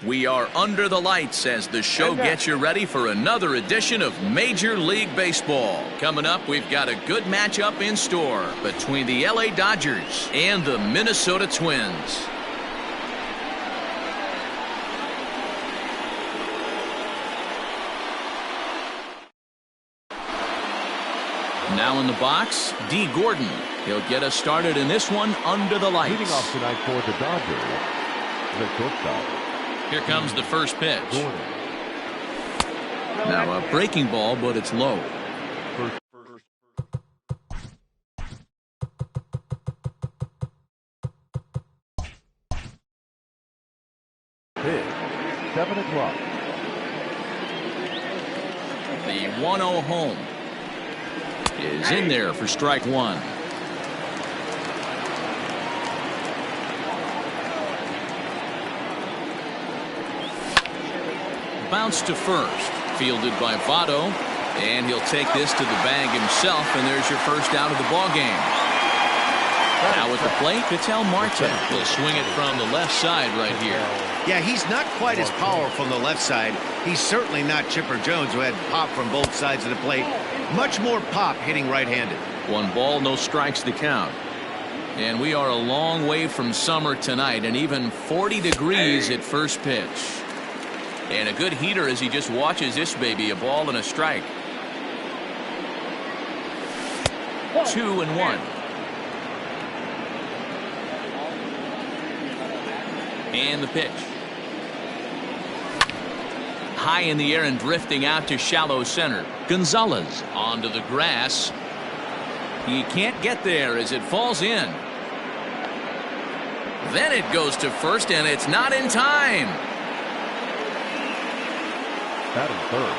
We are under the lights as the show gets you ready for another edition of Major League Baseball. Coming up, we've got a good matchup in store between the LA Dodgers and the Minnesota Twins. Now in the box, D. Gordon. He'll get us started in this one under the lights. Leading off tonight for the Dodgers, the shortstop. Here comes the first pitch. Now a breaking ball, but it's low. Pitch, 7 o'clock. The 1-0 home is in there for strike one. Bounce to first, fielded by Votto, and he'll take this to the bag himself, and there's your first out of the ball game. Now at the plate, Ketel Marte will swing it from the left side right here. Yeah, he's not quite as powerful from the left side. He's certainly not Chipper Jones, who had pop from both sides of the plate. Much more pop hitting right-handed. 1 ball, no strikes to count. And we are a long way from summer tonight, and even 40 degrees at first pitch. And a good heater as he just watches this baby, a ball and a strike. 2-1. And the pitch. High in the air and drifting out to shallow center. Gonzalez onto the grass. He can't get there as it falls in. Then it goes to first, and it's not in time. Batting third,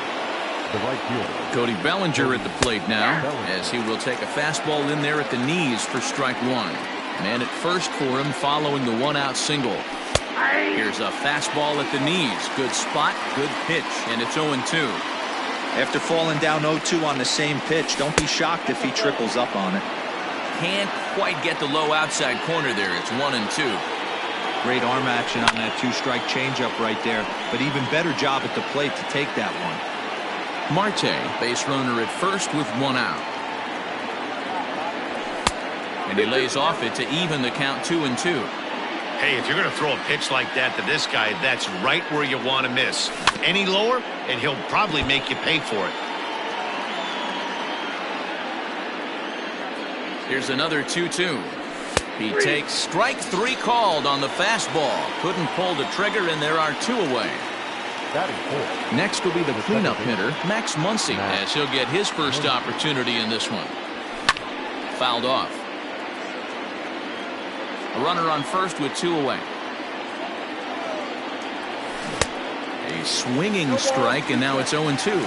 the right fielder. Cody Bellinger at the plate now, as he will take a fastball in there at the knees for strike one. Man at first for him following the 1-out single. Here's a fastball at the knees. Good spot, good pitch, and it's 0-2. After falling down 0-2 on the same pitch, don't be shocked if he triples up on it. Can't quite get the low outside corner there. It's 1-2. Great arm action on that 2-strike changeup right there, but even better job at the plate to take that one. Marte, base runner at first with 1 out. And he lays off it to even the count 2-2. Hey, if you're going to throw a pitch like that to this guy, that's right where you want to miss. Any lower, and he'll probably make you pay for it. Here's another 2-2. He takes strike 3 called on the fastball. Couldn't pull the trigger, and there are 2 away. Next will be the cleanup hitter, Max Muncy, as he'll get his first opportunity in this one. Fouled off. A runner on first with 2 away. A swinging strike, and now it's 0-2.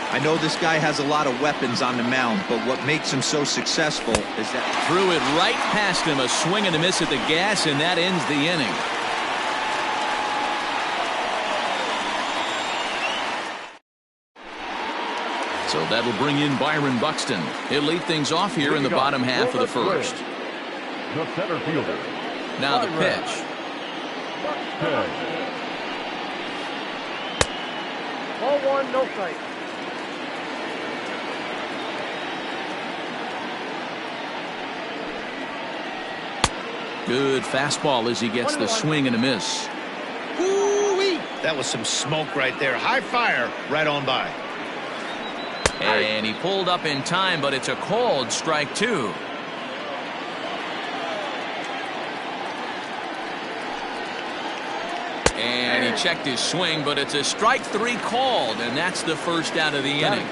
I know this guy has a lot of weapons on the mound, but what makes him so successful is that threw it right past him, a swing and a miss at the gas, and that ends the inning. So that'll bring in Byron Buxton. He'll lead things off here in the bottom half of the first. The center fielder. Now the pitch. Ball 1, no strike. Good fastball as he gets the swing and a miss. Ooh-wee. That was some smoke right there. High fire right on by. And he pulled up in time, but it's a called strike 2. And he checked his swing, but it's a strike 3 called, and that's the first out of the inning.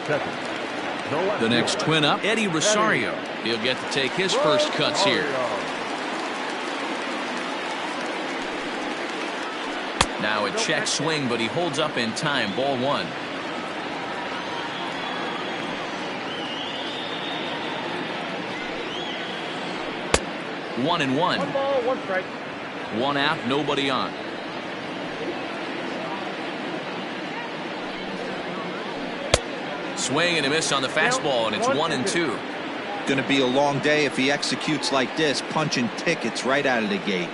The next twin up, Eddie Rosario. He'll get to take his first cuts here. Now a check swing, but he holds up in time. Ball 1. One and one. 1 ball, 1 strike. 1 out, nobody on. Swing and a miss on the fastball, and it's 1-2. Going to be a long day if he executes like this, punching tickets right out of the gate.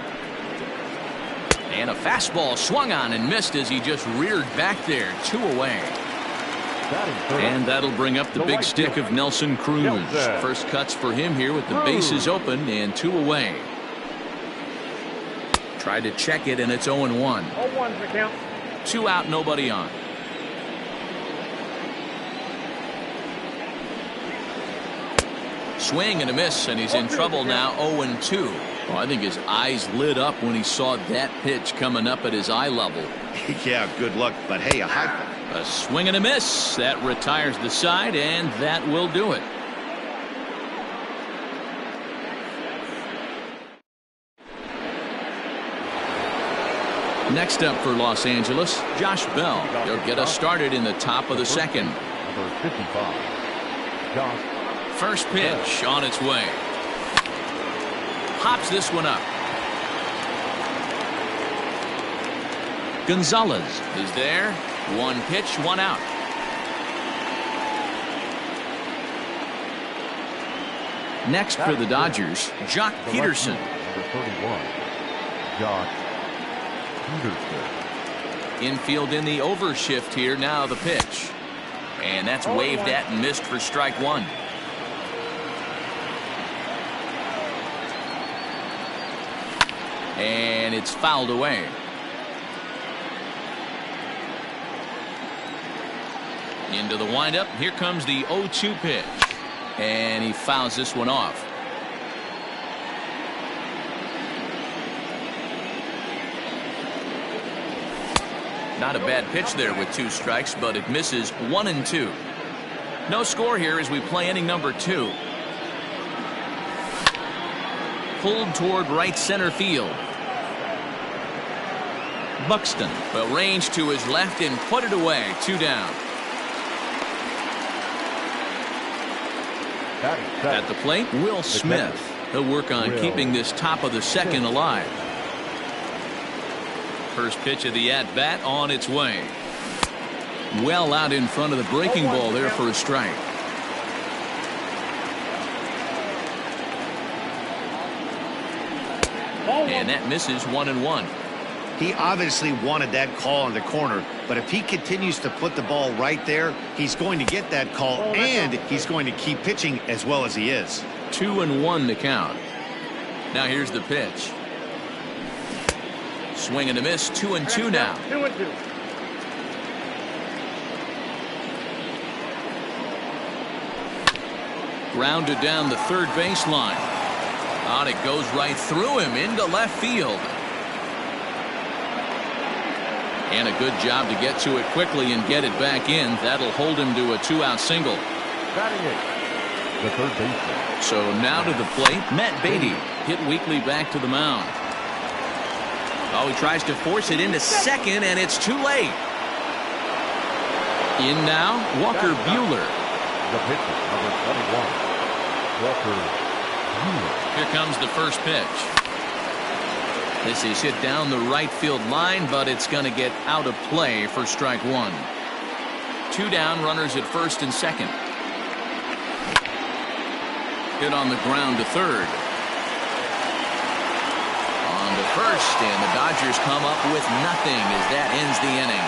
And a fastball swung on and missed as he just reared back there. 2 away. And that'll bring up the big stick of Nelson Cruz. First cuts for him here with the bases open and 2 away. Tried to check it, and it's 0-1. 0-1's the count. 2 out, nobody on. Swing and a miss, and he's in trouble now. 0-2. Well, I think his eyes lit up when he saw that pitch coming up at his eye level. Yeah, good luck, but hey, a high. A swing and a miss. That retires the side, and that will do it. Next up for Los Angeles, Josh Bell. He'll get us started in the top of the second. Number 55, Josh. First pitch on its way. Hops this one up. Gonzalez is there. 1 pitch, 1 out. Next for the Dodgers, Jock Peterson. Number 31, Jock Peterson. Infield in the overshift here. Now the pitch. And that's waved at and missed for strike 1. And it's fouled away. Into the windup. Here comes the 0-2 pitch. And he fouls this one off. Not a bad pitch there with 2 strikes, but it misses. 1-2. No score here as we play inning number 2. Pulled toward right center field. Buxton will range to his left and put it away. 2 down. At the plate, Will Smith. He'll work on keeping this top of the second alive. First pitch of the at-bat on its way. Well out in front of the breaking ball there for a strike. And that misses. 1-1. He obviously wanted that call on the corner, but if he continues to put the ball right there, he's going to get that call, and he's going to keep pitching as well as he is. 2-1 to count. Now here's the pitch. Swing and a miss. 2-2 now. 2-2. Grounded down the third baseline. On it goes right through him into left field. And a good job to get to it quickly and get it back in. That'll hold him to a 2-out single. Batting it, the third baseman. So now to the plate, Matt Beatty. Hit weakly back to the mound. Oh, he tries to force it into second, and it's too late. In now, Walker Buehler. The pitcher, number 21, Walker Buehler. Here comes the first pitch. This is hit down the right field line, but it's going to get out of play for strike 1. 2 down, runners at first and second. Hit on the ground to third. On to first, and the Dodgers come up with nothing as that ends the inning.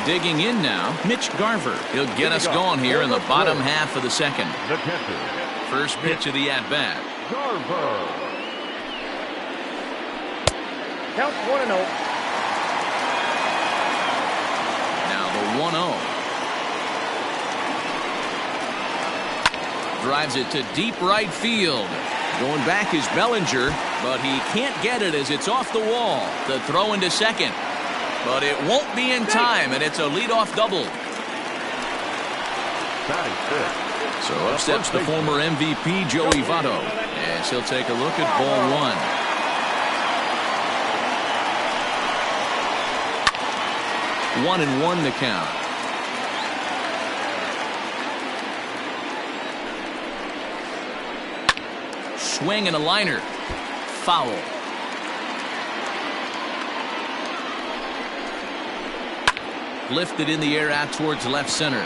Digging in now, Mitch Garver. He'll get us going here in the bottom half of the second. The catcher. First pitch of the at-bat. Garver. Count 1-0. Now the 1-0. Drives it to deep right field. Going back is Bellinger, but he can't get it as it's off the wall. The throw into second. But it won't be in time, and it's a leadoff double. So up steps the former MVP, Joey Votto. As he'll take a look at ball 1. 1-1 to count. Swing and a liner. Foul. Lifted in the air out towards left center.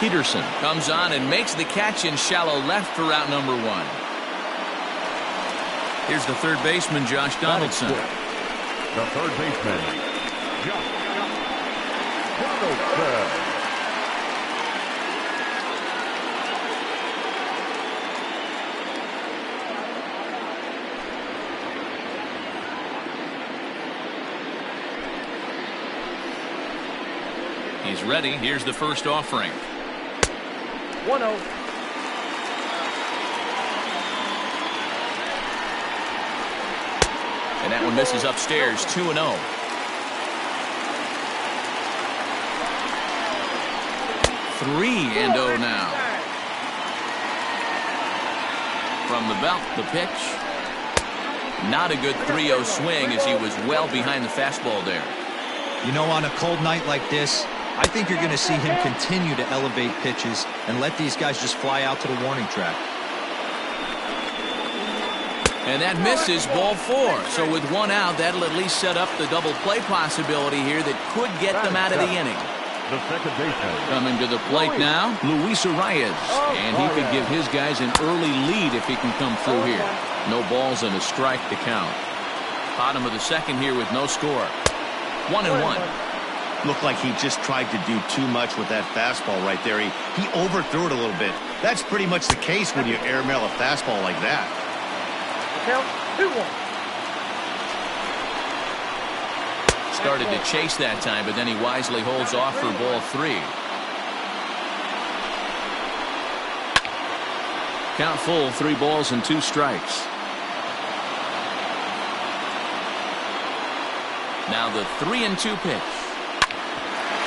Peterson comes on and makes the catch in shallow left for out number 1. Here's the third baseman, Josh Donaldson. The third baseman, Josh Donaldson. He's ready. Here's the first offering. 1-0. And that one misses upstairs. 2-0. Three and 0 now. From the belt, the pitch. Not a good 3-0 swing as he was well behind the fastball there. You know, on a cold night like this, I think you're going to see him continue to elevate pitches and let these guys just fly out to the warning track. And that misses, ball 4. So with 1 out, that'll at least set up the double play possibility here that could get them out of the inning. The second baseman. Coming to the plate now, Luis Arias. And he could give his guys an early lead if he can come through here. No balls and a strike to count. Bottom of the second here with no score. 1-1. Looked like he just tried to do too much with that fastball right there. He overthrew it a little bit. That's pretty much the case when you airmail a fastball like that. Count 2-1. Started to chase that time, but then he wisely holds off for ball 3. Count full, 3 balls and 2 strikes. Now the 3-2 pitch.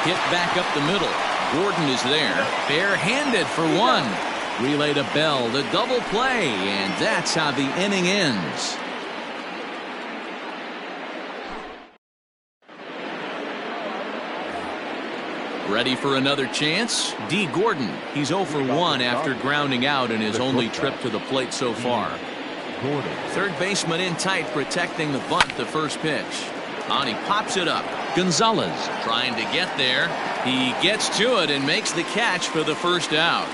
Hit back up the middle. Gordon is there. Barehanded for 1. Relay to Bell. The double play. And that's how the inning ends. Ready for another chance? D. Gordon. He's 0 for 1 after grounding out in his only trip to the plate so far. Third baseman in tight, protecting the bunt, the first pitch. On, he pops it up. Gonzalez trying to get there. He gets to it and makes the catch for the first out.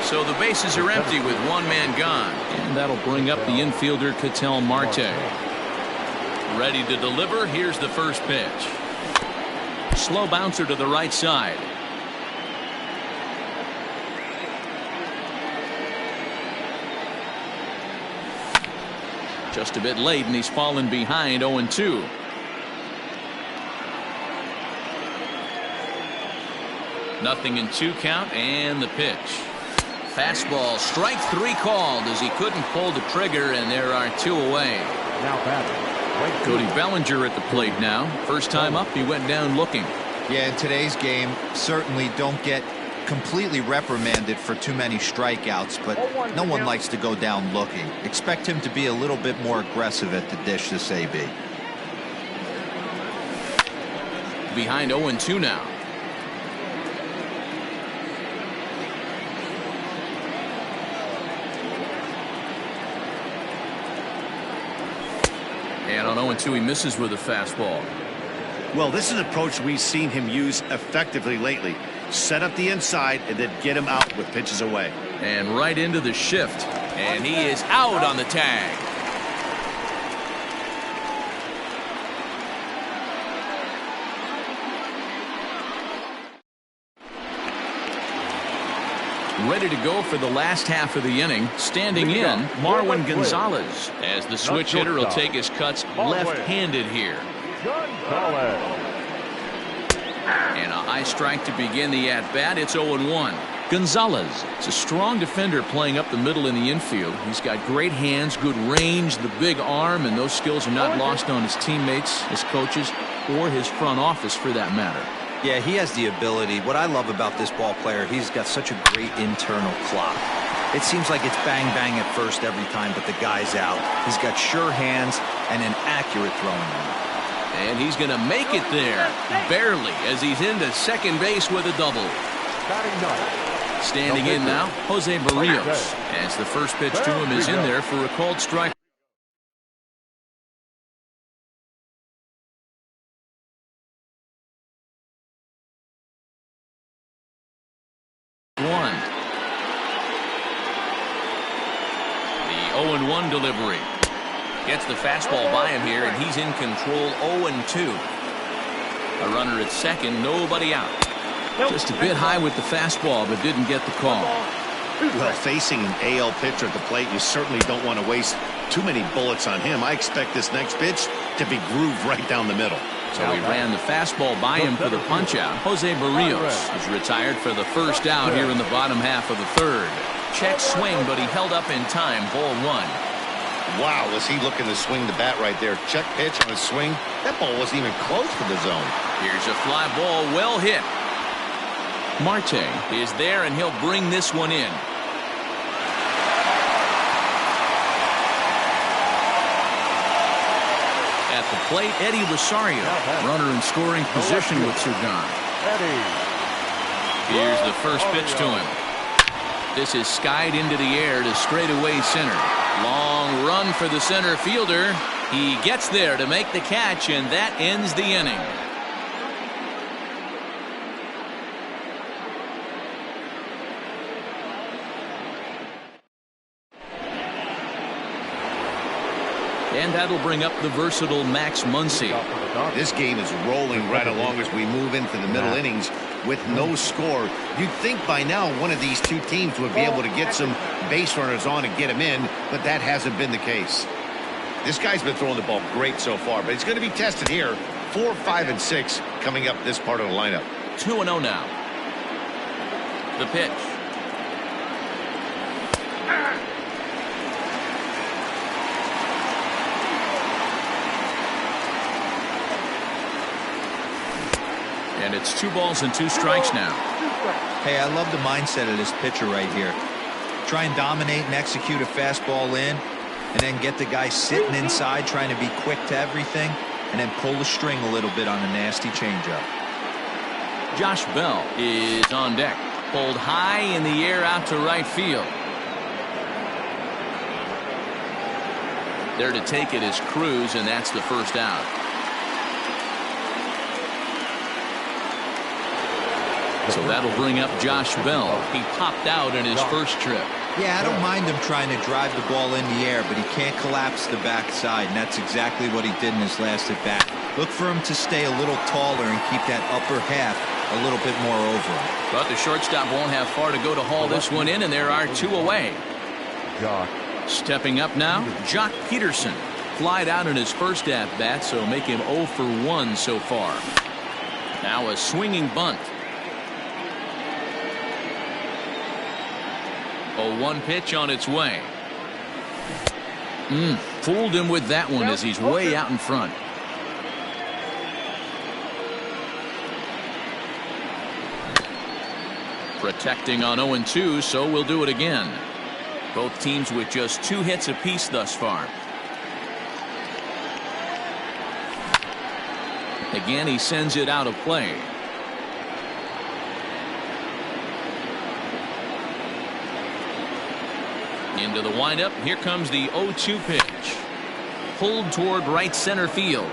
So the bases are empty with 1 man gone. And that'll bring up the infielder Ketel Marte. Ready to deliver. Here's the first pitch. Slow bouncer to the right side. Just a bit late, and he's fallen behind 0-2. Nothing in 2 count, and the pitch. Fastball, strike 3 called as he couldn't pull the trigger, and there are 2 away. Now batting, Cody Bellinger at the plate now. First time up, he went down looking. Yeah, in today's game, certainly don't get completely reprimanded for too many strikeouts, but no one likes to go down looking. Expect him to be a little bit more aggressive at the dish this AB. Behind 0-2 now. And on 0-2, he misses with a fastball. Well, this is an approach we've seen him use effectively lately. Set up the inside and then get him out with pitches away. And right into the shift. And he is out on the tag. Ready to go for the last half of the inning. Standing in, Marwin Gonzalez. As the switch hitter will take his cuts left-handed here. And a high strike to begin the at-bat. It's 0-1. Gonzalez is a strong defender playing up the middle in the infield. He's got great hands, good range, the big arm, and those skills are not lost on his teammates, his coaches, or his front office for that matter. Yeah, he has the ability. What I love about this ball player, he's got such a great internal clock. It seems like it's bang bang at first every time, but the guy's out. He's got sure hands and an accurate throwing arm. And he's going to make it there, barely, as he's into second base with a double. Standing in now, Jose Barrios, as the first pitch to him is in there for a called strike. delivery. Gets the fastball by him here, and he's in control 0-2. A runner at second, nobody out. Just a bit high with the fastball, but didn't get the call. Well, facing an AL pitcher at the plate, you certainly don't want to waste too many bullets on him. I expect this next pitch to be grooved right down the middle. So he ran the fastball by him for the punch-out. Jose Barrios is retired for the first out here in the bottom half of the third. Check swing, but he held up in time. Ball 1. Wow, was he looking to swing the bat right there. Check pitch on his swing. That ball wasn't even close to the zone. Here's a fly ball, well hit. Marte is there, and he'll bring this one in. At the plate, Eddie Rosario, runner in scoring position with Sergan. Here's the first pitch to him. This is skied into the air to straightaway center. Long run for the center fielder. He gets there to make the catch, and that ends the inning. And that'll bring up the versatile Max Muncy. This game is rolling right along as we move into the middle innings with no score. You'd think by now one of these two teams would be able to get some base runners on and get them in, but that hasn't been the case. This guy's been throwing the ball great so far, but he's going to be tested here. 4, 5, and 6 coming up this part of the lineup. 2-0 now. The pitch. And it's 2 balls and 2 strikes now. Hey, I love the mindset of this pitcher right here. Try and dominate and execute a fastball in, and then get the guy sitting inside trying to be quick to everything, and then pull the string a little bit on a nasty changeup. Josh Bell is on deck. Pulled high in the air out to right field. There to take it is Cruz, and that's the first out. So that'll bring up Josh Bell. He popped out in his first trip. Yeah, I don't mind him trying to drive the ball in the air, but he can't collapse the backside, and that's exactly what he did in his last at bat. Look for him to stay a little taller and keep that upper half a little bit more over him. But the shortstop won't have far to go to haul this one in, and there are 2 away. Stepping up now, Jock Peterson. Flied out in his first at-bat, so make him 0 for 1 so far. Now a swinging bunt. 0-1 pitch on its way. Fooled him with that one as he's way out in front. Protecting on 0-2, so we'll do it again. Both teams with just 2 hits apiece thus far. Again, he sends it out of play. Into the windup. Here comes the 0-2 pitch. Pulled toward right center field.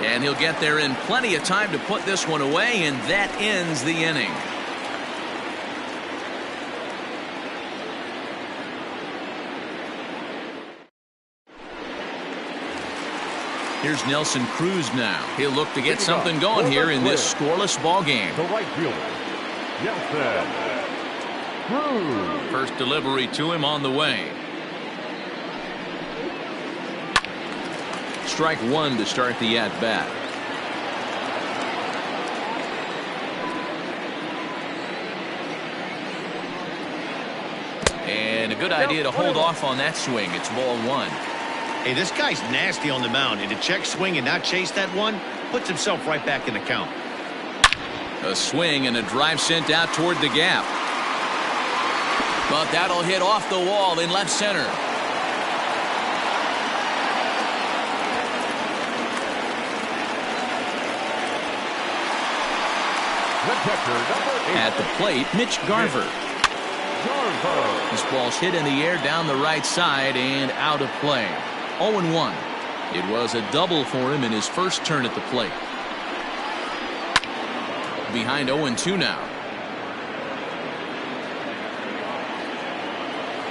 And he'll get there in plenty of time to put this one away, and that ends the inning. Here's Nelson Cruz now. He'll look to get something going here in this scoreless ball game. The right fielder, Nelson Cruz. First delivery to him on the way. Strike 1 to start the at-bat. And a good idea to hold off on that swing. It's ball 1. Hey, this guy's nasty on the mound, and to check swing and not chase that one puts himself right back in the count. A swing and a drive sent out toward the gap. But that'll hit off the wall in left center. At the plate, Mitch Garver. This ball's hit in the air down the right side and out of play. 0-1. It was a double for him in his first turn at the plate. Behind 0-2 now.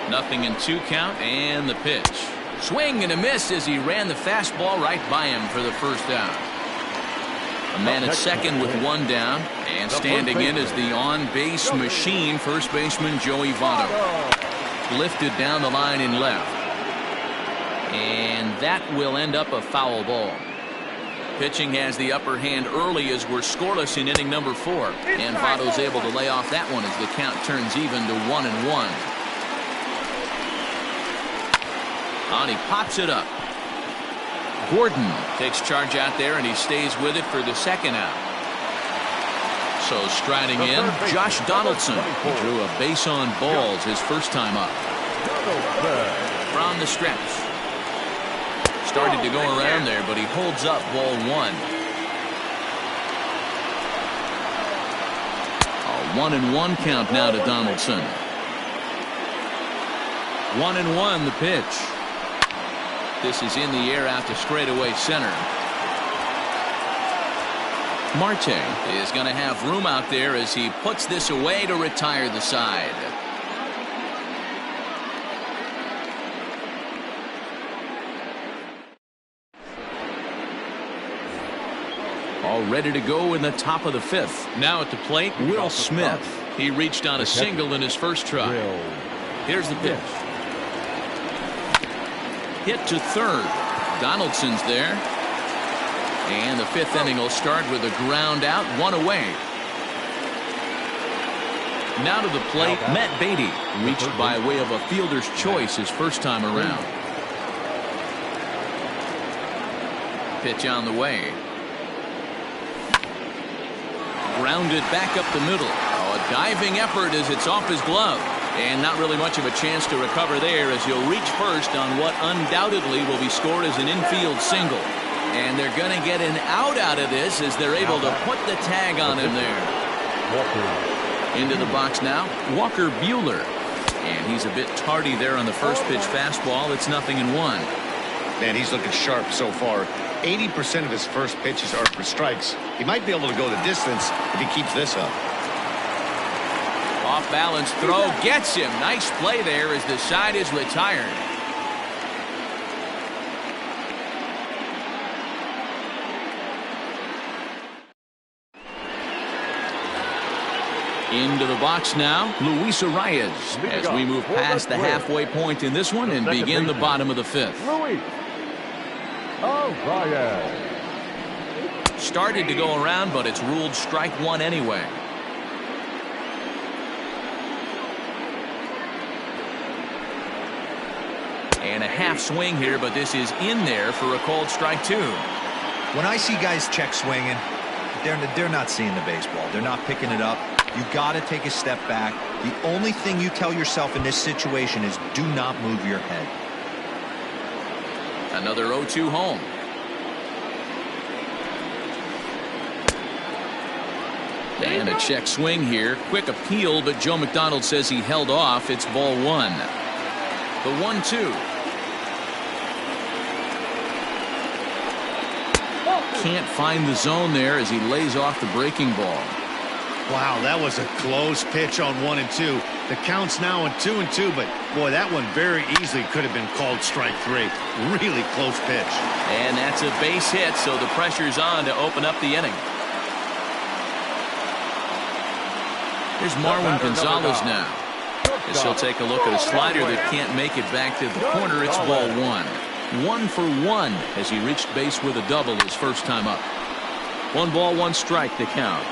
0-2 count, and the pitch. Swing and a miss as he ran the fastball right by him for the first out. A man at second with one down, and standing in is the on-base machine, first baseman Joey Votto. Lifted down the line in left. And that will end up a foul ball. Pitching has the upper hand early as we're scoreless in inning number 4. And Votto's able to lay off that one as the count turns even to 1-1. And he pops it up. Gordon takes charge out there, and he stays with it for the second out. So striding in, Josh Donaldson. He drew a base on balls his first time up. From the stretch. Started to go around there, but he holds up ball 1. A 1-1 count now to Donaldson. 1-1 the pitch. This is in the air out to straightaway center. Marte is going to have room out there as he puts this away to retire the side. All ready to go in the top of the 5th. Now at the plate, Will Smith. He reached on a single in his first try. Here's the pitch. Hit to third. Donaldson's there. And the 5th inning will start with a ground out, 1 away. Now to the plate, Matt Beatty. Reached by way of a fielder's choice his first time around. Pitch on the way. Grounded back up the middle. Oh, a diving effort as it's off his glove. And not really much of a chance to recover there as he'll reach first on what undoubtedly will be scored as an infield single. And they're going to get an out of this as they're able to put the tag on him there. Into the box now, Walker Buehler. And he's a bit tardy there on the first pitch fastball. It's 0-1. Man, he's looking sharp so far. 80% of his first pitches are for strikes. He might be able to go the distance if he keeps this up. Off balance throw gets him. Nice play there as the side is retired. Into the box now, Luis Arias, as we move past the halfway point in this one and begin the bottom of the 5th. Started to go around, but it's ruled strike 1 anyway. And a half swing here, but this is in there for a called strike 2. When I see guys check swinging, they're not seeing the baseball. They're not picking it up. You got to take a step back. The only thing you tell yourself in this situation is do not move your head. Another 0-2 home. And a check swing here. Quick appeal, but Joe McDonald says he held off. It's ball 1. The 1-2. Can't find the zone there as he lays off the breaking ball. Wow, that was a close pitch on 1 and 2. The count's now in 2 and 2, but boy, that one very easily could have been called strike 3. Really close pitch. And that's a base hit, so the pressure's on to open up the inning. Here's Marwin Gonzalez now. As he'll take a look at a slider that can't make it back to the corner. It's ball 1. 1 for 1 as he reached base with a double his first time up. 1 ball, 1 strike to count.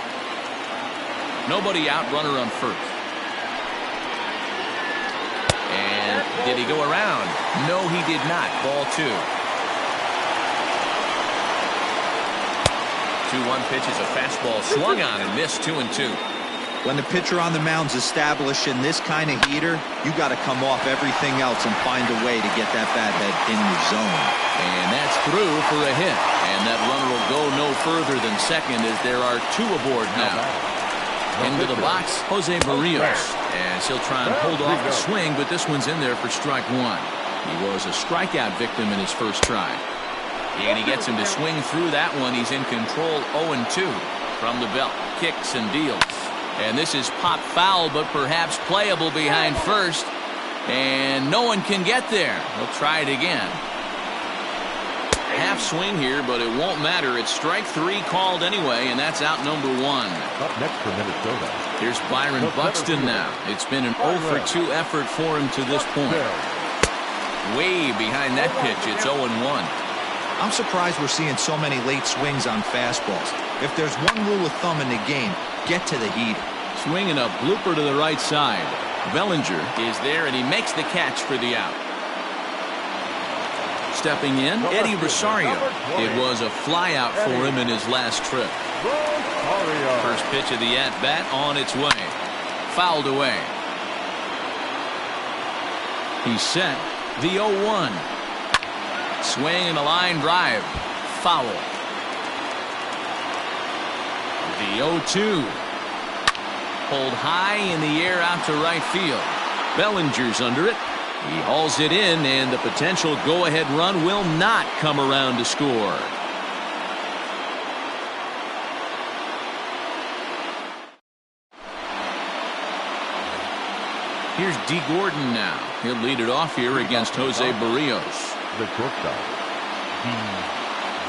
Nobody out, runner on first. And did he go around? No, he did not. Ball 2. 2-1 pitch is a fastball swung on and missed. 2-2. When the pitcher on the mound's established in this kind of heater, you got to come off everything else and find a way to get that bat head in the zone. And that's through for a hit. And that runner will go no further than second as there are 2 aboard now. Into the box, Jose Barrios. As he'll try and hold off the swing, but this one's in there for strike 1. He was a strikeout victim in his first try. And he gets him to swing through that one. He's in control 0-2 from the belt. Kicks and deals. And this is pop foul, but perhaps playable behind first. And no one can get there. He'll try it again. Half swing here, but it won't matter. It's strike 3 called anyway, and that's out number 1. Up next for Minnesota. Here's Byron Buxton now. It's been an 0 for 2 effort for him to this point. Way behind that pitch. It's 0-1. I'm surprised we're seeing so many late swings on fastballs. If there's one rule of thumb in the game, get to the heat. Swinging a blooper to the right side. Bellinger is there, and he makes the catch for the out. Stepping in, Eddie Rosario. It was a flyout for him in his last trip. First pitch of the at-bat on its way. Fouled away. He's set. The 0-1. Swing and a line drive. Foul. The 0-2. Pulled high in the air out to right field. Bellinger's under it. He hauls it in, and the potential go-ahead run will not come around to score. Here's D. Gordon now. He'll lead it off here against Jose Barrios. The shortstop, D.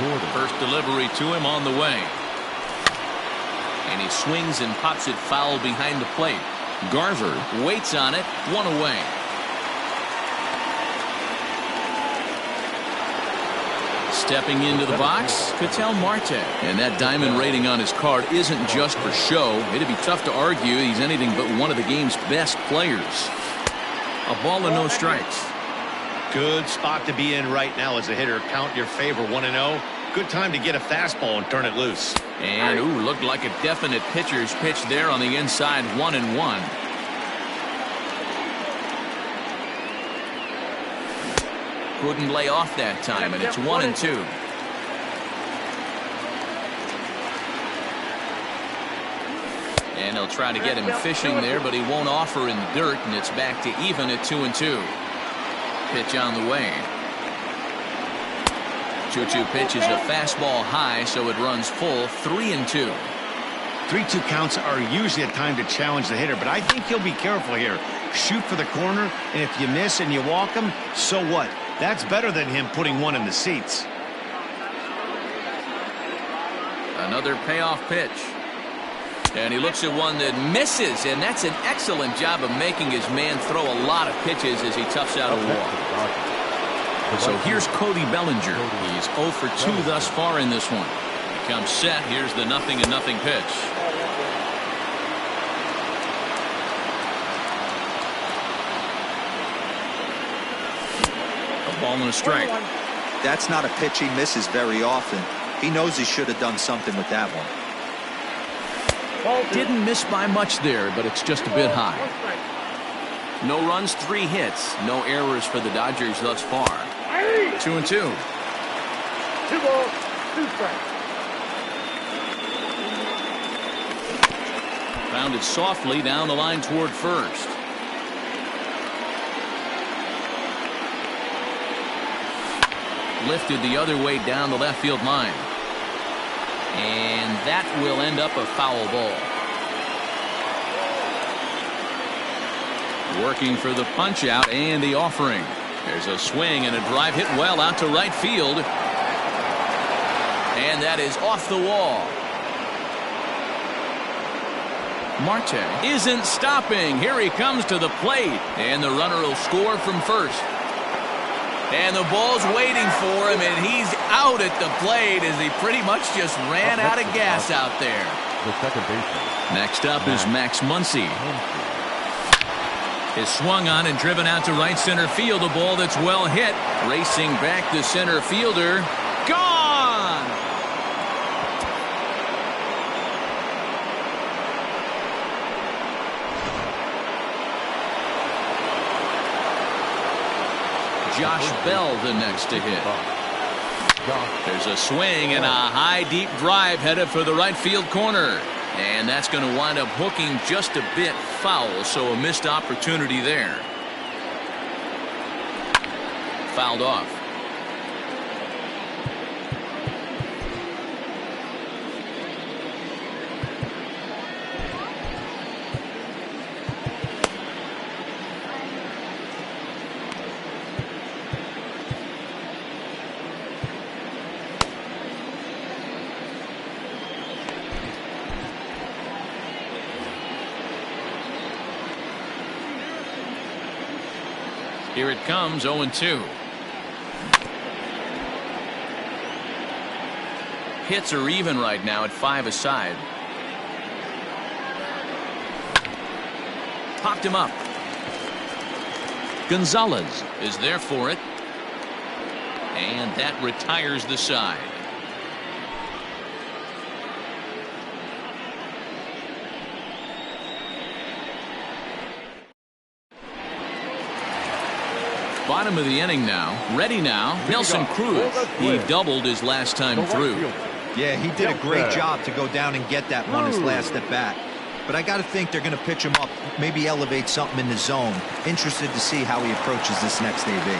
Gordon. First delivery to him on the way. And he swings and pops it foul behind the plate. Garver waits on it, 1 away. Stepping into the box, Ketel Marte. And that diamond rating on his card isn't just for show. It'd be tough to argue he's anything but one of the game's best players. A ball and no strikes. Good spot to be in right now as a hitter. Count your favor, 1-0. Good time to get a fastball and turn it loose. And, ooh, looked like a definite pitcher's pitch there on the inside, 1-1. Couldn't lay off that time, and it's 1-2. And they'll try to get him fishing there, but he won't offer in the dirt, and it's back to even at 2-2. Pitch on the way. 2-2 pitch is a fastball high, so it runs full, 3-2. 3-2 counts are usually a time to challenge the hitter, but I think he'll be careful here. Shoot for the corner, and if you miss and you walk him, so what? That's better than him putting one in the seats. Another payoff pitch. And he looks at one that misses, and that's an excellent job of making his man throw a lot of pitches as he toughs out a walk. So here's Cody Bellinger. He's 0 for 2 thus far in this one. He comes set. Here's the 0-0 pitch. A ball and a strike. That's not a pitch he misses very often. He knows he should have done something with that one. Didn't miss by much there, but it's just a bit high. No runs, 3 hits. No errors for the Dodgers thus far. 2-2. 2 balls, 2 strikes. Grounded softly down the line toward first. Lifted the other way down the left field line. And that will end up a foul ball. Working for the punch out and the offering. There's a swing and a drive hit well out to right field. And that is off the wall. Marte isn't stopping. Here he comes to the plate. And the runner will score from first. And the ball's waiting for him, and he's out at the plate as he pretty much just ran out of gas out there. The second baseman. Next up is Max Muncy. Is swung on and driven out to right center field. A ball that's well hit. Racing back the center fielder. Gone! Josh Bell the next to hit. There's a swing and a high deep drive headed for the right field corner. And that's going to wind up hooking just a bit foul, so a missed opportunity there. Fouled off. Here it comes, 0-2. Hits are even right now at 5 aside. Popped him up. Gonzalez is there for it. And that retires the side. Bottom of the inning now. Ready now. Nelson Cruz. He doubled his last time through. Yeah, he did a great job to go down and get that one his last at bat. But I got to think they're going to pitch him up, maybe elevate something in the zone. Interested to see how he approaches this next AB.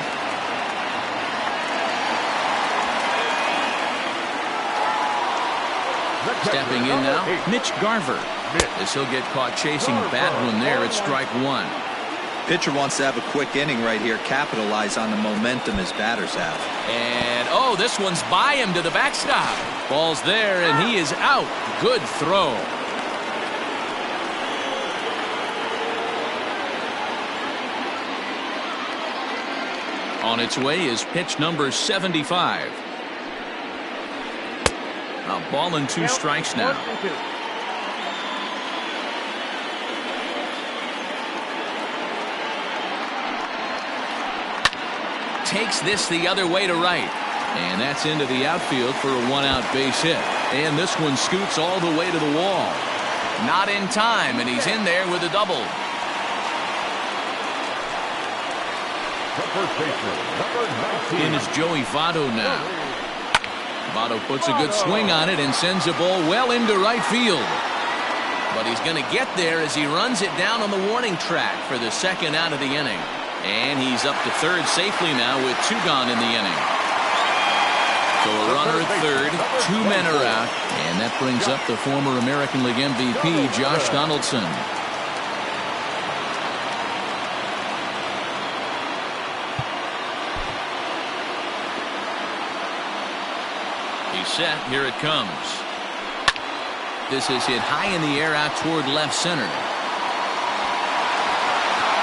Stepping in now, Mitch Garver. As he'll get caught chasing a bad one there at strike one. Pitcher wants to have a quick inning right here, capitalize on the momentum his batters have. And oh, this one's by him to the backstop. Ball's there and he is out. Good throw. On its way is pitch number 75. A ball and 2 strikes now. Takes this the other way to right. And that's into the outfield for a 1-out base hit. And this one scoots all the way to the wall. Not in time, and he's in there with a double. In is Joey Votto now. Votto puts a good swing on it and sends a ball well into right field. But he's going to get there as he runs it down on the warning track for the 2nd out of the inning. And he's up to 3rd safely now with 2 gone in the inning. So a runner at 3rd, 2 men are out, and that brings up the former American League MVP, Josh Donaldson. He's set. Here it comes. This is hit high in the air out toward left center.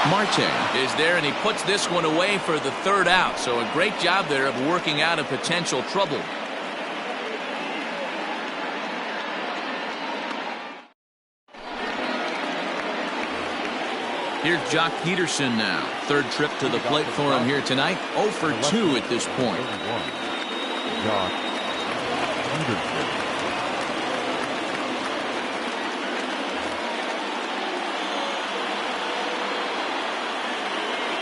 Marte is there, and he puts this one away for the 3rd out. So a great job there of working out a potential trouble. Here's Jock Peterson now. 3rd trip to the plate for him here tonight. 0 for 2 at this point. Jock Peterson.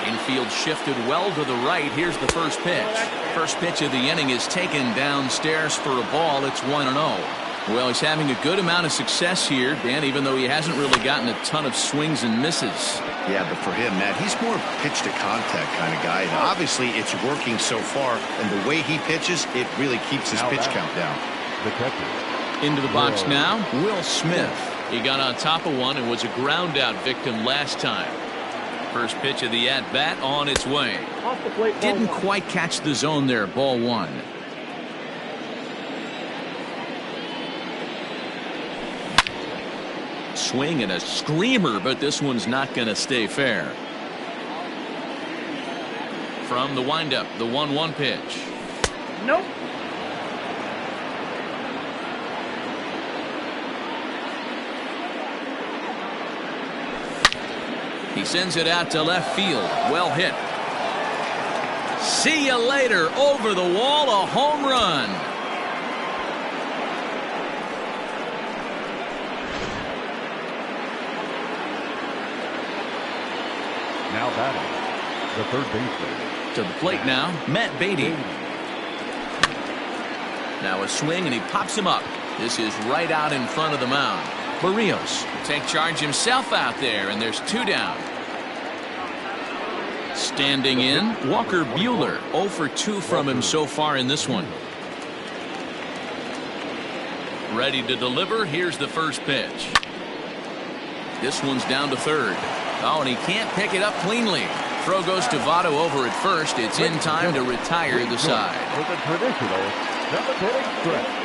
Infield shifted well to the right. Here's the first pitch. First pitch of the inning is taken downstairs for a ball. It's 1-0. Well, he's having a good amount of success here, Dan, even though he hasn't really gotten a ton of swings and misses. Yeah, but for him, Matt, he's more pitch to contact kind of guy. And obviously, it's working so far, and the way he pitches, it really keeps his pitch count down. The catcher. Into the box now, Will Smith. He got on top of one and was a ground out victim last time. First pitch of the at-bat on its way. Didn't quite catch the zone there. Ball 1. Swing and a screamer, but this one's not going to stay fair. From the windup, the 1-1 pitch. Nope. He sends it out to left field. Well hit. See you later. Over the wall, a home run. Now batting, the 3rd baseman. To the plate now, Matt Beatty. Now a swing, and he pops him up. This is right out in front of the mound. Barrios take charge himself out there, and there's 2 down. Standing in, Walker Buehler. 0 for 2 from him so far in this one. Ready to deliver. Here's the first pitch. This one's down to 3rd. Oh, and he can't pick it up cleanly. Throw goes to Votto over at first. It's in time to retire the side. With a traditional 7th stretch.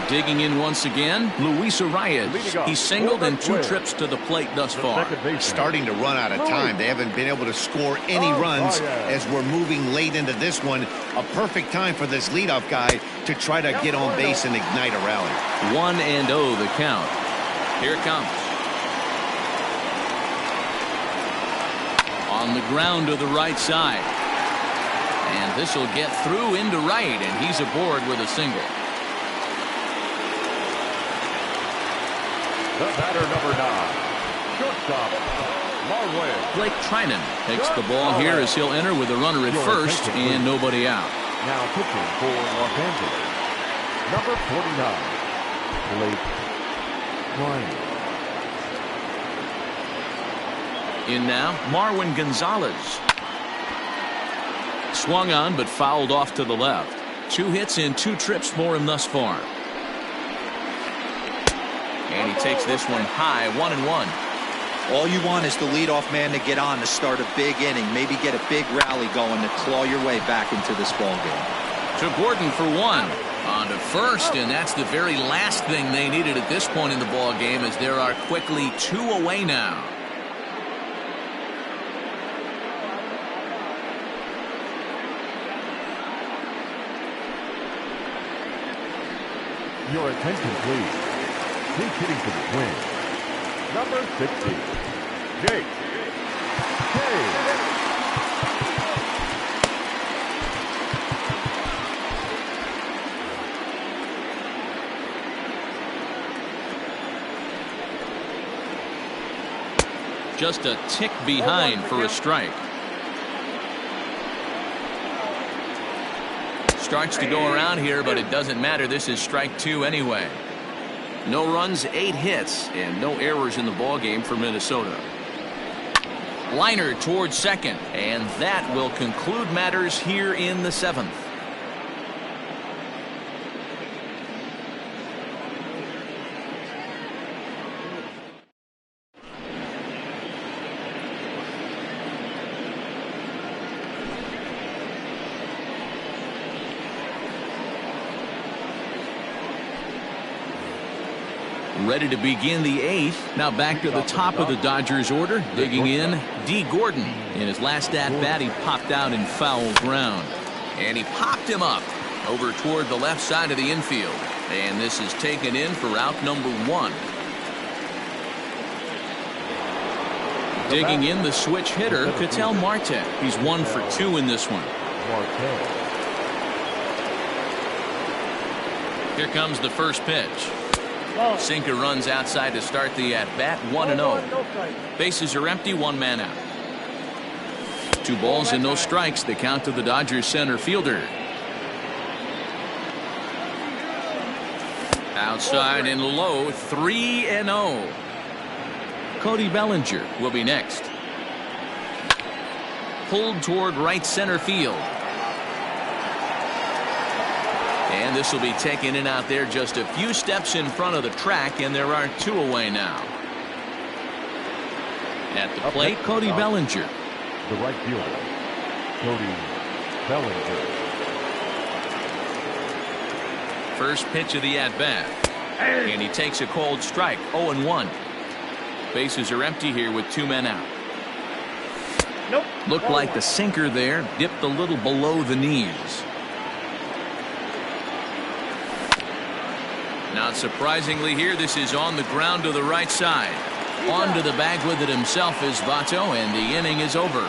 Digging in once again, Luis Arias. He's singled in 2 trips to the plate thus far. Starting to run out of time. They haven't been able to score any runs as we're moving late into this one. A perfect time for this leadoff guy to try to get on base and ignite a rally. 1-0 the count. Here it comes. On the ground to the right side. And this will get through into right, and he's aboard with a single. The batter, number 9, shortstop, Marwin. Blake Trinan takes the ball here as he'll enter with a runner at first and nobody out. Now pitching for Los Angeles, number 49, Blake Trinan. In now, Marwin Gonzalez. Swung on but fouled off to the left. 2 hits in 2 trips for him thus far. And he takes this one high, 1-1. All you want is the leadoff man to get on to start a big inning, maybe get a big rally going to claw your way back into this ball game. To Gordon for 1. On to first, and that's the very last thing they needed at this point in the ball game, as there are quickly 2 away now. Your attention, please. He's hitting for the Twins, number 60, Jake Cave. Just a tick behind for a strike. Starts to go around here, but it doesn't matter. This is strike 2 anyway. No runs, 8 hits, and no errors in the ballgame for Minnesota. Liner towards second, and that will conclude matters here in the 7th. Ready to begin the 8th. Now back to the top of the Dodgers order. Digging in, D. Gordon. In his last at-bat, he popped out in foul ground. And he popped him up over toward the left side of the infield. And this is taken in for out number 1. Digging in, the switch hitter, Ketel Marte. He's 1 for 2 in this one. Here comes the first pitch. Sinker runs outside to start the at-bat, 1-0. Bases are empty, 1 man out. 2 balls and no strikes. The count to the Dodgers center fielder. Outside and low, 3-0. Cody Bellinger will be next. Pulled toward right center field. And this will be taken in out there just a few steps in front of the track, and there are 2 away now. At the plate, Cody Bellinger. The right fielder, Cody Bellinger. First pitch of the at-bat. And he takes a cold strike, 0-1. Bases are empty here with 2 men out. Looked like the sinker there dipped a little below the knees. Not surprisingly here, this is on the ground to the right side. Onto the bag with it himself is Votto, and the inning is over.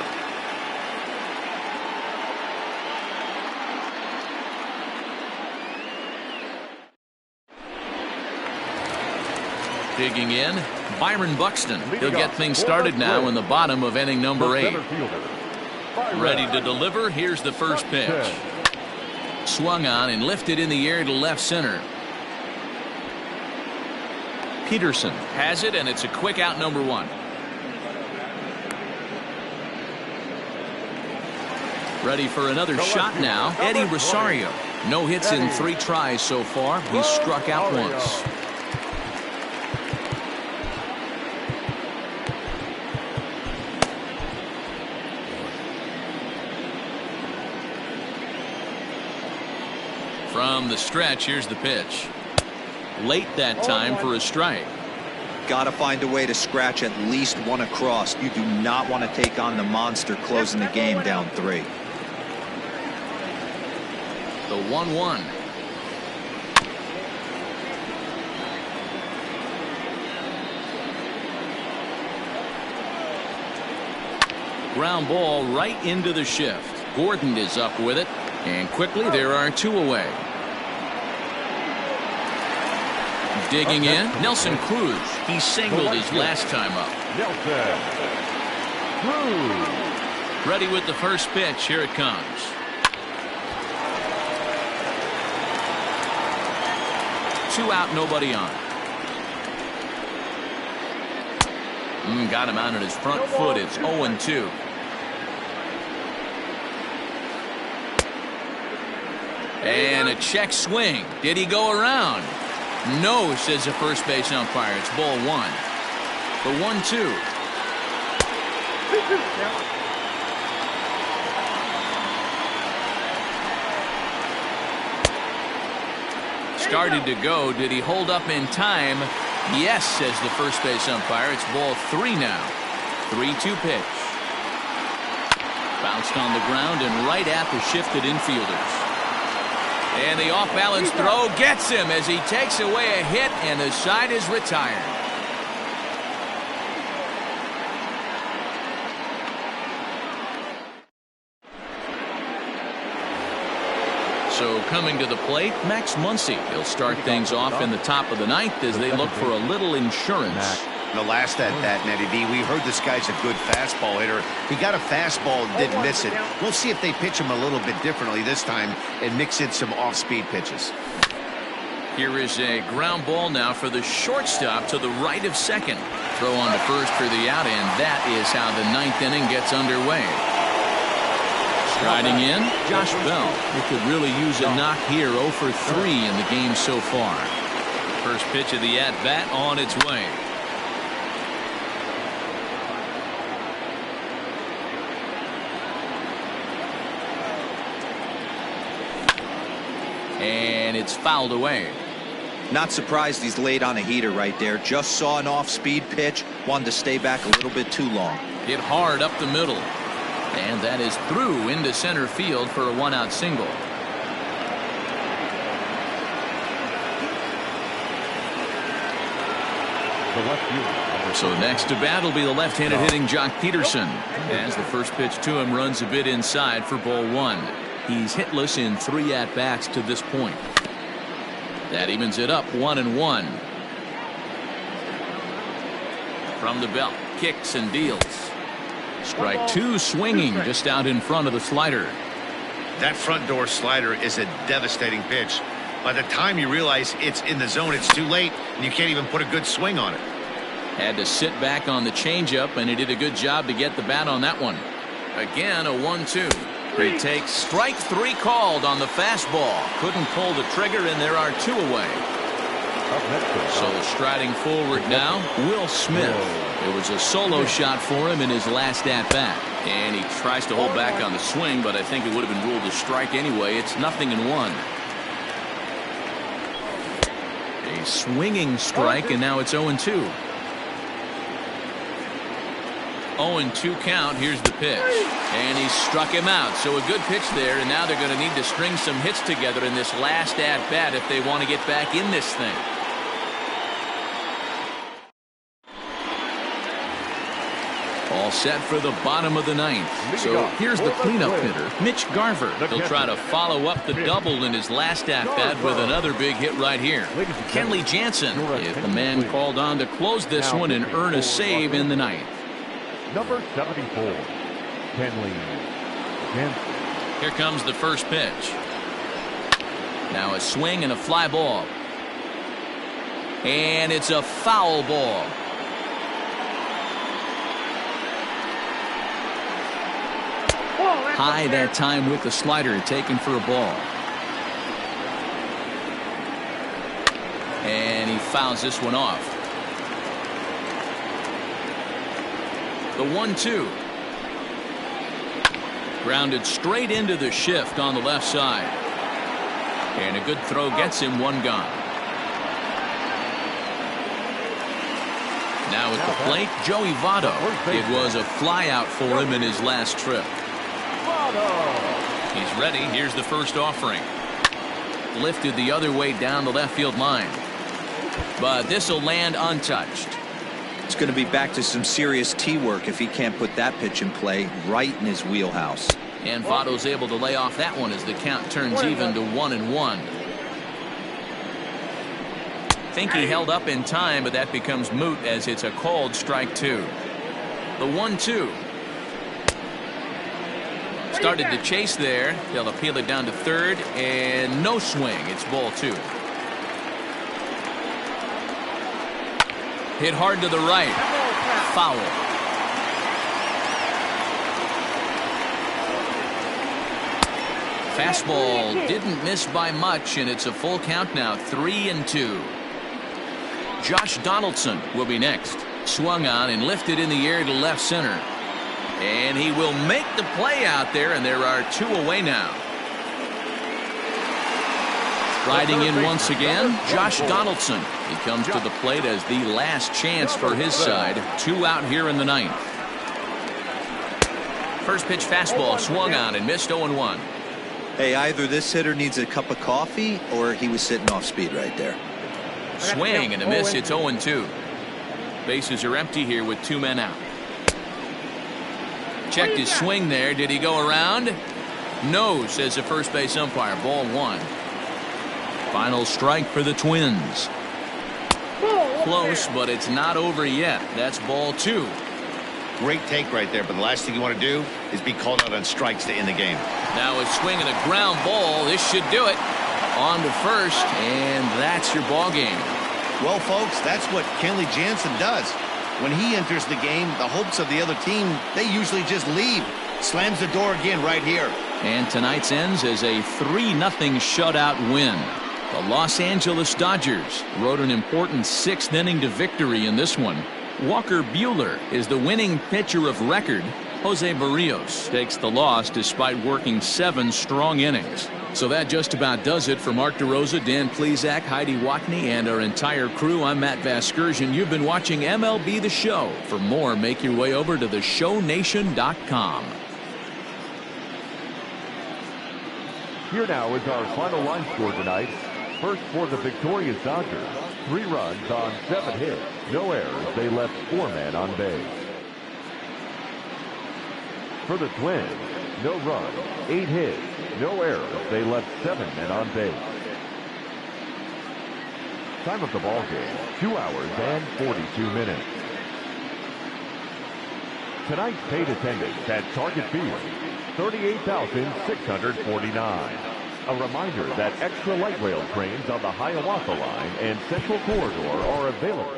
Digging in, Byron Buxton. He'll get things started now in the bottom of inning number 8. Ready to deliver. Here's the first pitch. Swung on and lifted in the air to left center. Peterson has it, and it's a quick out, number 1. Ready for another shot now, Eddie Rosario. No hits in 3 tries so far. He's struck out once. From the stretch, here's the pitch. late that time for a strike. Got to find a way to scratch at least one across. You do not want to take on the monster closing the game down 3. The 1-1. Ground ball right into the shift. Gordon is up with it, and quickly there are 2 away. Digging in, Nelson Cruz. He singled his last time up. Nelson Cruz. Ready with the first pitch. Here it comes. Two out, nobody on. Got him out on his front foot. It's 0-2. And a check swing. Did he go around? No, says the first base umpire. It's ball 1. The 1-2. Started to go. Did he hold up in time? Yes, says the first base umpire. It's ball 3 now. 3-2 pitch. Bounced on the ground and right at the shifted infielders. And the off-balance throw gets him as he takes away a hit, and the side is retired. So coming to the plate, Max Muncy. He'll start things off in the top of the 9th as they look for a little insurance. The last at bat, Nettie D, we heard this guy's a good fastball hitter. He got a fastball and didn't miss it. We'll see if they pitch him a little bit differently this time and mix in some off-speed pitches. Here is a ground ball now for the shortstop to the right of second. Throw on to first for the out, and that is how the 9th inning gets underway. Striding in, Josh Bell. He could really use a knock here. 0 for 3 in the game so far. First pitch of the at-bat on its way. And it's fouled away. Not surprised he's laid on a heater right there. Just saw an off-speed pitch. Wanted to stay back a little bit too long. Hit hard up the middle. And that is through into center field for a 1-out single. So next to bat will be the left-handed hitting Jock Peterson. As the first pitch to him runs a bit inside for ball 1. He's hitless in 3 at-bats to this point. That evens it up 1-1. From the belt, kicks and deals. Strike 2, swinging just out in front of the slider. That front door slider is a devastating pitch. By the time you realize it's in the zone, it's too late, and you can't even put a good swing on it. Had to sit back on the changeup, and he did a good job to get the bat on that one. Again, a 1-2. He takes strike 3 called on the fastball. Couldn't pull the trigger, and there are 2 away. So striding forward now, Will Smith. It was a solo shot for him in his last at-bat. And he tries to hold back on the swing, but I think it would have been ruled a strike anyway. It's 0-1. A swinging strike, and now it's 0-2. 0-2 count. Here's the pitch. And he struck him out. So a good pitch there, and now they're going to need to string some hits together in this last at-bat if they want to get back in this thing. All set for the bottom of the 9th. So here's the cleanup hitter, Mitch Garver. He'll try to follow up the double in his last at-bat with another big hit right here. Kenley Jansen is the man called on to close this one and earn a save in the 9th. Number 74, Kenley Jansen. Here comes the first pitch. Now a swing and a fly ball. And it's a foul ball. High that time with the slider taken for a ball. And he fouls this one off. The 1-2. Grounded straight into the shift on the left side. And a good throw gets him 1 gone. Now at the plate, Joey Votto. It was a flyout for him in his last trip. He's ready. Here's the first offering. Lifted the other way down the left field line. But this will land untouched. It's going to be back to some serious tee work if he can't put that pitch in play right in his wheelhouse. And Votto's able to lay off that one as the count turns even to 1-1. Think he held up in time, but that becomes moot as it's a called strike 2. The 1-2. Started to chase there. They'll appeal it down to third, and no swing. It's ball 2. Hit hard to the right. Foul. Fastball didn't miss by much, and it's a full count now, 3-2. Josh Donaldson will be next. Swung on and lifted in the air to left center. And he will make the play out there, and there are 2 away now. Riding in once again, Josh Donaldson. He comes to the plate as the last chance for his side. 2 out here in the 9th. First pitch fastball swung on and missed 0-1. Hey, either this hitter needs a cup of coffee or he was sitting off speed right there. Swing and a miss. It's 0-2. Bases are empty here with 2 men out. Checked his swing there. Did he go around? No, says the first base umpire. Ball 1. Final strike for the Twins. Close, but it's not over yet. That's ball 2. Great take right there, but the last thing you want to do is be called out on strikes to end the game. Now a swing and a ground ball. This should do it. On to first, and that's your ball game. Well, folks, that's what Kenley Jansen does. When he enters the game, the hopes of the other team, they usually just leave. Slams the door again right here. And tonight's ends as a 3-0 shutout win. The Los Angeles Dodgers rode an important 6th inning to victory in this one. Walker Buehler is the winning pitcher of record. Jose Barrios takes the loss despite working 7 strong innings. So that just about does it for Mark DeRosa, Dan Plesac, Heidi Watney, and our entire crew. I'm Matt Vasgersian. You've been watching MLB The Show. For more, make your way over to theshownation.com. Here now is our final line score tonight. First for the victorious Dodgers, 3 runs on 7 hits, no errors. They left 4 men on base. For the Twins, no runs, 8 hits, no errors. They left 7 men on base. Time of the ball game, 2 hours and 42 minutes. Tonight's paid attendance at Target Field, 38,649. A reminder that extra light rail trains on the Hiawatha Line and Central Corridor are available.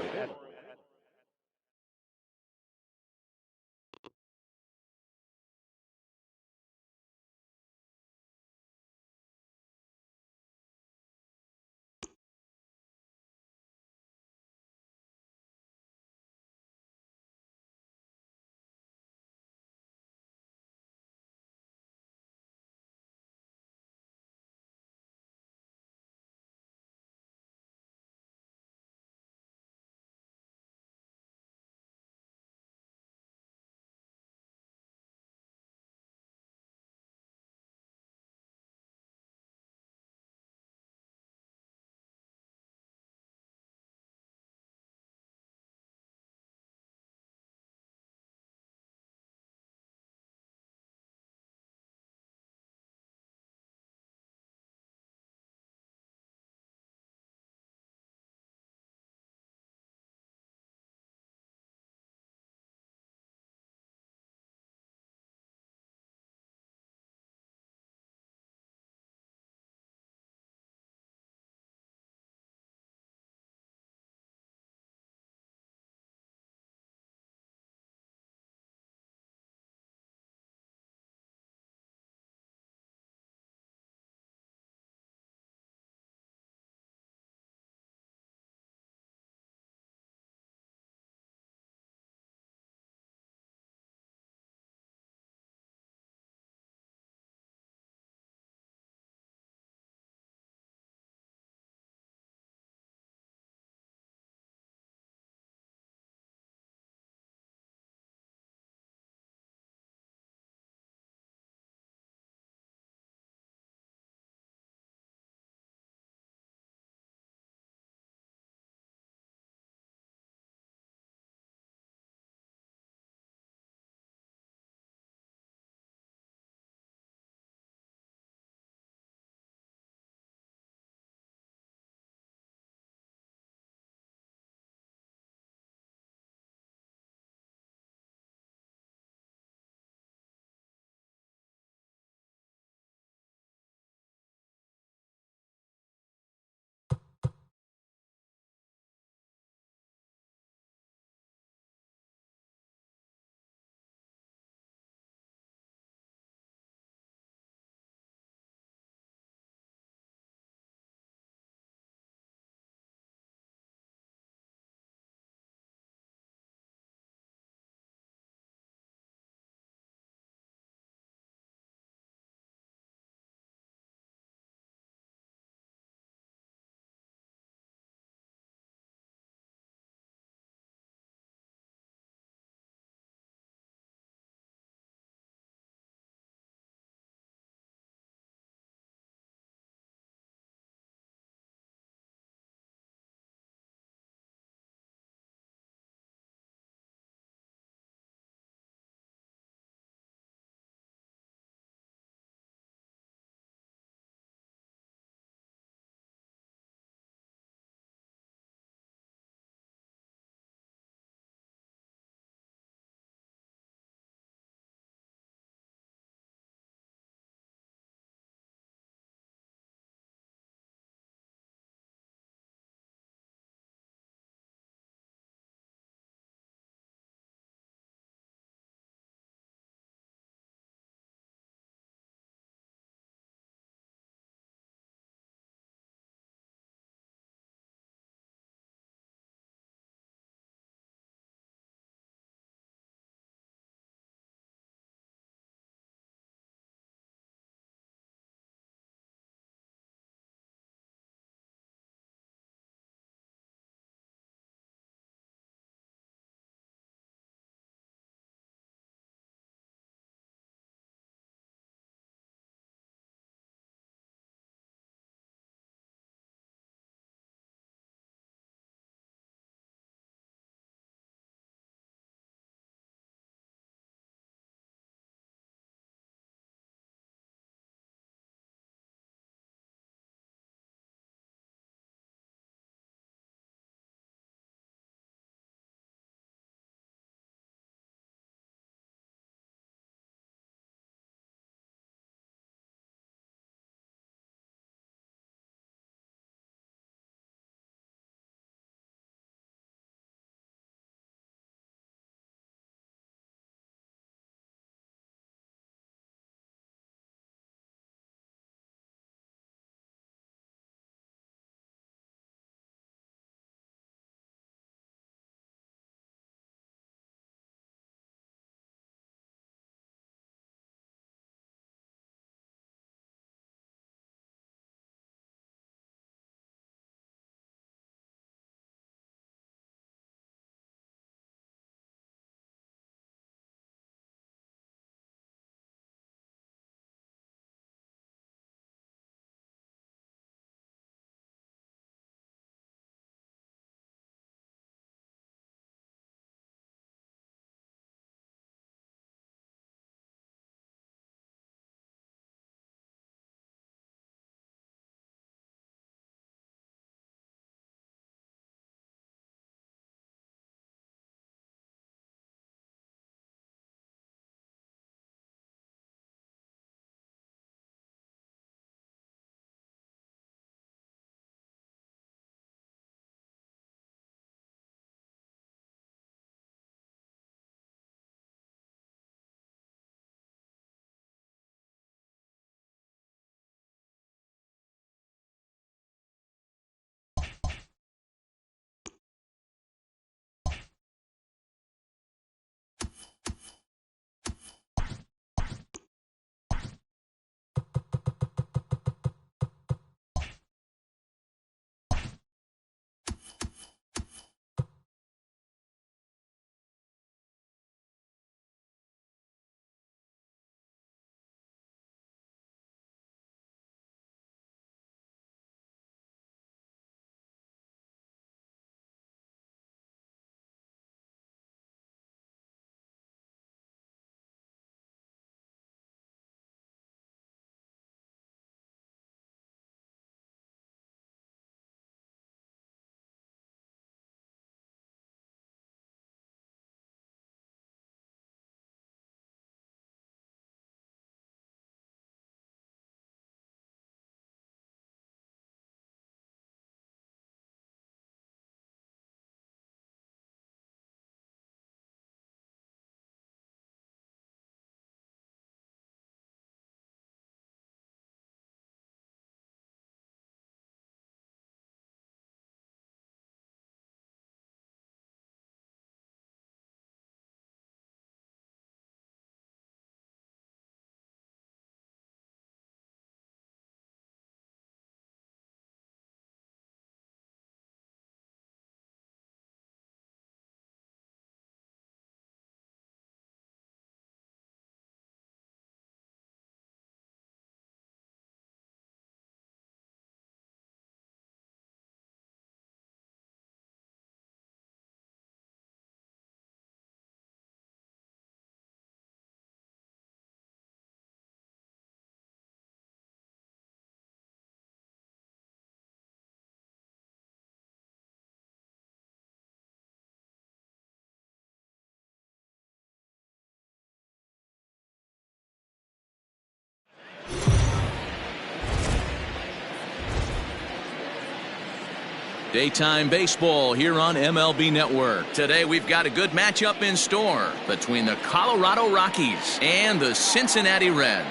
Daytime baseball here on MLB Network. Today we've got a good matchup in store between the Colorado Rockies and the Cincinnati Reds.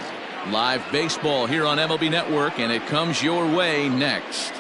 Live baseball here on MLB Network, and it comes your way next.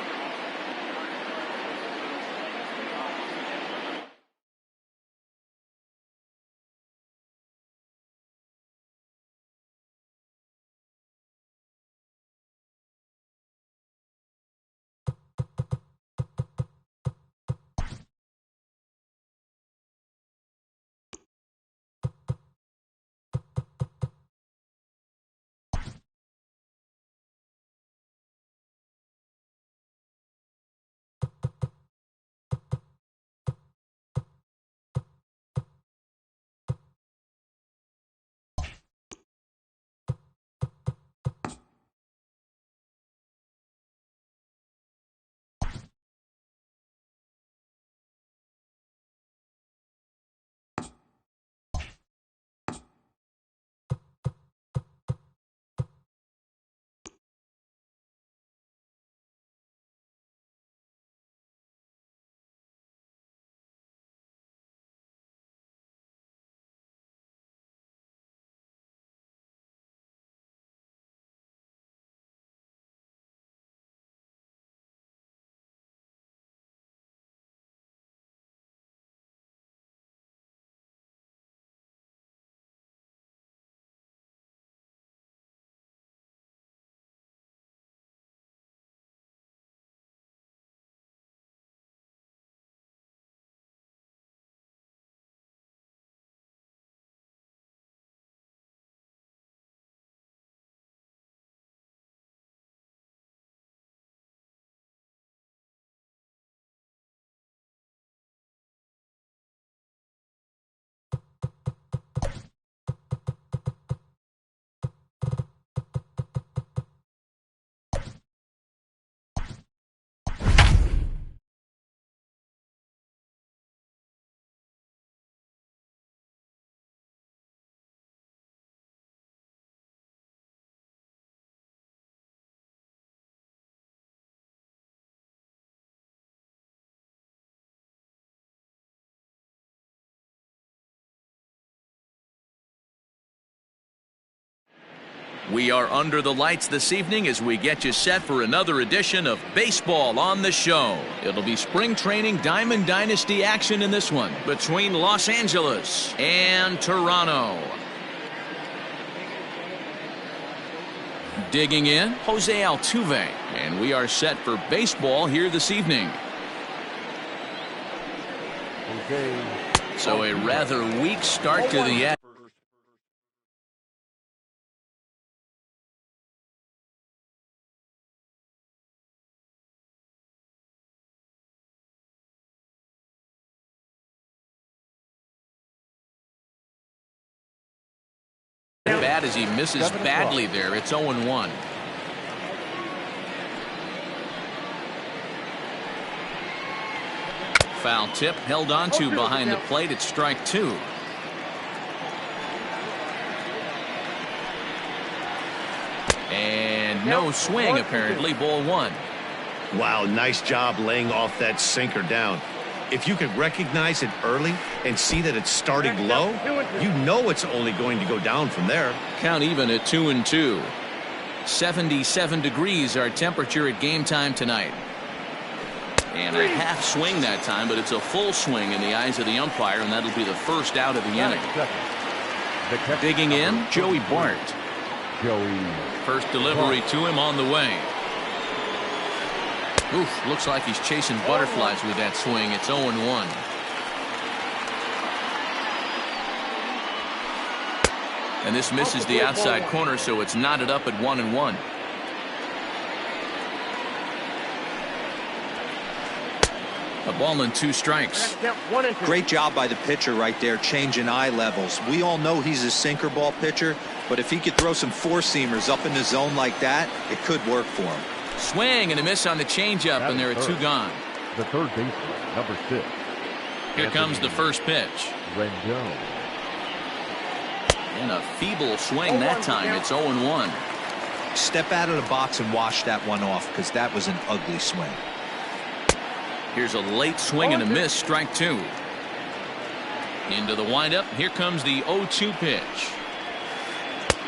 We are under the lights this evening as we get you set for another edition of Baseball on the Show. It'll be spring training Diamond Dynasty action in this one between Los Angeles and Toronto. Digging in, Jose Altuve, and we are set for baseball here this evening. So a rather weak start to the act. Bad as he misses badly there. It's 0-1. Foul tip held onto behind the plate. It's strike 2. And no swing apparently. Ball 1. Wow, nice job laying off that sinker down. If you could recognize it early and see that it's starting low, you know it's only going to go down from there. Count even at 2-2. 77 degrees our temperature at game time tonight. And a half swing that time, but it's a full swing in the eyes of the umpire, and that'll be the first out of the inning. Digging in, Joey Bart. First delivery to him on the way. Oof, looks like he's chasing butterflies with that swing. It's 0-1. And this misses the outside corner, so it's knotted up at 1-1. A ball and 2 strikes. Great job by the pitcher right there, changing eye levels. We all know he's a sinker ball pitcher, but if he could throw some four-seamers up in the zone like that, it could work for him. Swing and a miss on the changeup, and there are 2 gone. The third baseman, number 6. Here comes the first pitch. Rendon. And a feeble swing that time. It's 0-1. Step out of the box and wash that one off, because that was an ugly swing. Here's a late swing and a miss, strike two. Into the windup. Here comes the 0-2 pitch.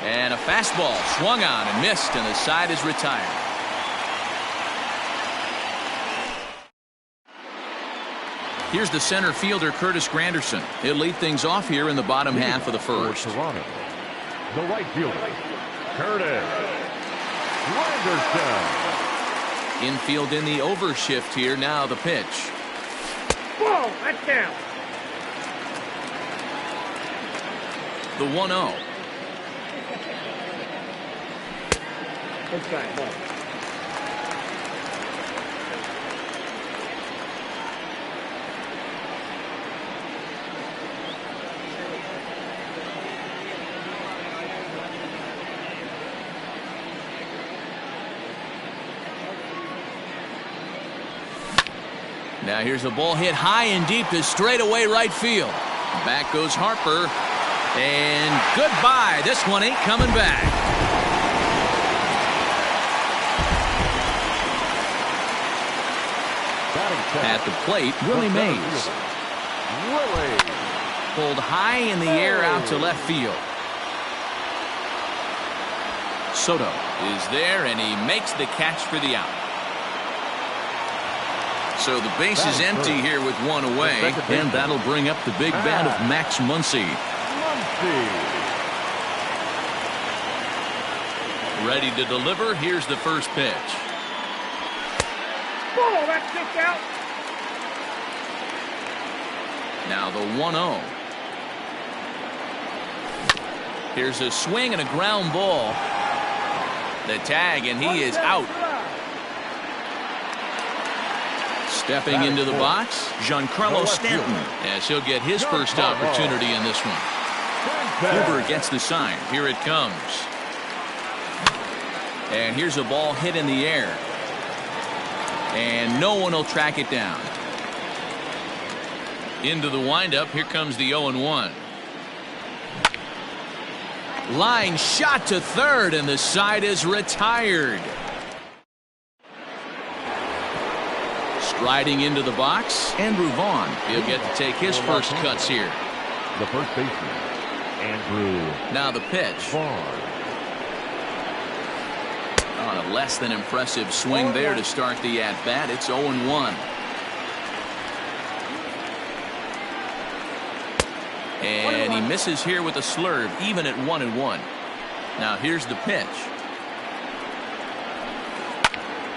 And a fastball swung on and missed, and the side is retired. Here's the center fielder, Curtis Granderson. He'll lead things off here in the bottom half of the first. Toronto, the right fielder, Curtis Granderson. Infield in the overshift here. Now the pitch. Ball, that's down. The 1-0. Inside, ball. Now here's a ball hit high and deep to straightaway right field. Back goes Harper. And goodbye. This one ain't coming back. At the plate, Willie Mays. Pulled high in the air out to left field. Soto is there, and he makes the catch for the out. So the base is empty here with one away, and that'll bring up the big bat of Max Muncy. Ready to deliver. Here's the first pitch. Ball, that's kicked out. Now the 1-0. Here's a swing and a ground ball. The tag, and he is out. Stepping into the box, Giancarlo Stanton, as he'll get his first opportunity in this one. Kluber gets the sign. Here it comes. And here's a ball hit in the air. And no one will track it down. Into the windup. Here comes the 0-1. Line shot to third, and the side is retired. Striding into the box, Andrew Vaughn. He'll get to take his first cuts here. The first baseman, Andrew. Now the pitch. Vaughn. On a less than impressive swing there to start the at-bat. It's 0-1. And he misses here with a slurve, even at 1-1. Now here's the pitch.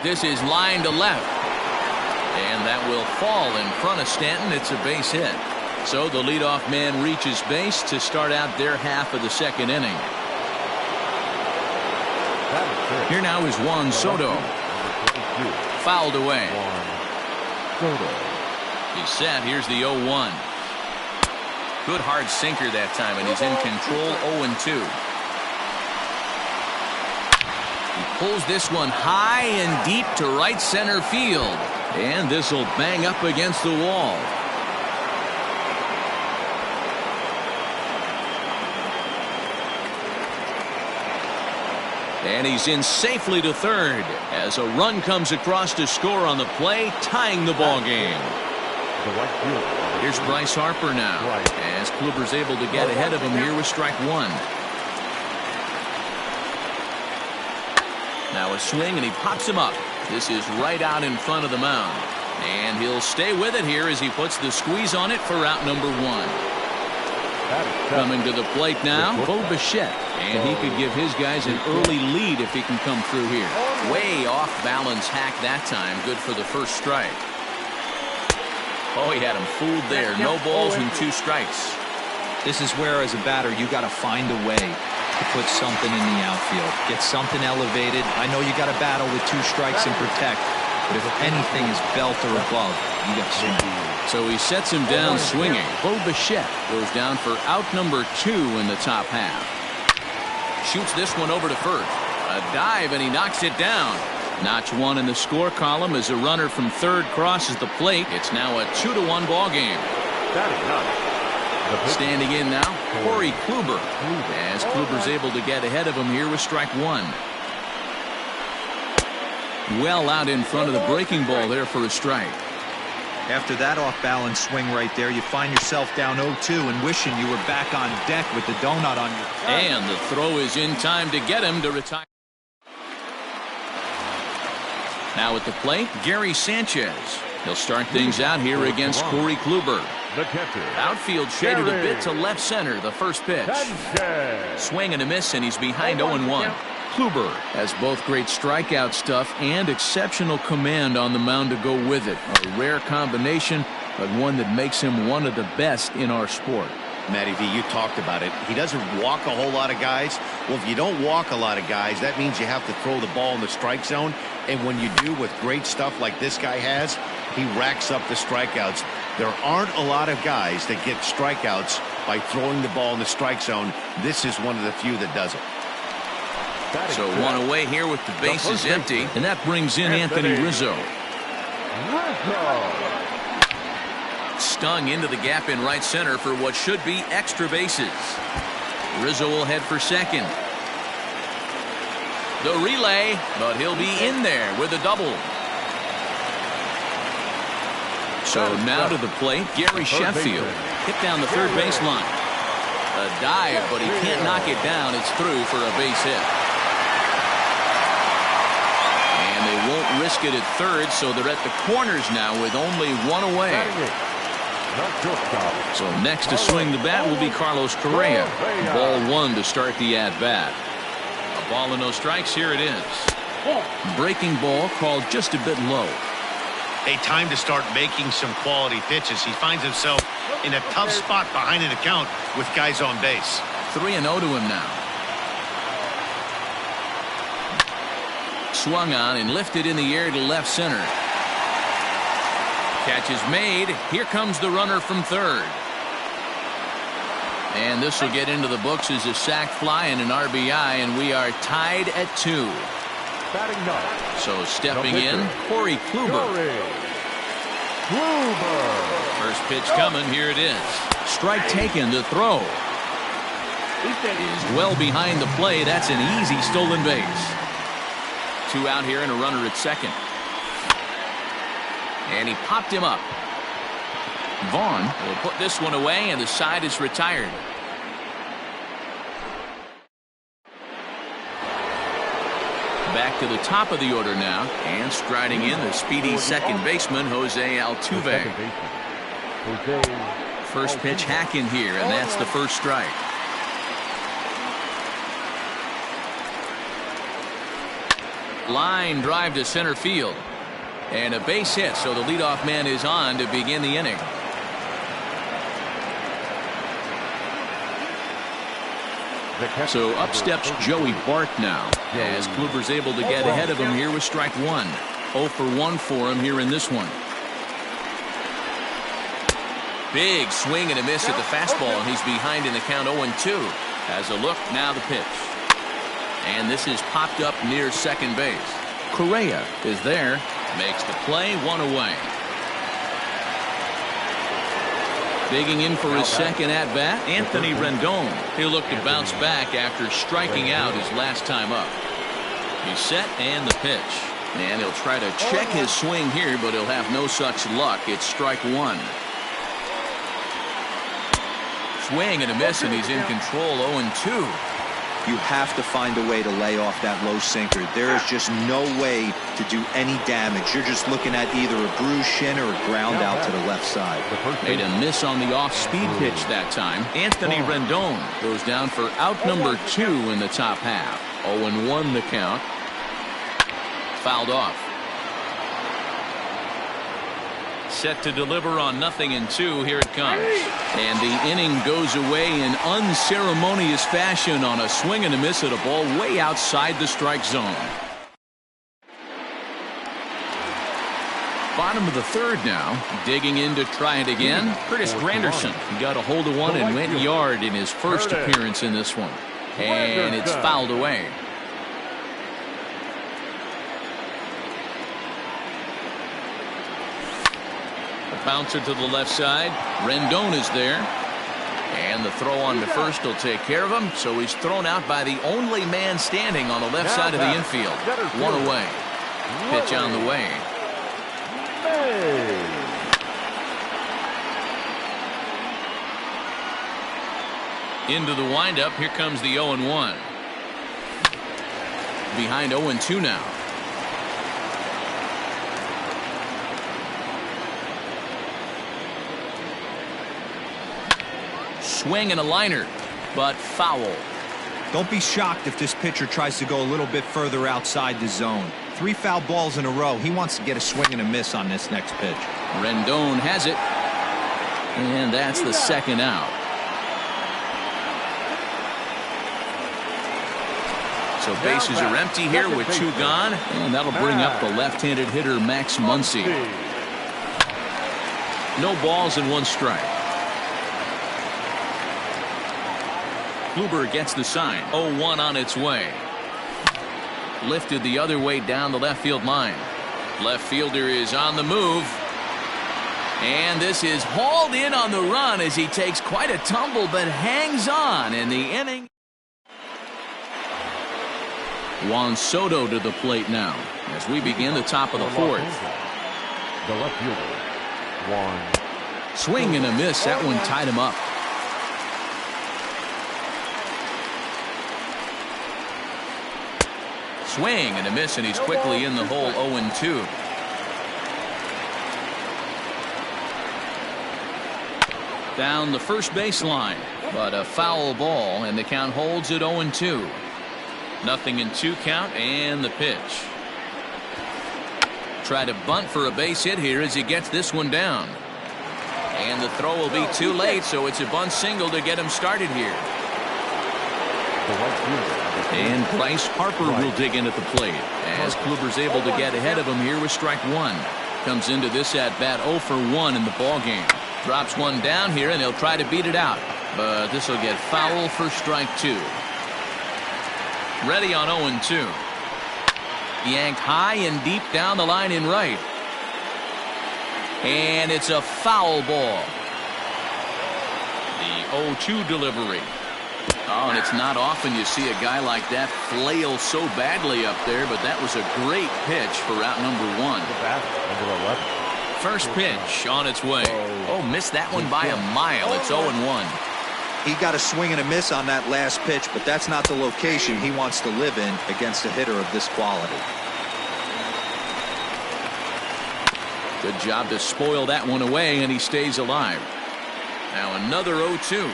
This is line to left. And that will fall in front of Stanton. It's a base hit. So the leadoff man reaches base to start out their half of the second inning. Here now is Juan Soto. Fouled away. He's set. Here's the 0-1. Good hard sinker that time, and he's in control. 0-2. He pulls this one high and deep to right center field. And this will bang up against the wall. And he's in safely to third as a run comes across to score on the play, tying the ball game. Here's Bryce Harper now, as Kluber's able to get ahead of him here with strike one. Now a swing, and he pops him up. This is right out in front of the mound. And he'll stay with it here as he puts the squeeze on it for out number one. Coming to the plate now, Bo Bichette. And he could give his guys an early lead if he can come through here. Way off balance hack that time. Good for the first strike. Oh, he had him fooled there. No balls and 2 strikes. This is where, as a batter, you got to find a way to put something in the outfield. Get something elevated. I know you got to battle with 2 strikes and protect, but if anything is belt or above, you got to swing. So he sets him down swinging. Bo Bichette goes down for out number 2 in the top half. Shoots this one over to first. A dive, and he knocks it down. Notch 1 in the score column as a runner from third crosses the plate. It's now a 2-1 ball game. Standing in now, Corey Kluber, as Kluber's able to get ahead of him here with strike one. Well out in front of the breaking ball there for a strike. After that off-balance swing right there, you find yourself down 0-2 and wishing you were back on deck with the donut on your head. And the throw is in time to get him to retire. Now at the plate, Gary Sanchez. He'll start things out here against Corey Kluber. The catcher. Outfield shaded a bit to left center, the first pitch. Swing and a miss, and he's behind 0-1. Kluber has both great strikeout stuff and exceptional command on the mound to go with it. A rare combination, but one that makes him one of the best in our sport. Matty V, you talked about it. He doesn't walk a whole lot of guys. Well, if you don't walk a lot of guys, that means you have to throw the ball in the strike zone. And when you do with great stuff like this guy has, he racks up the strikeouts. There aren't a lot of guys that get strikeouts by throwing the ball in the strike zone. This is one of the few that does it. So one away here with the bases empty, and that brings in Anthony Rizzo. Stung into the gap in right center for what should be extra bases. Rizzo will head for second. The relay, but he'll be in there with a double. So now to the plate, Gary Sheffield. Hit down the third baseline. A dive, but he can't knock it down. It's through for a base hit. And they won't risk it at third, so they're at the corners now with only one away. So next to swing the bat will be Carlos Correa. Ball one to start the at-bat. A ball and no strikes. Here it is. Breaking ball called just a bit low. A time to start making some quality pitches. He finds himself in a tough spot behind an account with guys on base. 3-0 to him now. Swung on and lifted in the air to left center. Catch is made. Here comes the runner from third. And this will get into the books as a sac fly and an RBI, and we are tied at 2. So stepping in, Corey Kluber. First pitch coming. Here it is. Strike taken to throw. Is well behind the play. That's an easy stolen base. 2 out here and a runner at second. And he popped him up. Vaughn will put this one away, and the side is retired. Back to the top of the order now, and striding in the speedy second baseman, Jose Altuve. First pitch hack in here, and that's the first strike. Line drive to center field. And a base hit, so the leadoff man is on to begin the inning. So up steps Joey Bart now, as Kluber's able to get ahead of him here with strike one. 0 for 1 for him here in this one. Big swing and a miss at the fastball, and he's behind in the count 0-2. As a look, now the pitch. And this is popped up near second base. Correa is there, makes the play, 1 away. Digging in for his second at-bat, Anthony Rendon. He'll look to bounce back after striking out his last time up. He's set, and the pitch. And he'll try to check his swing here, but he'll have no such luck. It's strike one. Swing and a miss, and he's in control, 0-2. You have to find a way to lay off that low sinker. There is just no way to do any damage. You're just looking at either a bruised shin or a ground out to the left side. Made a miss on the off-speed pitch that time. Anthony Rendon goes down for out number 2 in the top half. 0-1 the count. Fouled off. Set to deliver on 0-2. Here it comes. And the inning goes away in unceremonious fashion on a swing and a miss at a ball way outside the strike zone. Bottom of the third now. Digging in to try it again. Curtis Granderson. He got a hold of one and went yard in his first appearance in this one. And it's fouled away. Bouncer to the left side. Rendon is there. And the throw on to first will take care of him. So he's thrown out by the only man standing on the left side of the infield. 1 away. Pitch on the way. Into the windup. Here comes the 0-1. Behind 0-2 now. Swing and a liner, but foul. Don't be shocked if this pitcher tries to go a little bit further outside the zone. 3 foul balls in a row. He wants to get a swing and a miss on this next pitch. Rendon has it. And that's the second out. So bases are empty here with 2 gone. And that'll bring up the left-handed hitter Max Muncy. No balls and 1 strike. Kluber gets the sign. 0-1 on its way. Lifted the other way down the left field line. Left fielder is on the move. And this is hauled in on the run as he takes quite a tumble but hangs on in the inning. Juan Soto to the plate now as we begin the top of the 4th. The left fielder, Juan. Swing and a miss. That one tied him up. Swing and a miss, and he's quickly in the hole. 0-2. Down the first baseline, but a foul ball, and the count holds at 0-2. 0-2 count, and the pitch. Try to bunt for a base hit here as he gets this one down. And the throw will be too late, so it's a bunt single to get him started here. And Bryce Harper will dig in at the plate as Kluber's able to get ahead of him here with strike 1. Comes into this at bat 0 for 1 in the ball game. Drops one down here and he'll try to beat it out, but this will get foul for strike 2. Ready on 0-2. Yanked high and deep down the line in right, and it's a foul ball. The 0-2 delivery. Oh, and it's not often you see a guy like that flail so badly up there, but that was a great pitch for route number 1. Number 11. First pitch on its way. Oh, missed that one by a mile. It's 0-1. He got a swing and a miss on that last pitch, but that's not the location he wants to live in against a hitter of this quality. Good job to spoil that one away, and he stays alive. Now another 0-2.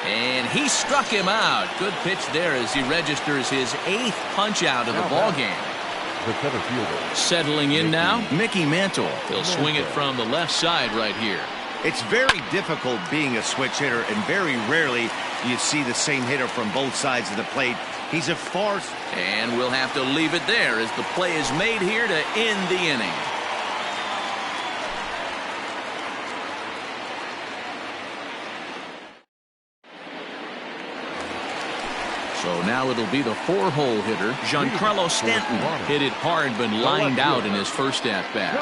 And he struck him out. Good pitch there as he registers his 8th punch out of the ball game. The center fielder. Settling in now, Mickey Mantle. He'll swing it from the left side right here. It's very difficult being a switch hitter, and very rarely do you see the same hitter from both sides of the plate. He's a farce. And we'll have to leave it there as the play is made here to end the inning. So now it'll be the 4-hole hitter, Giancarlo Stanton. Hit it hard but lined out in his first at-bat.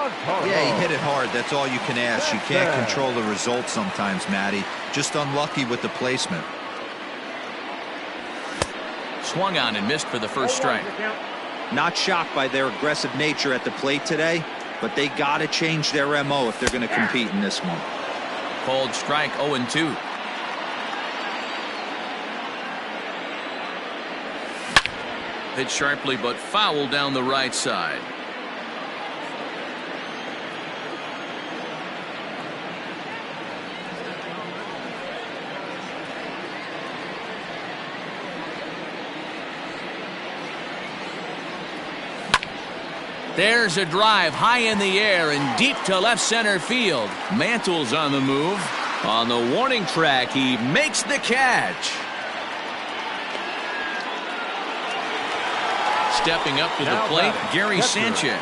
Yeah, he hit it hard. That's all you can ask. You can't control the result sometimes, Matty. Just unlucky with the placement. Swung on and missed for the first strike. Not shocked by their aggressive nature at the plate today, but they got to change their MO if they're going to compete in this one. Called strike 0-2. Hit sharply but foul down the right side. There's a drive high in the air and deep to left center field. Mantle's on the move. On the warning track, he makes the catch. Stepping up to the plate, Gary Sanchez.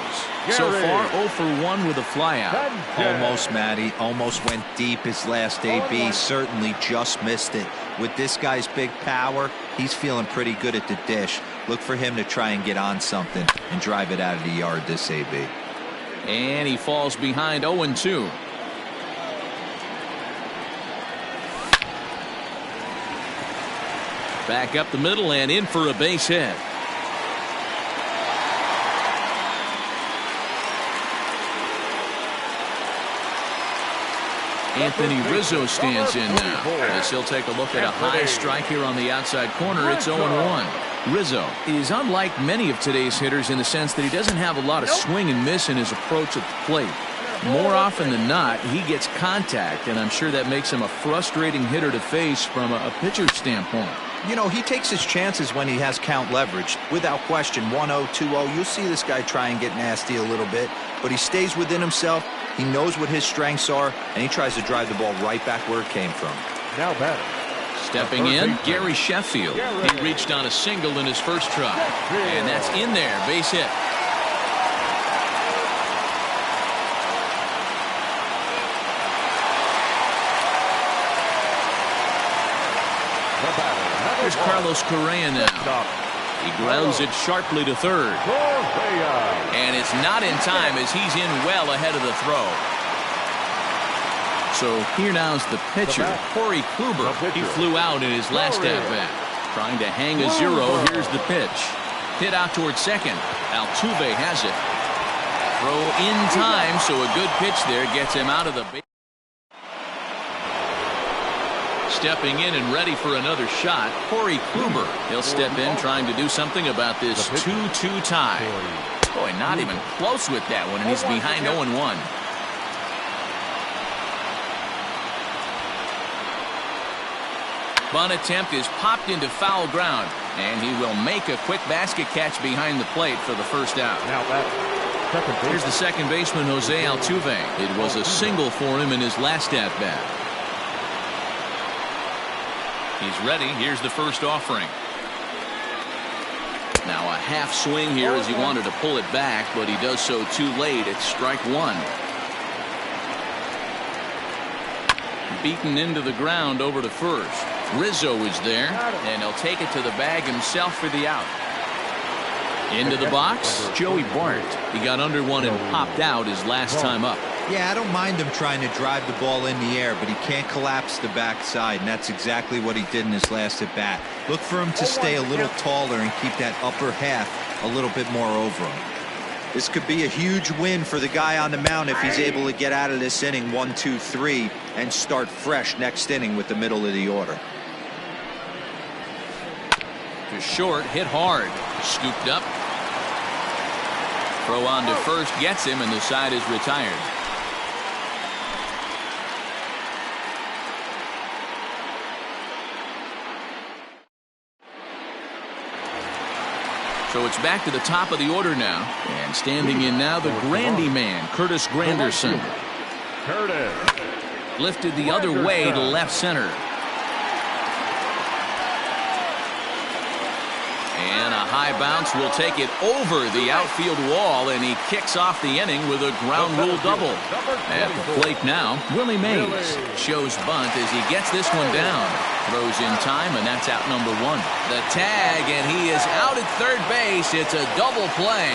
So far, 0 for 1 with a flyout. Almost, Matty. Almost went deep his last AB. Certainly just missed it. With this guy's big power, he's feeling pretty good at the dish. Look for him to try and get on something and drive it out of the yard this AB. And he falls behind 0-2. Back up the middle and in for a base hit. Anthony Rizzo stands in now, as he'll take a look at a high strike here on the outside corner. It's 0-1. Rizzo is unlike many of today's hitters in the sense that he doesn't have a lot of swing and miss in his approach at the plate. More often than not, he gets contact, and I'm sure that makes him a frustrating hitter to face from a pitcher's standpoint. You know, he takes his chances when he has count leverage. Without question, 1-0, 2-0, you'll see this guy try and get nasty a little bit, but he stays within himself. He knows what his strengths are, and he tries to drive the ball right back where it came from. Now batting. Stepping in, Gary Sheffield. He reached on a single in his first try, and that's in there, base hit. Here's Carlos Correa now. He grounds it sharply to third. And it's not in time as he's in well ahead of the throw. So here now's the pitcher, Corey Kluber. He flew out in his last at-bat. Trying to hang a zero. Here's the pitch. Hit out towards second. Altuve has it. Throw in time, so a good pitch there gets him out of the base. Stepping in and ready for another shot, Corey Kluber. He'll step in trying to do something about this 2-2 tie. Boy, not even close with that one, and he's behind 0-1. Bunt attempt is popped into foul ground, and he will make a quick basket catch behind the plate for the first out. Here's the second baseman, Jose Altuve. It was a single for him in his last at-bat. He's ready. Here's the first offering. Now a half swing here as he wanted to pull it back, but he does so too late. It's strike one. Beaten into the ground over to first. Rizzo is there, and he'll take it to the bag himself for the out. Into the box, Joey Bart. He got under one and popped out his last time up. Yeah, I don't mind him trying to drive the ball in the air, but he can't collapse the backside, and that's exactly what he did in his last at bat. Look for him to stay a little taller and keep that upper half a little bit more over him. This could be a huge win for the guy on the mound if he's able to get out of this inning 1, 2, 3 and start fresh next inning with the middle of the order. To short, hit hard, scooped up. Throw on to first gets him, and the side is retired. So it's back to the top of the order now, and standing in now the Grandy man, Curtis Granderson. Lifted the other way to left center. And a high bounce will take it over the outfield wall, and he kicks off the inning with a ground rule double. At the plate now, Willie Mays shows bunt as he gets this one down. Throws in time, and that's out number one. The tag, and he is out at third base. It's a double play.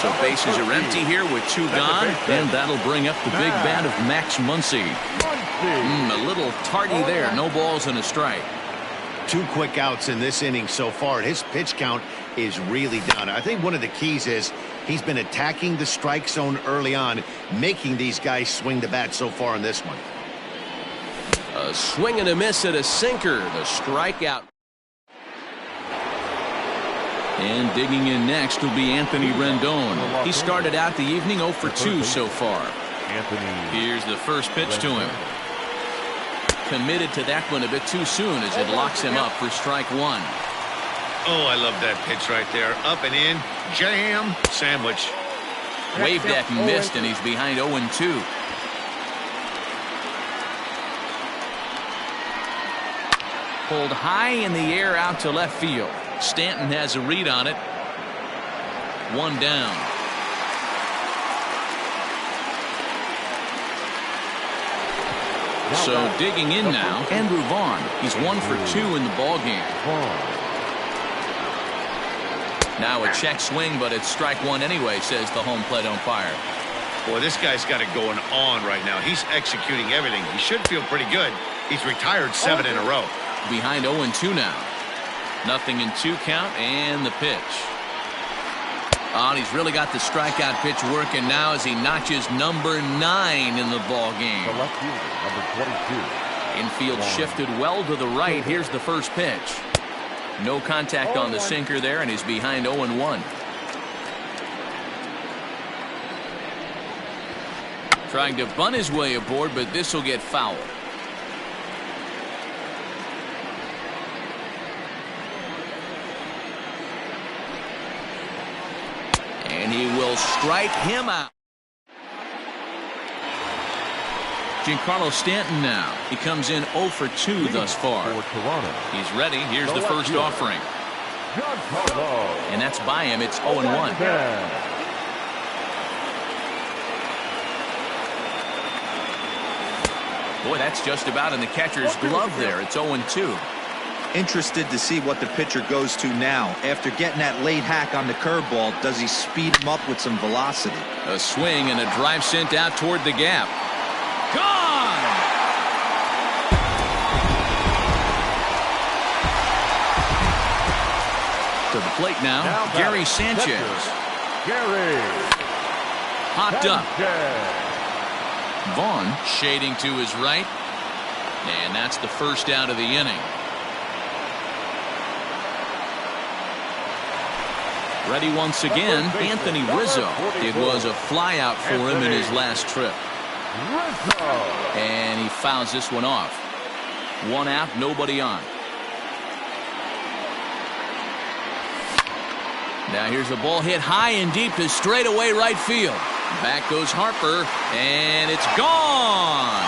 So bases are empty here with two gone, and that'll bring up the big bat of Max Muncy. A little tardy there. No balls and a strike. 2 quick outs in this inning so far. His pitch count is really down. I think one of the keys is he's been attacking the strike zone early on, making these guys swing the bat so far in this one. A swing and a miss at a sinker. The strikeout. And digging in next will be Anthony Rendon. He started out the evening 0 for 2 so far. Here's the first pitch to him. Committed to that one a bit too soon as it locks him up for strike one. Oh, I love that pitch right there. Up and in, jam, sandwich. Waved at and missed, and he's behind 0-2. Pulled high in the air out to left field. Stanton has a read on it. One down. So digging in now, Andrew Vaughn. He's 1 for 2 in the ball game. Now a check swing, but it's strike one anyway, says the home plate umpire. Boy, this guy's got it going on right now. He's executing everything. He should feel pretty good. He's retired 7 in a row. Behind 0-2 now. Nothing in 2 count, and the pitch. Oh, and he's really got the strikeout pitch working now as he notches number 9 in the ball game. The left fielder, number 22. Infield shifted well to the right. Here's the first pitch. No contact on the sinker there, and he's behind 0-1. Trying to bunt his way aboard, but this will get foul. And he will strike him out. Giancarlo Stanton now. He comes in 0 for 2 thus far. He's ready. Here's the first offering. And that's by him. It's 0-1. Boy, that's just about in the catcher's glove there. It's 0-2. Interested to see what the pitcher goes to now. After getting that late hack on the curveball, does he speed him up with some velocity? A swing and a drive sent out toward the gap. Gone! To the plate now Gary Sanchez. Gary. Hopped up. Vaughn shading to his right. And that's the first out of the inning. Ready once again, Anthony Rizzo. It was a flyout for him in his last trip. And he fouls this one off. 1 out, nobody on. Now here's a ball hit high and deep to straightaway right field. Back goes Harper, and it's gone.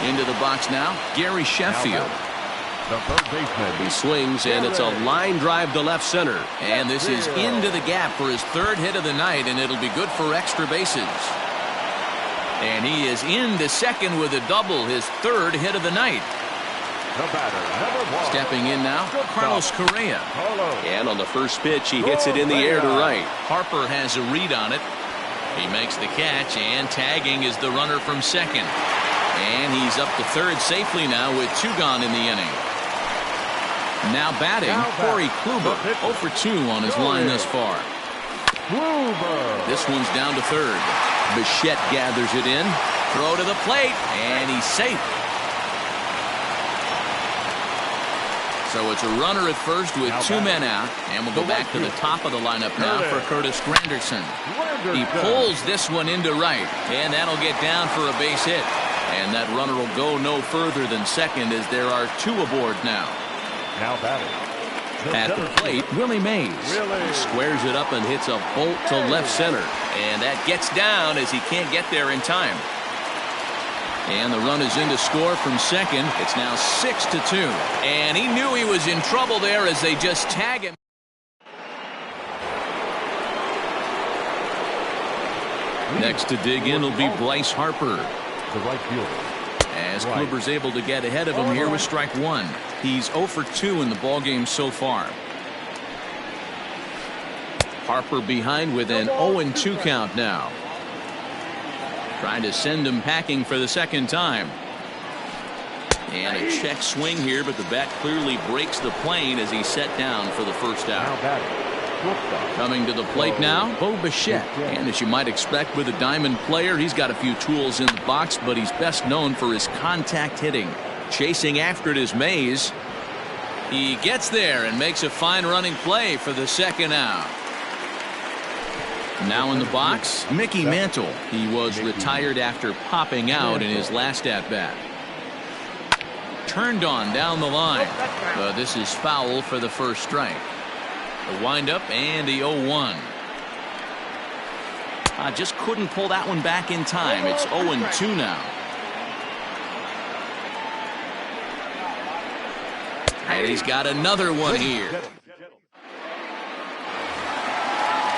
Into the box now, Gary Sheffield. The third baseman. He swings, and it's a line drive to left center. And this is into the gap for his 3rd hit of the night, and it'll be good for extra bases. And he is into second with a double, his 3rd hit of the night. The batter, number 1. Stepping in now, Carlos Correa. And on the first pitch, he hits it in the air to right. Harper has a read on it. He makes the catch, and tagging is the runner from second. And he's up to 3rd safely now with 2 gone in the inning. Now batting, Corey Kluber, 0 for 2 on his line thus far. This one's down to 3rd. Bichette gathers it in. Throw to the plate, and he's safe. So it's a runner at first with 2 men out, and we'll go back to the top of the lineup now for Curtis Granderson. He pulls this one into right, and that'll get down for a base hit. And that runner will go no further than second as there are 2 aboard now. Now batting. At the plate, Willie Mays. He squares it up and hits a bolt to left center. And that gets down as he can't get there in time. And the run is in to score from second. It's now 6-2. And he knew he was in trouble there as they just tag him. Next to dig in will be Bryce Harper. The right fielder. As Kluber's able to get ahead of him here with strike 1. He's 0 for 2 in the ballgame so far. Harper behind with an 0-2 count now. Trying to send him packing for the second time. And a check swing here, but the bat clearly breaks the plane as he's set down for the first out. Now batting. Coming to the plate now, Bo Bichette. And as you might expect with a diamond player, he's got a few tools in the box, but he's best known for his contact hitting. Chasing after it is Mays. He gets there and makes a fine running play for the second out. Now in the box, Mickey Mantle. He was retired after popping out in his last at-bat. Turned on down the line. This is foul for the first strike. The windup and the 0-1. Just couldn't pull that one back in time. It's 0-2 now. And he's got another one here.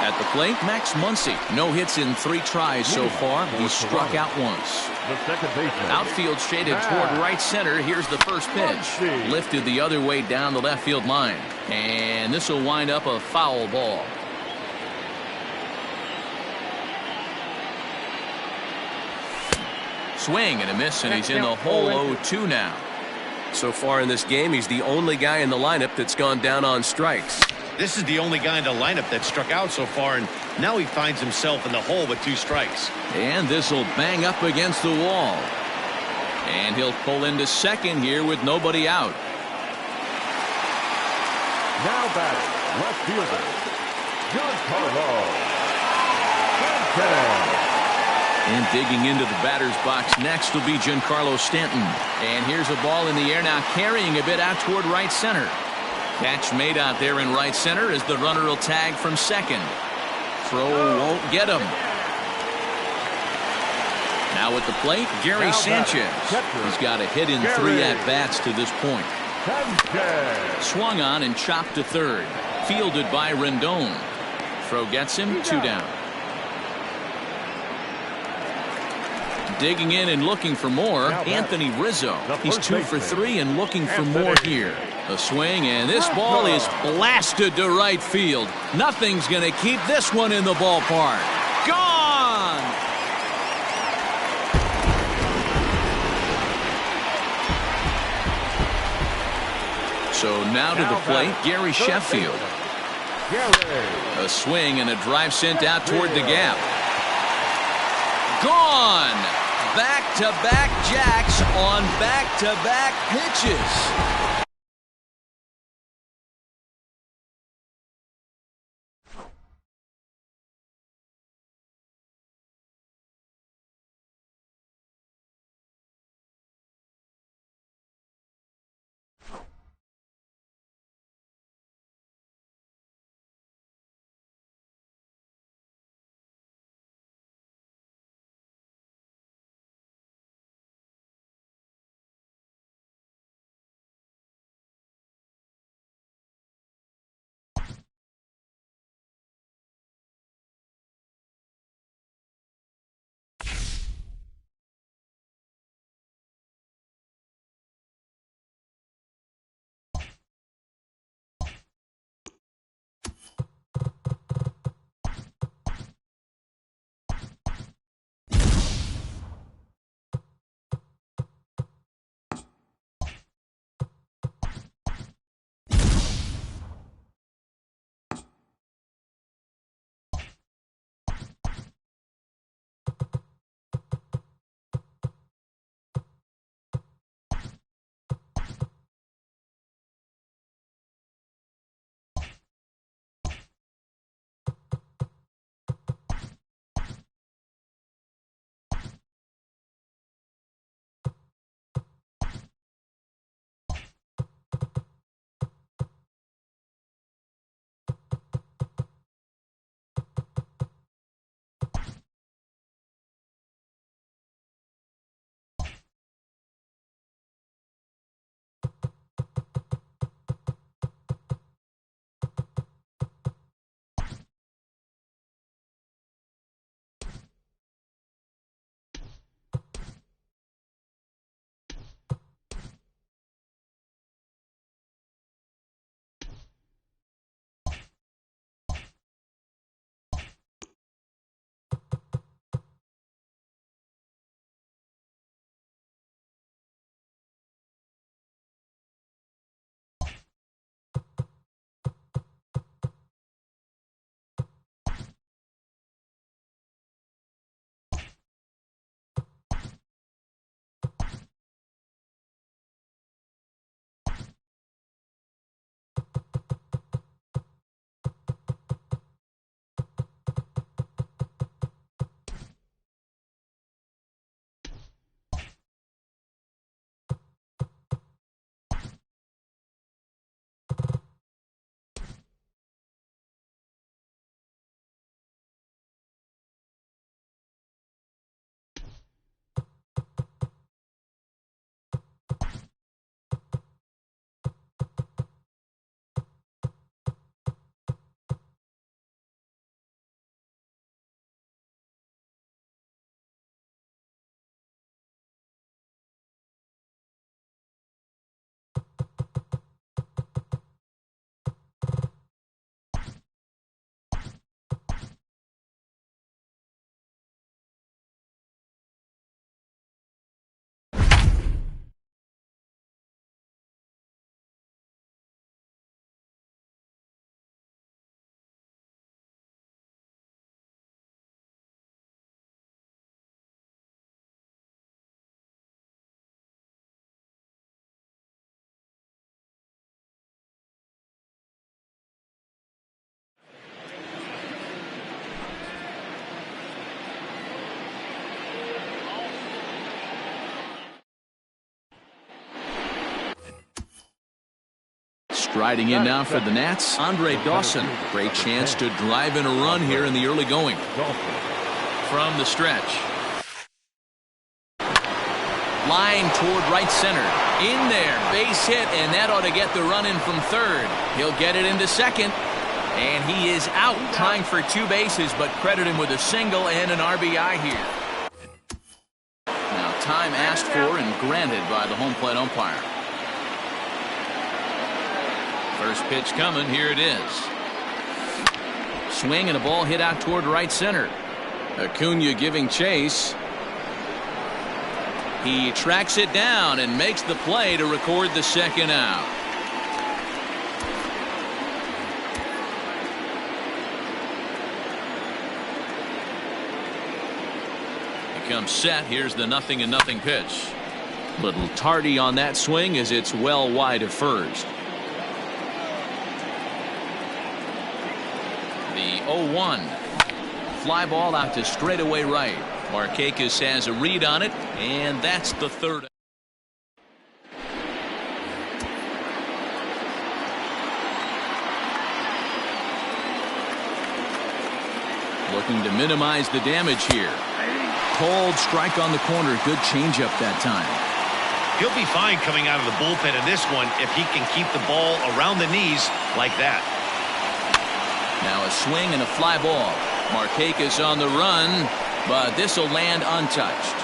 At the plate, Max Muncy. No hits in 3 tries so far. He's struck out once. The second baseman. Outfield shaded toward right center. Here's the first pitch. Lifted the other way down the left field line. And this will wind up a foul ball. Swing and a miss, and he's in the hole 0-2 now. So far in this game, he's the only guy in the lineup that's gone down on strikes. This is the only guy in the lineup that struck out so far, and now he finds himself in the hole with 2 strikes. And this will bang up against the wall. And he'll pull into second here with nobody out. Now batting, left fielder, Giancarlo. And digging into the batter's box next will be Giancarlo Stanton. And here's a ball in the air now, carrying a bit out toward right center. Catch made out there in right center as the runner will tag from second. Throw won't get him. Now at the plate, Gary Sanchez. He's got a hit in 3 at-bats to this point. Swung on and chopped to third. Fielded by Rendon. Throw gets him, 2 down. Digging in and looking for more, Anthony Rizzo. He's 2 for 3 and looking for more here. A swing, and this ball is blasted to right field. Nothing's going to keep this one in the ballpark. Gone! So now to the plate, Gary Sheffield. A swing and a drive sent out toward the gap. Gone! Back-to-back jacks on back-to-back pitches. Striding in now for the Nats, Andre Dawson. Great chance to drive in a run here in the early going. From the stretch. Line toward right center. In there, base hit, and that ought to get the run in from third. He'll get it into second, and he is out trying for 2 bases, but credit him with a single and an RBI here. Now time asked for and granted by the home plate umpire. First pitch coming, here it is. Swing and a ball hit out toward right center. Acuna giving chase. He tracks it down and makes the play to record the second out. He comes set. Here's the 0-0 pitch. Little tardy on that swing as it's well wide of first. The 0-1. Fly ball out to straightaway right. Markakis has a read on it, and that's the third. Looking to minimize the damage here. Cold strike on the corner. Good changeup that time. He'll be fine coming out of the bullpen in this one if he can keep the ball around the knees like that. Now a swing and a fly ball. Markakis on the run, but this will land untouched.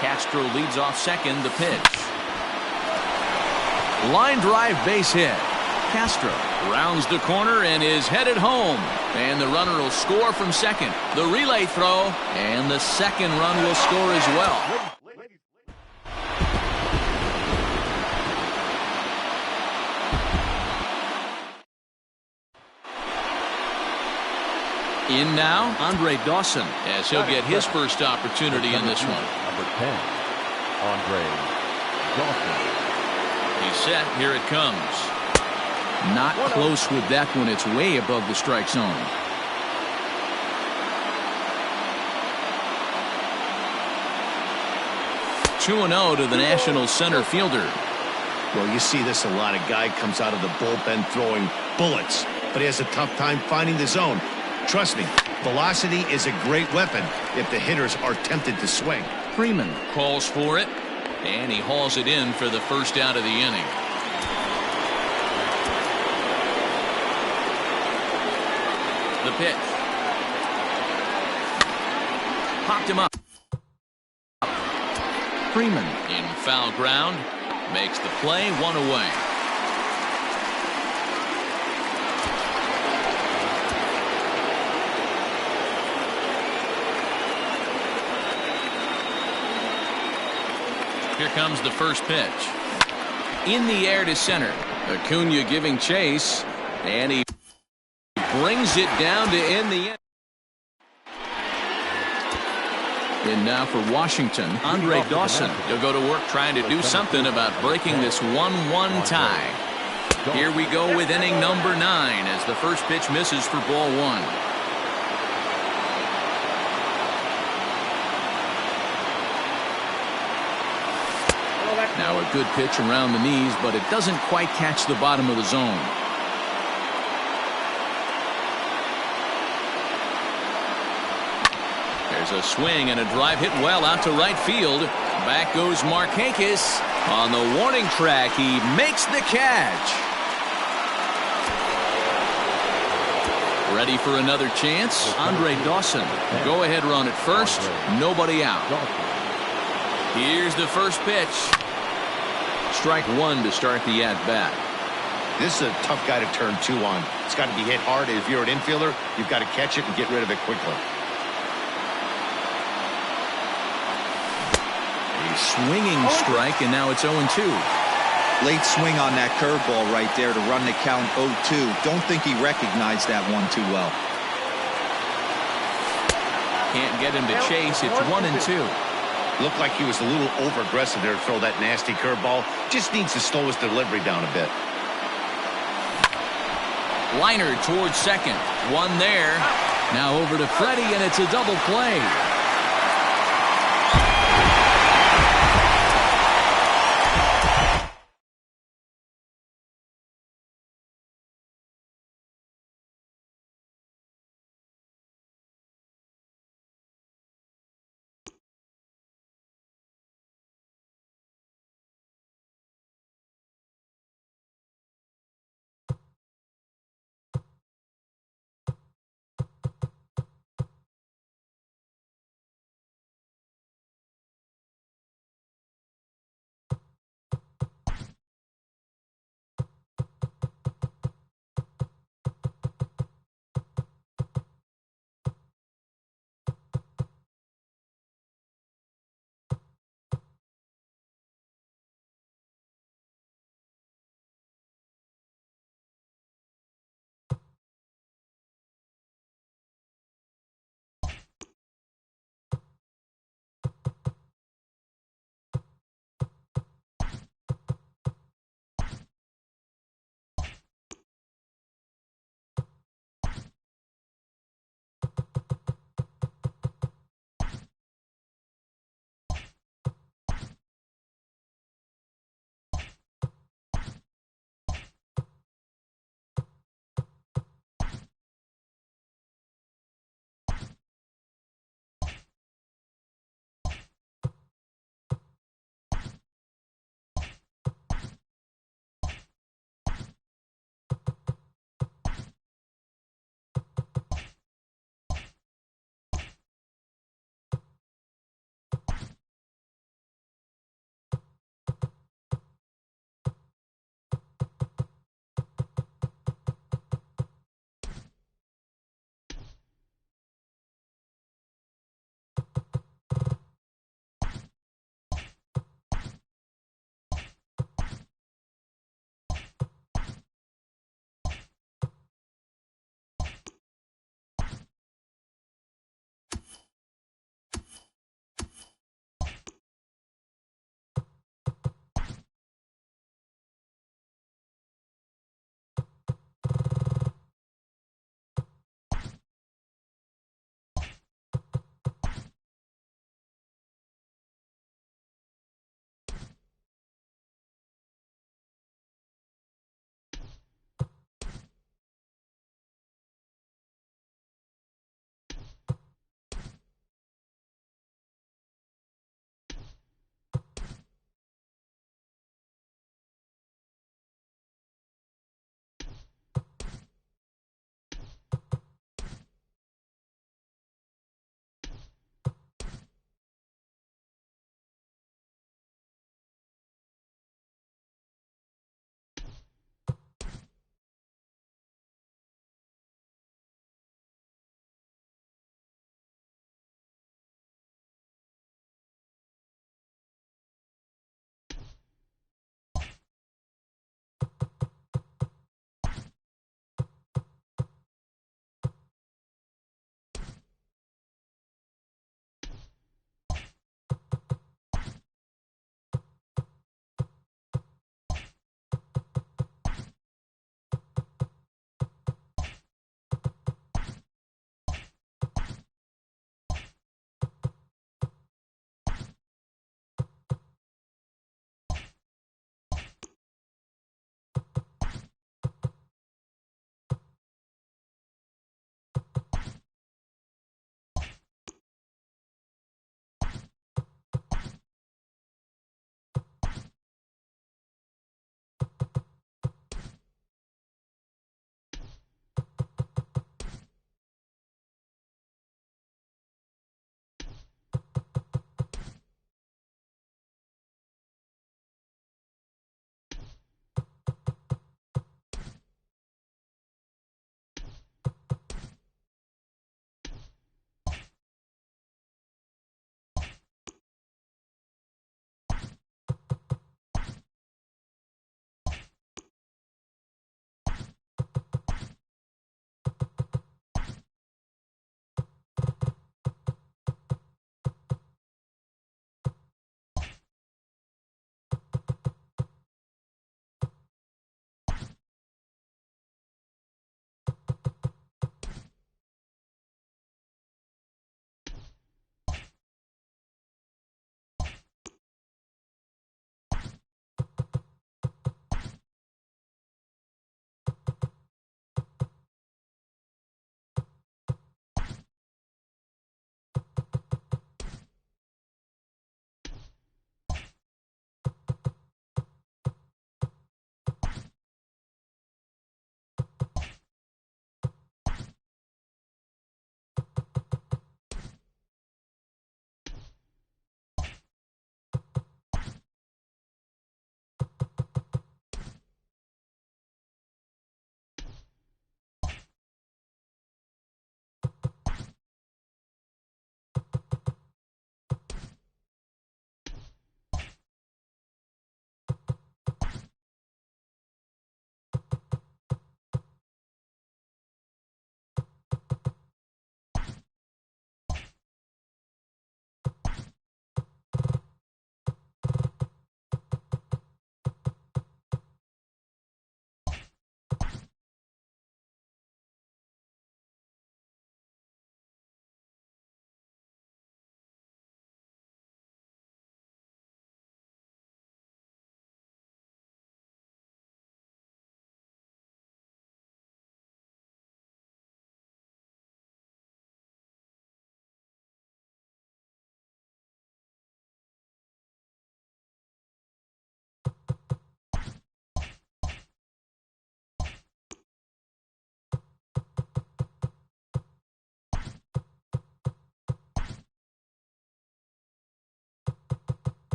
Castro leads off second. The pitch. Line drive base hit. Castro rounds the corner and is headed home. And the runner will score from second. The relay throw, and the second run will score as well. In now, Andre Dawson, as he'll get his first opportunity in this one. Number 10, Andre Dawson. He's set. Here it comes. Not close with that one. It's way above the strike zone. (2-0) to the National center fielder. Well, you see this a lot. A guy comes out of the bullpen throwing bullets, but he has a tough time finding the zone. Trust me, velocity is a great weapon if the hitters are tempted to swing. Freeman calls for it, and he hauls it in for the first out of the inning. The pitch. Popped him up. Freeman in foul ground. Makes the play, 1 away. Here comes the first pitch. In the air to center. Acuna giving chase, and he brings it down to end the end. And now for Washington, Andre Dawson. He'll go to work trying to do something about breaking this 1-1 tie. Here we go with inning number 9 as the first pitch misses for ball 1. Now a good pitch around the knees, but it doesn't quite catch the bottom of the zone. There's a swing and a drive hit well out to right field. Back goes Markakis. On the warning track, he makes the catch. Ready for another chance? Andre Dawson. Go ahead run at first. Nobody out. Here's the first pitch. Strike 1 to start the at-bat. This is a tough guy to turn 2 on. It's got to be hit hard. If you're an infielder, you've got to catch it and get rid of it quickly. A swinging strike, and now it's 0-2. Late swing on that curveball right there to run the count 0-2. Don't think he recognized that one too well. Can't get him to chase. It's 1-2. Looked like he was a little over-aggressive there to throw that nasty curveball. Just needs to slow his delivery down a bit. Liner towards second. One there. Now over to Freddie, and it's a double play.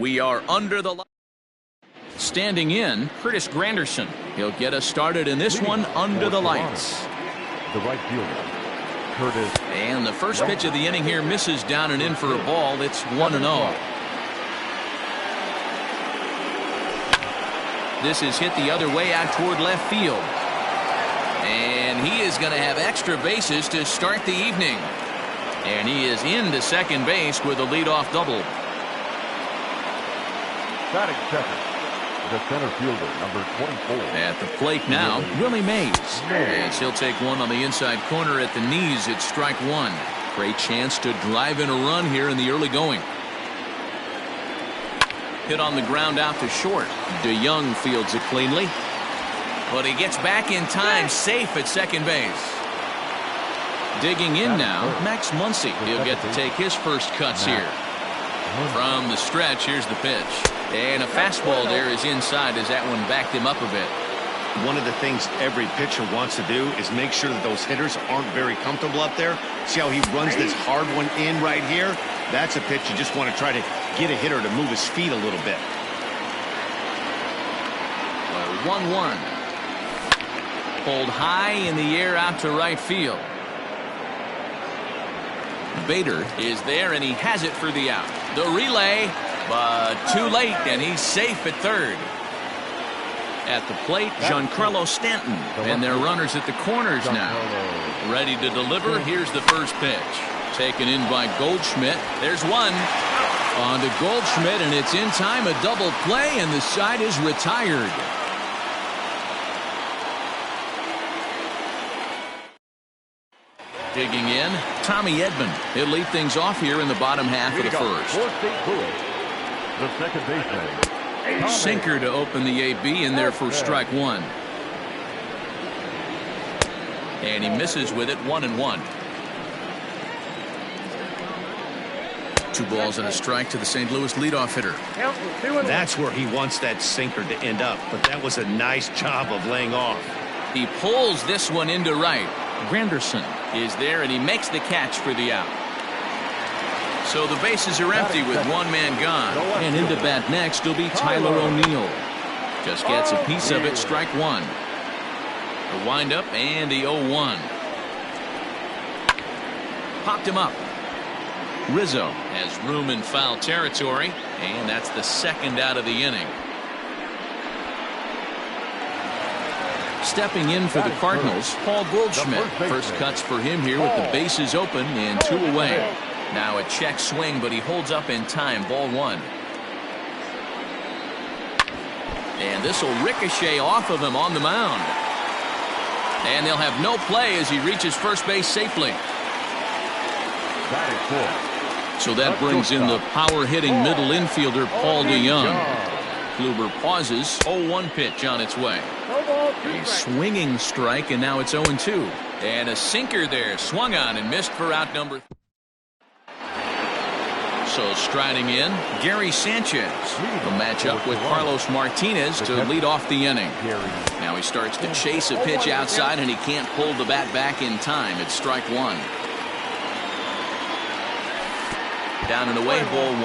We are under the... Standing in, Curtis Granderson. He'll get us started in this one under the lights. The right fielder, Curtis. And the first pitch of the inning here misses down and in for a ball. It's 1-0. This is hit the other way out toward left field. And he is going to have extra bases to start the evening. And he is into second base with a leadoff double. Batting second, the center fielder, number 24. At the plate now, Willie Mays. As he'll take one on the inside corner at the knees. It's strike one. Great chance to drive in a run here in the early going. Hit on the ground out to short. DeYoung fields it cleanly. But he gets back in time, safe at second base. Digging in now, Max Muncy. He'll get to take his first cuts here. From the stretch, here's the pitch. And a fastball there is inside as that one backed him up a bit. One of the things every pitcher wants to do is make sure that those hitters aren't very comfortable up there. See how he runs this hard one in right here? That's a pitch you just want to try to get a hitter to move his feet a little bit. 1-1. Pulled high in the air out to right field. Bader is there, and he has it for the out. The relay, but too late, and he's safe at third. At the plate, Giancarlo Stanton, and their runners at the corners now. Ready to deliver. Here's the first pitch. Taken in by Goldschmidt. There's one. On to Goldschmidt, and it's in time. A double play, and the side is retired. Digging in, Tommy Edman. He'll lead things off here in the bottom half of the first. The second baseman. Sinker to open the AB in there for strike one. And he misses with it, 1-1. 2 balls and a strike to the St. Louis leadoff hitter. That's where he wants that sinker to end up, but that was a nice job of laying off. He pulls this one into right. Granderson is there, and he makes the catch for the out. So the bases are empty with one man gone. And into bat next will be Tyler O'Neill. Just gets a piece of it, strike one. The windup and the 0-1. Popped him up. Rizzo has room in foul territory, and that's the second out of the inning. Stepping in for the Cardinals, Paul Goldschmidt. First cuts for him here with the bases open and 2 away. Now a check swing, but he holds up in time. Ball 1. And this will ricochet off of him on the mound. And they'll have no play as he reaches first base safely. So that brings in the power-hitting middle infielder, Paul DeYoung. Kluber pauses. 0-1 pitch on its way. A swinging strike, and now it's 0-2. And a sinker there, swung on and missed for out number 3. So striding in, Gary Sanchez. A matchup with Carlos Martinez to lead off the inning. Now he starts to chase a pitch outside, and he can't pull the bat back in time. It's strike one. Down and away, ball 1.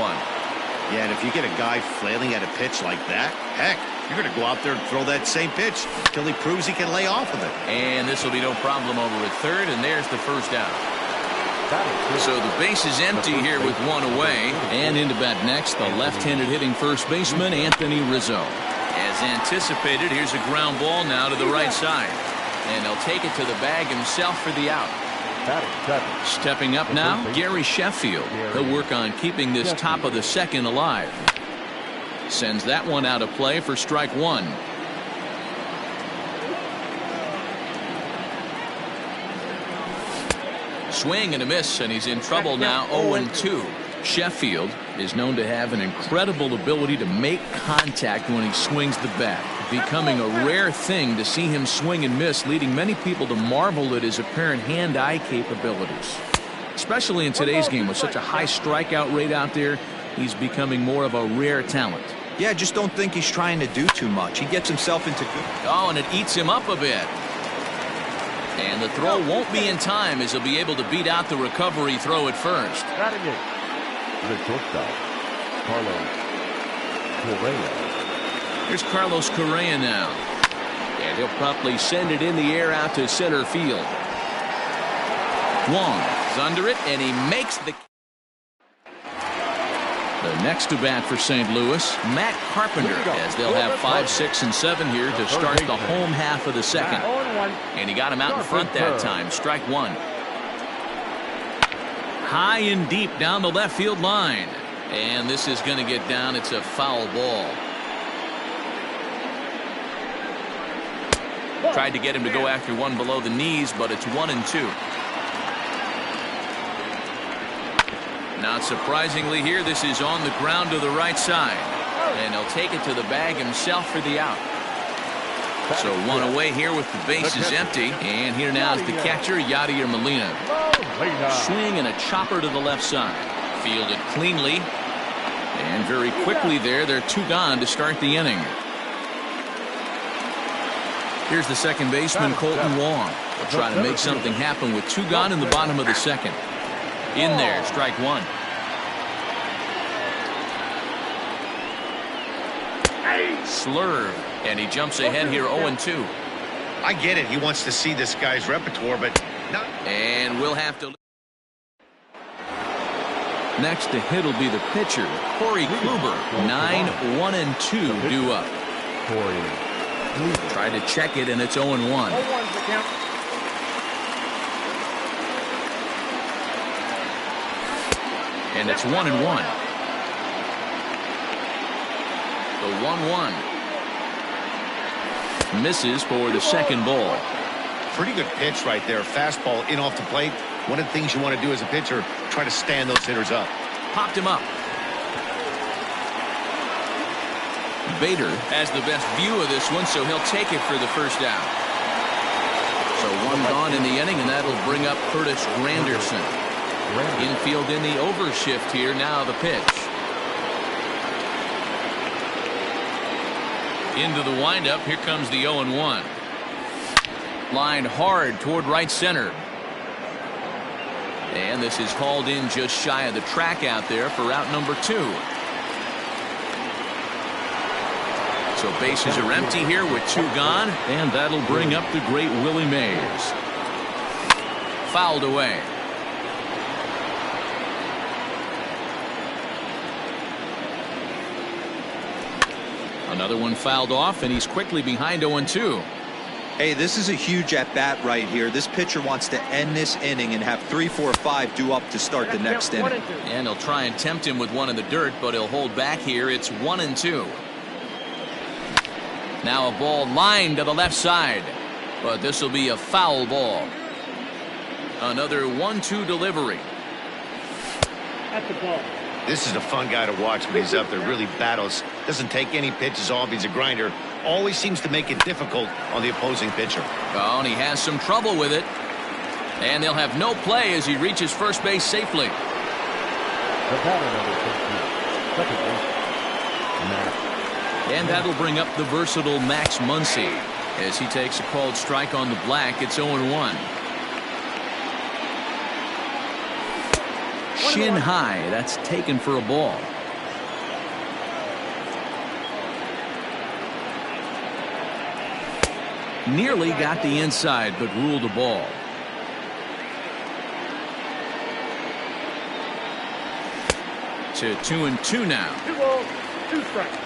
Yeah, and if you get a guy flailing at a pitch like that, heck, you're going to go out there and throw that same pitch until he proves he can lay off of it. And this will be no problem over at third, and there's the first out. So the base is empty here with 1 away. And into bat next, the left-handed hitting first baseman, Anthony Rizzo. As anticipated, here's a ground ball now to the right side. And he'll take it to the bag himself for the out. Stepping up now, Gary Sheffield. He'll work on keeping this top of the second alive. Sends that one out of play for strike one. Swing and a miss, and he's in trouble now. 0-2. Sheffield is known to have an incredible ability to make contact when he swings the bat, becoming a rare thing to see him swing and miss, leading many people to marvel at his apparent hand-eye capabilities. Especially in today's game with such a high strikeout rate out there, he's becoming more of a rare talent. Yeah, I just don't think he's trying to do too much. He gets himself into good. Oh, and it eats him up a bit. And the throw won't be in time as he'll be able to beat out the recovery throw at first. The shortstop, Carlos Correa. Here's Carlos Correa now. And he'll promptly send it in the air out to center field. Wong is under it, and he makes the next to bat for St. Louis, Matt Carpenter, as they'll have 5, 6, and 7 here to start the home half of the second. And he got him out in front that time. Strike one. High and deep down the left field line. And this is going to get down. It's a foul ball. Tried to get him to go after one below the knees, but it's 1-2. Not surprisingly here, this is on the ground to the right side. And he'll take it to the bag himself for the out. So one away here with the bases empty. And here now is the catcher, Yadier Molina. Swing and a chopper to the left side. Fielded cleanly. And very quickly there, they're 2 gone to start the inning. Here's the second baseman, Colton Wong. Will try to make something happen with 2 gone in the bottom of the second. In there, strike one. Slurve, and he jumps ahead here 0-2. I get it. He wants to see this guy's repertoire, but not. And we'll have to. Next to hit will be the pitcher, Corey Kluber. 9-1-2 due up. Tried to check it, and it's 0-1. And it's 1-1. The 1-1 misses for the second ball. Pretty good pitch right there. Fastball in off the plate. One of the things you want to do as a pitcher, try to stand those hitters up. Popped him up. Bader has the best view of this one, so he'll take it for the first out. So 1 gone in the inning, and that'll bring up Curtis Granderson. Infield in the overshift here. Now the pitch. Into the windup. Here comes the 0-1. Line hard toward right center. And this is hauled in just shy of the track out there for out number 2. So bases are empty here with 2 gone. And that'll bring up the great Willie Mays. Fouled away. Another one fouled off, and he's quickly behind 0-2. Hey, this is a huge at-bat right here. This pitcher wants to end this inning and have 3, 4, 5 due up to start the next inning. And he'll try and tempt him with one in the dirt, but he'll hold back here. It's 1-2. Now a ball lined to the left side, but this will be a foul ball. Another 1-2 delivery. That's the ball. This is a fun guy to watch when he's up there. Really battles. Doesn't take any pitches off. He's a grinder. Always seems to make it difficult on the opposing pitcher. Oh, and he has some trouble with it. And they'll have no play as he reaches first base safely. The batter number 15, second base, Max. And that'll bring up the versatile Max Muncy as he takes a called strike on the black. It's 0-1. Shin high. That's taken for a ball. Nearly got the inside, but ruled a ball. To 2-2 now. 2 balls, 2 strikes.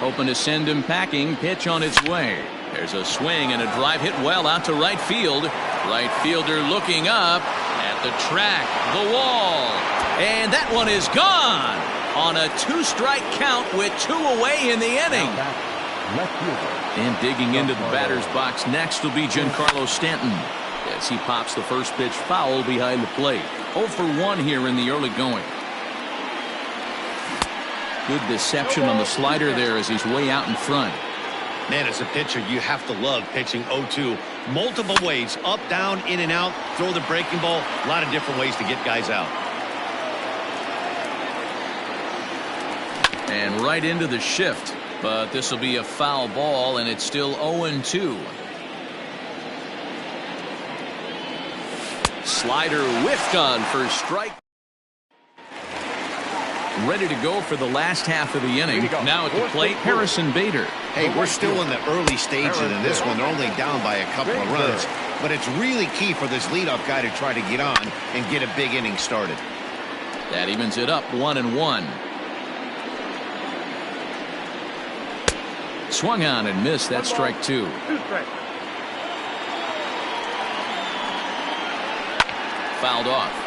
Hoping to send him packing. Pitch on its way. There's a swing and a drive hit well out to right field. Right fielder looking up at the track, the wall. And that one is gone on a 2-strike count with 2 away in the inning. And digging into the batter's box next will be Giancarlo Stanton as he pops the first pitch foul behind the plate. 0 for 1 here in the early going. Good deception on the slider there as he's way out in front. Man, as a pitcher, you have to love pitching 0-2. Multiple ways, up, down, in and out, throw the breaking ball. A lot of different ways to get guys out. And right into the shift. But this will be a foul ball, and it's still 0-2. Slider whiffed on for strike. Ready to go for the last half of the inning. Now at the plate, Harrison Bader. Hey, we're still in the early stages in this one. They're only down by a couple of runs. But it's really key for this leadoff guy to try to get on and get a big inning started. That evens it up 1-1. Swung on and missed. That's strike 2. Fouled off.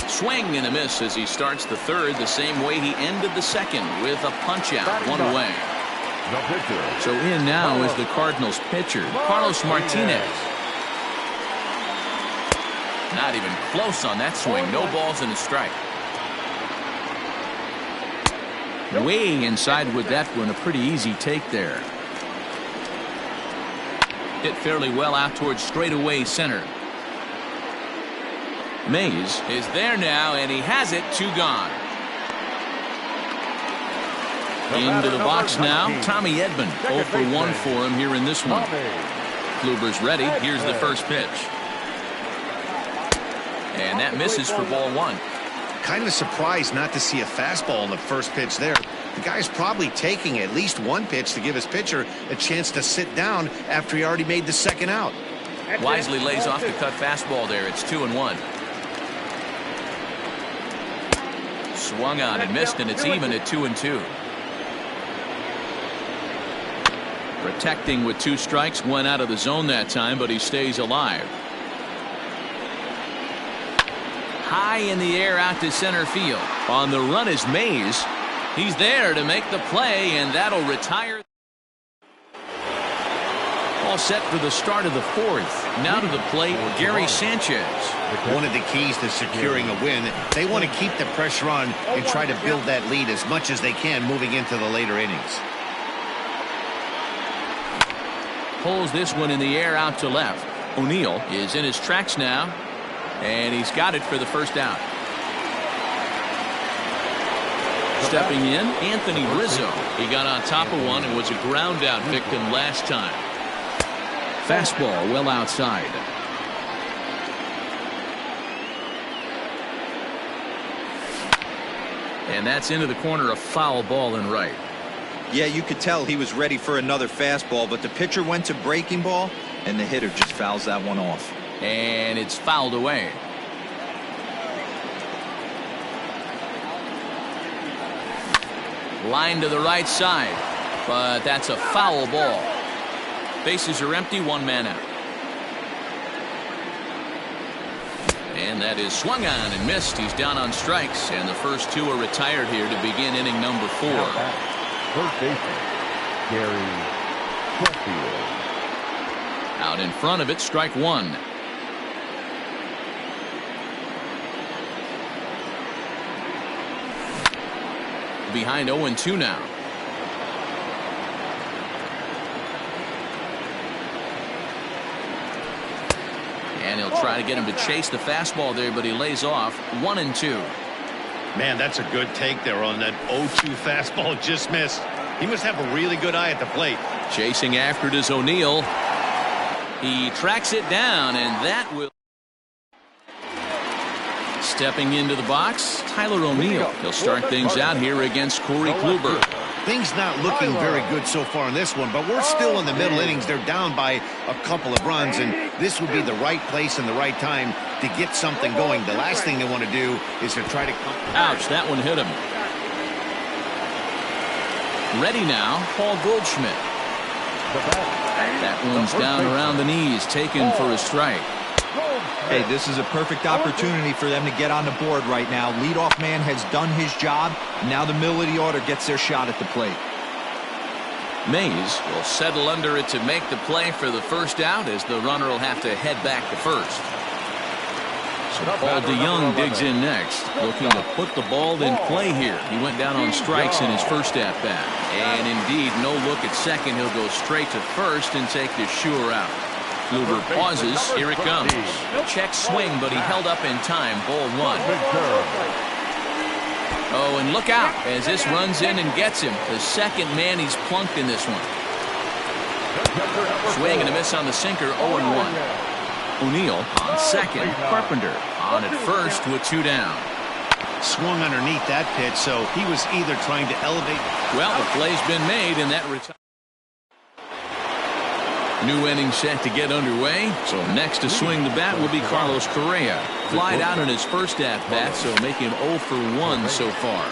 Swing and a miss as he starts the third the same way he ended the second with a punch out, 1 away. So in now is the Cardinals pitcher, Carlos Martinez. Not even close on that swing. No balls and a strike. Way inside with that one. A pretty easy take there. Hit fairly well out towards straightaway center. Mays is there now, and he has it. 2 gone. Into the box now, Tommy Edman. 0 for 1 for him here in this one. Kluber's ready. Here's the first pitch. And that misses for ball 1. Kind of surprised not to see a fastball in the first pitch there. The guy's probably taking at least one pitch to give his pitcher a chance to sit down after he already made the second out. Wisely lays off the cut fastball there. It's 2-1. Swung on and missed, and it's even at 2-2. Protecting with 2 strikes, went out of the zone that time, but he stays alive. High in the air out to center field. On the run is Mays. He's there to make the play, and that'll retire. All set for the start of the 4th. Now to the plate, Gary Sanchez. One of the keys to securing a win, they want to keep the pressure on and try to build that lead as much as they can moving into the later innings. Pulls this one in the air out to left. O'Neill is in his tracks now, and he's got it for the first out. Stepping in, Anthony Rizzo. He got on top of one and was a ground out victim last time. Fastball well outside. And that's into the corner, a foul ball and right. Yeah, you could tell he was ready for another fastball, but the pitcher went to breaking ball, and the hitter just fouls that one off. And it's fouled away. Line to the right side, but that's a foul ball. Bases are empty, 1 man out. And that is swung on and missed. He's down on strikes, and the first 2 are retired here to begin inning number 4. First baseman, Gary Sheffield. Out in front of it, strike 1. Behind 0-2 now. And he'll try to get him to chase the fastball there, but he lays off. 1-2. Man, that's a good take there on that 0-2 fastball just missed. He must have a really good eye at the plate. Chasing after it is O'Neill. He tracks it down, and that will. Stepping into the box, Tyler O'Neill. He'll start things out here against Corey Kluber. Things not looking very good so far in this one, but we're still in the middle innings. They're down by a couple of runs, and this would be the right place and the right time to get something going. The last thing they want to do is to try to come. Ouch, that one hit him. Ready now, Paul Goldschmidt. That one's down around the knees, taken for a strike. Hey, this is a perfect opportunity for them to get on the board right now. Leadoff man has done his job. Now the middle of the order gets their shot at the plate. Mays will settle under it to make the play for the first out, as the runner will have to head back to first. So Paul DeYoung digs in next, looking to put the ball in play here. He went down on strikes in his first at-bat. And indeed, no look at second. He'll go straight to first and take the sure out. Kluber pauses. Here it comes. Check swing, but he held up in time. Ball 1. Oh, and look out as this runs in and gets him. The second man he's plunked in this one. Swing and a miss on the sinker. 0-1. O'Neill on second. Carpenter on at first with 2 down. Swung underneath that pitch, so he was either trying to elevate. Well, the play's been made, and that new inning set to get underway. So next to swing the bat will be Carlos Correa. Flied out in his first at-bat, so make him 0 for 1 so far.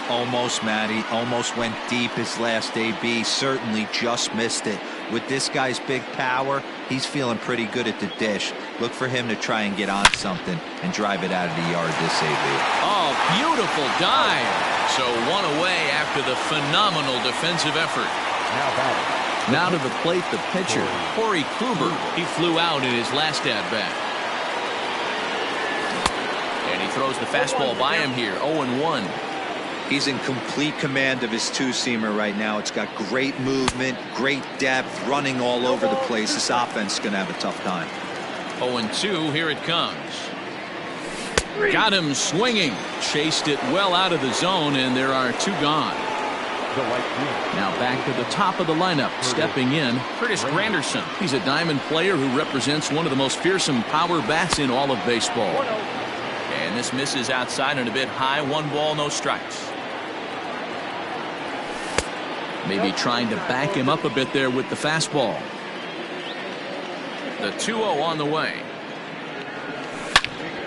Almost, Matty. Almost went deep his last AB. Certainly just missed it. With this guy's big power, he's feeling pretty good at the dish. Look for him to try and get on something and drive it out of the yard this AB. Oh, beautiful dive. So 1 away after the phenomenal defensive effort. Now to the plate, the pitcher, Corey Kluber. He flew out in his last at-bat. And he throws the fastball by him here, 0-1. He's in complete command of his two-seamer right now. It's got great movement, great depth, running all over the place. This offense is going to have a tough time. 0-2, here it comes. Got him swinging. Chased it well out of the zone, and there are 2 gone. Now back to the top of the lineup. Stepping in, Curtis Granderson. He's a diamond player who represents one of the most fearsome power bats in all of baseball. And this misses outside and a bit high. 1 ball, no strikes. Maybe trying to back him up a bit there with the fastball. The 2-0 on the way.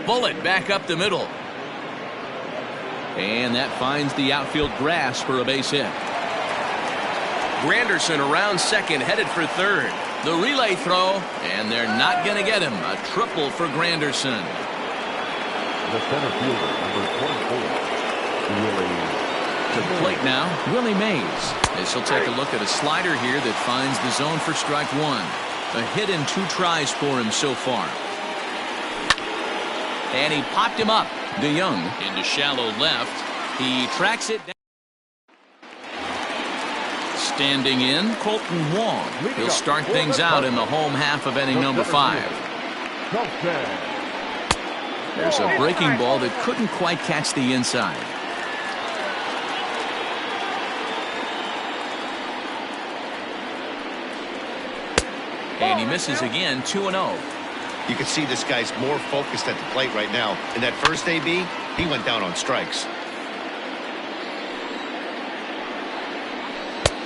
Bullet back up the middle. And that finds the outfield grass for a base hit. Granderson around second, headed for third. The relay throw, and they're not going to get him. A triple for Granderson. The center fielder, number 24, Willie. To the plate now, Willie Mays. As he'll take a look at a slider here that finds the zone for strike 1. A hit in 2 tries for him so far. And he popped him up. DeYoung into shallow left. He tracks it down. Standing in, Colton Wong. He'll start things out in the home half of inning number 5. There's a breaking ball that couldn't quite catch the inside. And he misses again, 2-0. You can see this guy's more focused at the plate right now. In that first AB, he went down on strikes.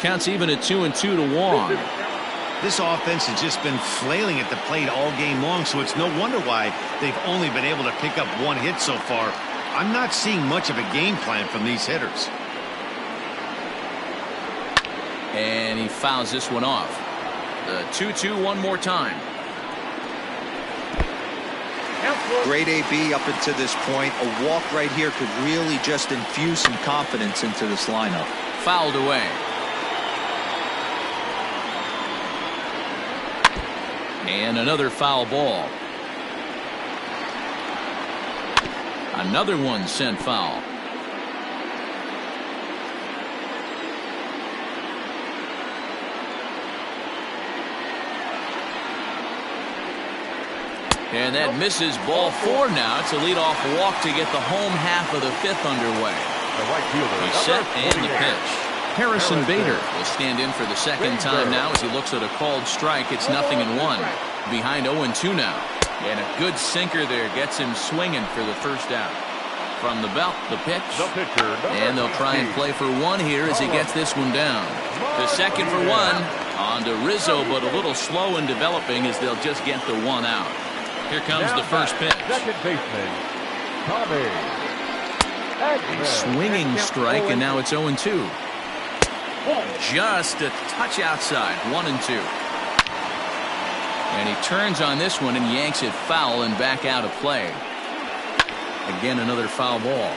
Counts even at 2-2 to Wong. This offense has just been flailing at the plate all game long, so it's no wonder why they've only been able to pick up 1 hit so far. I'm not seeing much of a game plan from these hitters. And he fouls this one off. The 2-2 one more time. Great AB up until this point. A walk right here could really just infuse some confidence into this lineup. Fouled away. And another foul ball. Another one sent foul. And that misses, ball 4 now. It's a leadoff walk to get the home half of the 5th underway. He's set and the pitch. Harrison Bader will stand in for the second time now as he looks at a called strike. It's 0-1. Behind 0-2 now. And a good sinker there gets him swinging for the first out. From the belt, the pitch. And they'll try and play for 1 here as he gets this one down. The second for 1. On to Rizzo, but a little slow in developing as they'll just get the 1 out. Here comes the first pitch. Second baseman, Tommy. A swinging strike, and now it's 0-2. Just a touch outside, 1-2. And he turns on this one and yanks it foul and back out of play. Again, another foul ball.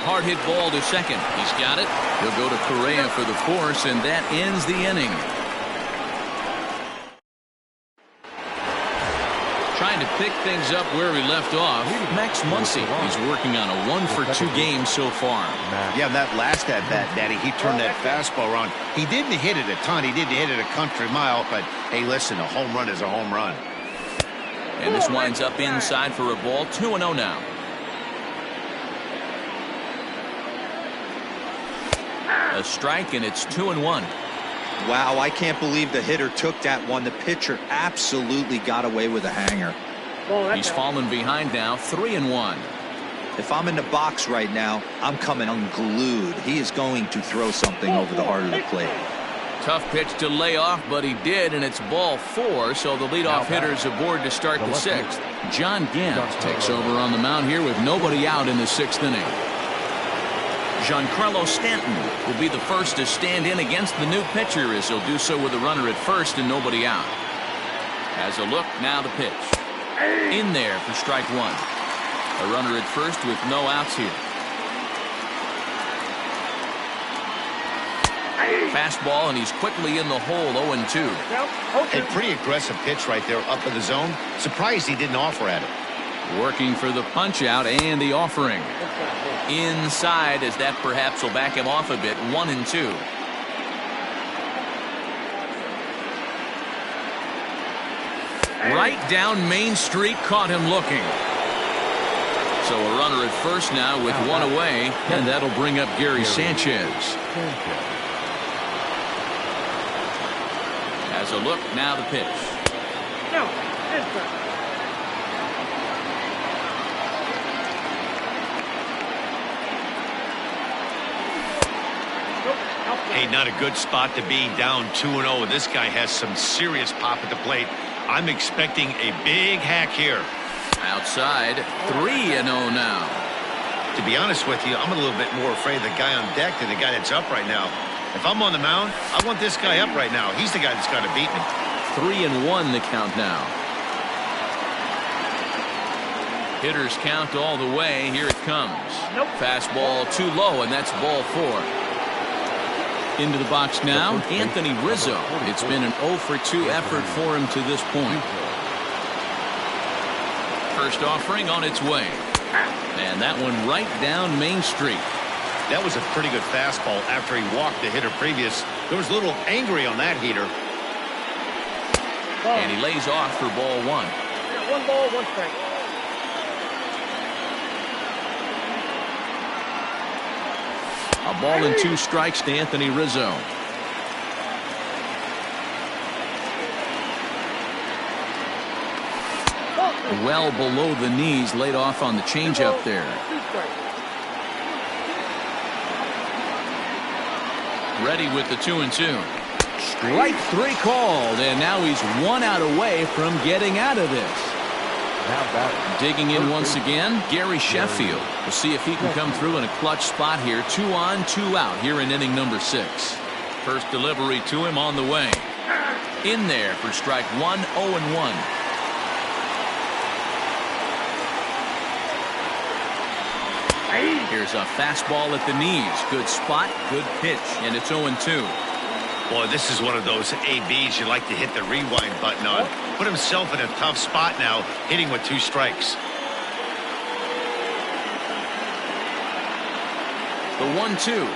Hard hit ball to second. He's got it. He'll go to Correa for the force, and that ends the inning. Trying to pick things up where we left off, Max Muncy. He's working on a 1-for-2 game so far. Yeah, that last at-bat, Daddy, he turned that fastball around. He didn't hit it a ton. He didn't hit it a country mile, but hey, listen, a home run is a home run. And this winds up inside for a ball. 2-0 now. A strike, and it's 2-1. Wow, I can't believe the hitter took that one. The pitcher absolutely got away with a hanger. He's fallen behind now, 3-1. If I'm in the box right now, I'm coming unglued. He is going to throw something over the heart of the plate. Tough pitch to lay off, but he did, and it's ball 4, so the leadoff hitter's aboard to start the 6th. John Gant takes over on the mound here with nobody out in the 6th inning. Giancarlo Stanton will be the first to stand in against the new pitcher, as he'll do so with a runner at first and nobody out. Has a look, now the pitch. In there for strike 1. A runner at first with no outs here. Fastball, and he's quickly in the hole, 0-2. A pretty aggressive pitch right there up in the zone. Surprised he didn't offer at it. Working for the punch out and the offering. Inside, as that perhaps will back him off a bit, 1-2. Right down Main Street, caught him looking. So a runner at first now with one away, and that'll bring up Gary Sanchez. Has a look, now the pitch. Hey, not a good spot to be, down 2-0. This guy has some serious pop at the plate. I'm expecting a big hack here. Outside, 3-0 now. To be honest with you, I'm a little bit more afraid of the guy on deck than the guy that's up right now. If I'm on the mound, I want this guy up right now. He's the guy that's got to beat me. 3-1 the count now. Hitters count all the way. Here it comes. Fastball too low, and that's ball 4. Into the box now, Anthony Rizzo. It's been an 0-for-2 effort for him to this point. First offering on its way. And that one right down Main Street. That was a pretty good fastball after he walked the hitter previous. There was a little angry on that heater. And he lays off for ball 1. 1 ball, 1 strike. A ball and 2 strikes to Anthony Rizzo. Well below the knees, laid off on the changeup there. Ready with the 2-2. Strike 3 called, and now he's 1 out away from getting out of this. Digging in once again, Gary Sheffield. We'll see if he can come through in a clutch spot here. 2 on, 2 out here in inning number 6. First delivery to him on the way. In there for strike 1, 0-1. Here's a fastball at the knees. Good spot, good pitch, and it's 0-2. Boy, this is one of those ABs you like to hit the rewind button on. Put himself in a tough spot now, hitting with 2 strikes. The 1-2.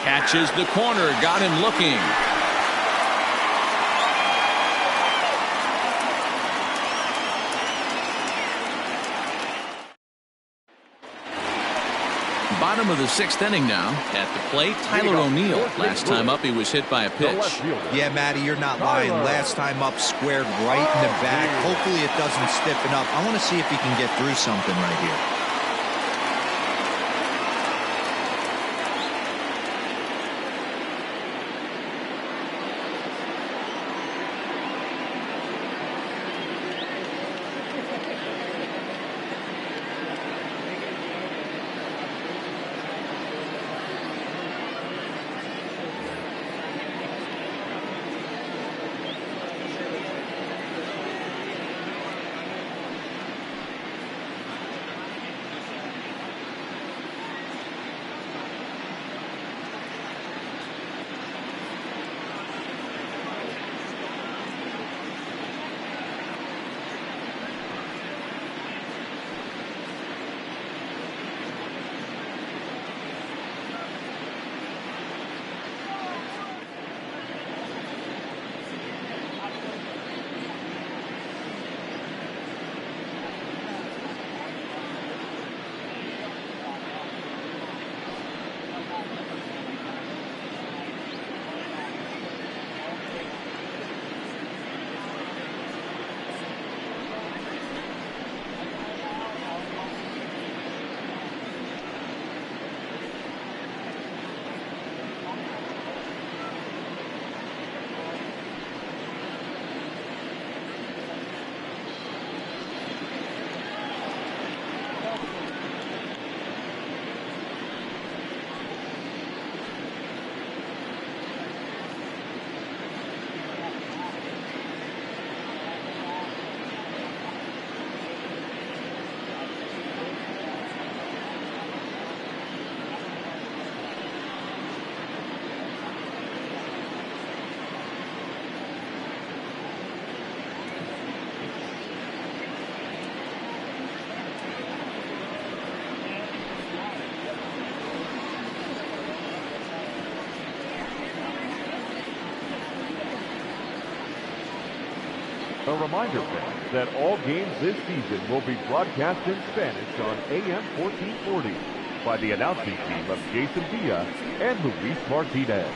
Catches the corner, got him looking. Bottom of the 6th inning now. At the plate, Tyler O'Neill. Last time up, he was hit by a pitch. Yeah, Matty, you're not lying. Last time up, squared right in the back. Hopefully it doesn't stiffen up. I want to see if he can get through something right here. A reminder, fans, that all games this season will be broadcast in Spanish on AM 1440 by the announcing team of Jason Villa and Luis Martinez.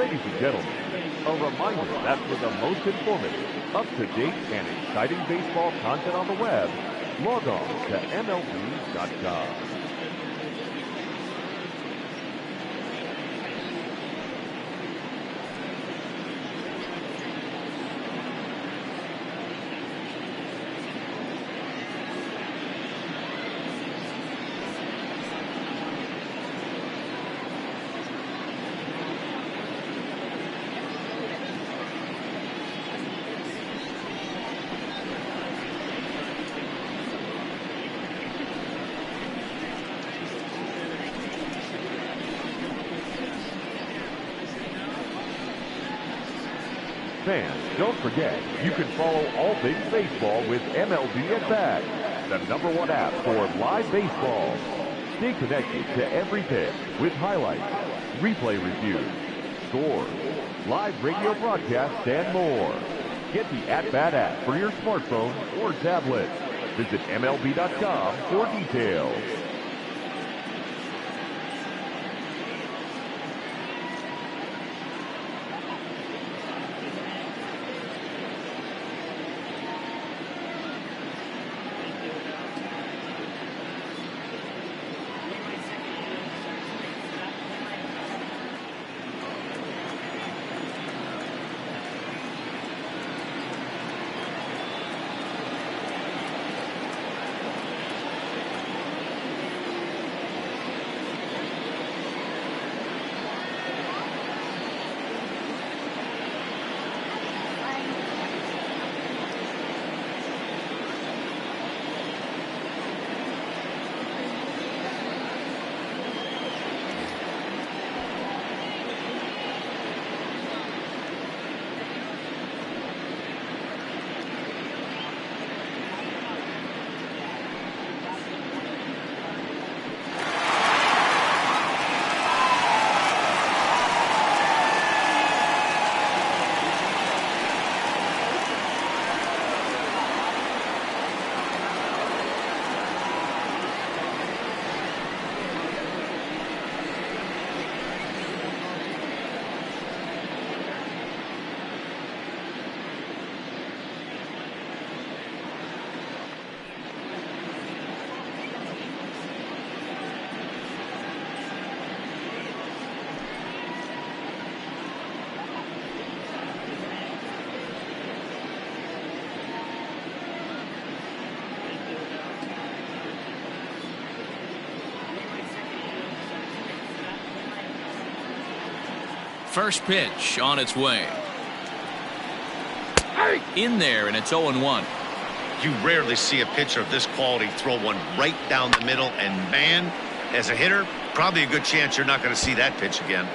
Ladies and gentlemen, a reminder that for the most informative, up-to-date, and exciting baseball content on the web, log on to MLB.com. Fans, don't forget, you can follow all things baseball with MLB at Bat, the #1 app for live baseball. Stay connected to every pitch with highlights, replay reviews, scores, live radio broadcasts, and more. Get the At Bat app for your smartphone or tablet. Visit MLB.com for details. First pitch on its way. In there, and it's 0-1. You rarely see a pitcher of this quality throw one right down the middle, and man, as a hitter, probably a good chance you're not going to see that pitch again.